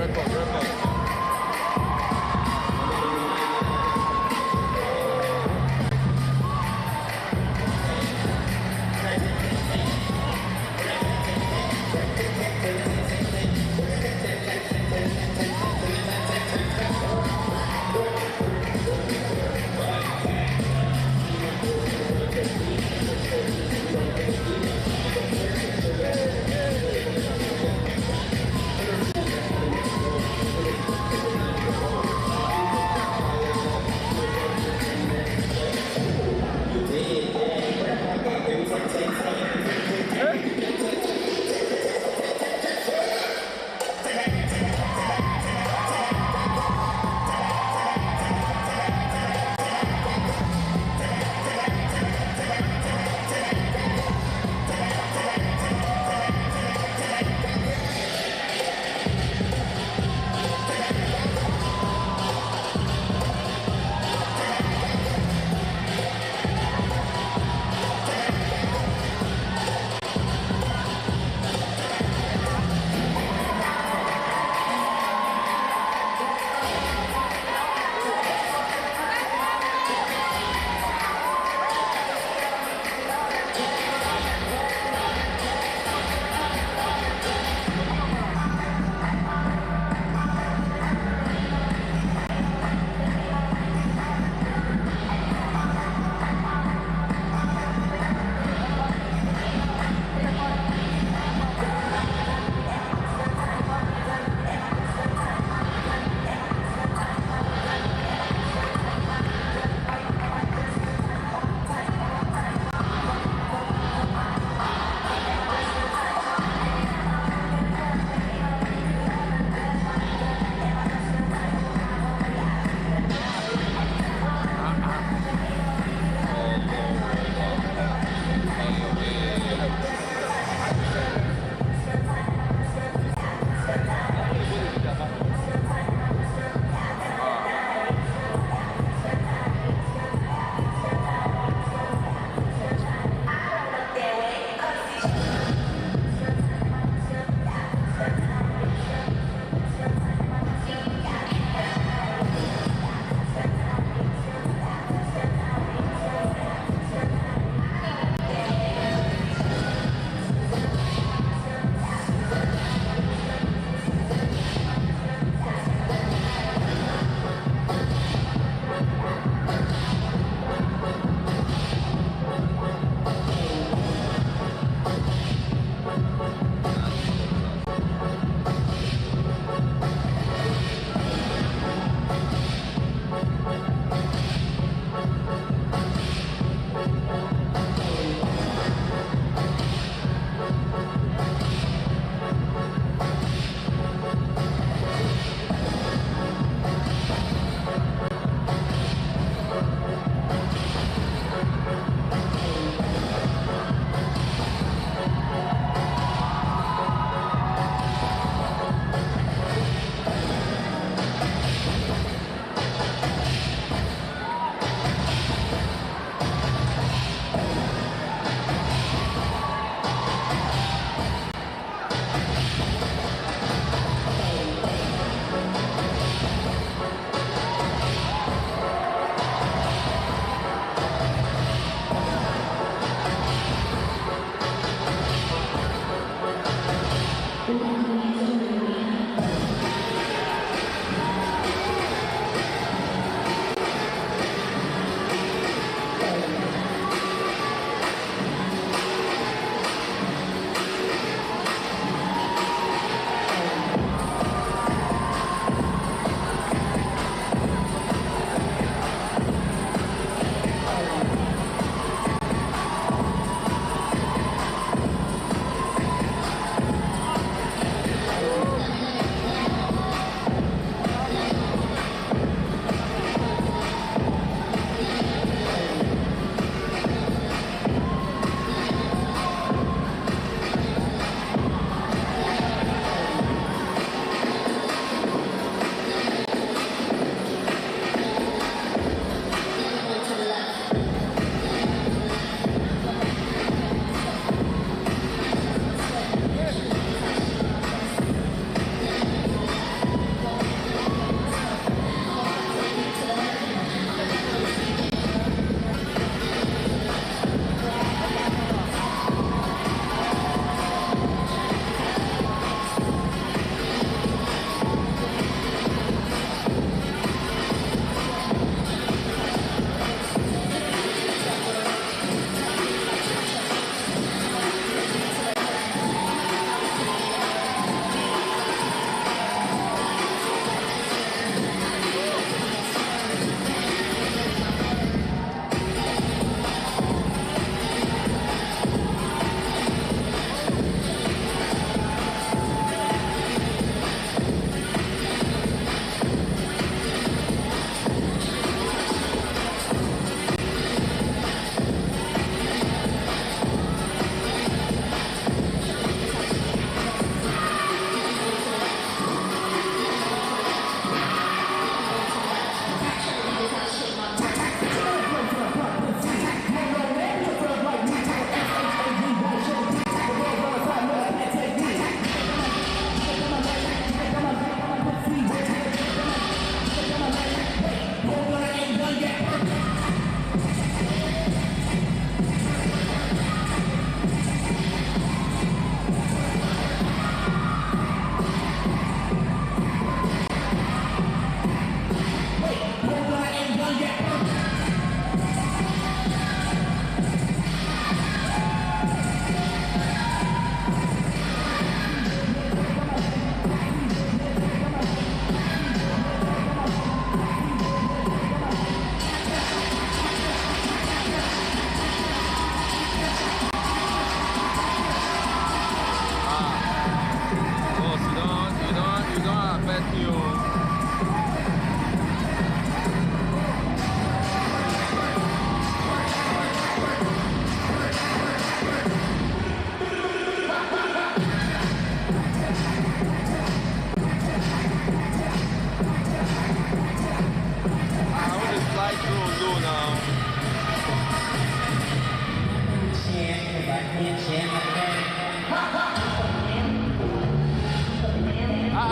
drone low now.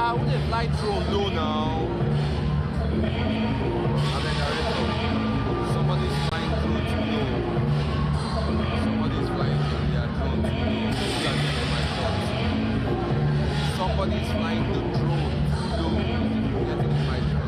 Who dey fly drone low now? Somebody's flying drone too low. Somebody's flying their drone too low. Look at this, my thoughts. Somebody's flying the drone too low. Getting in my thoughts.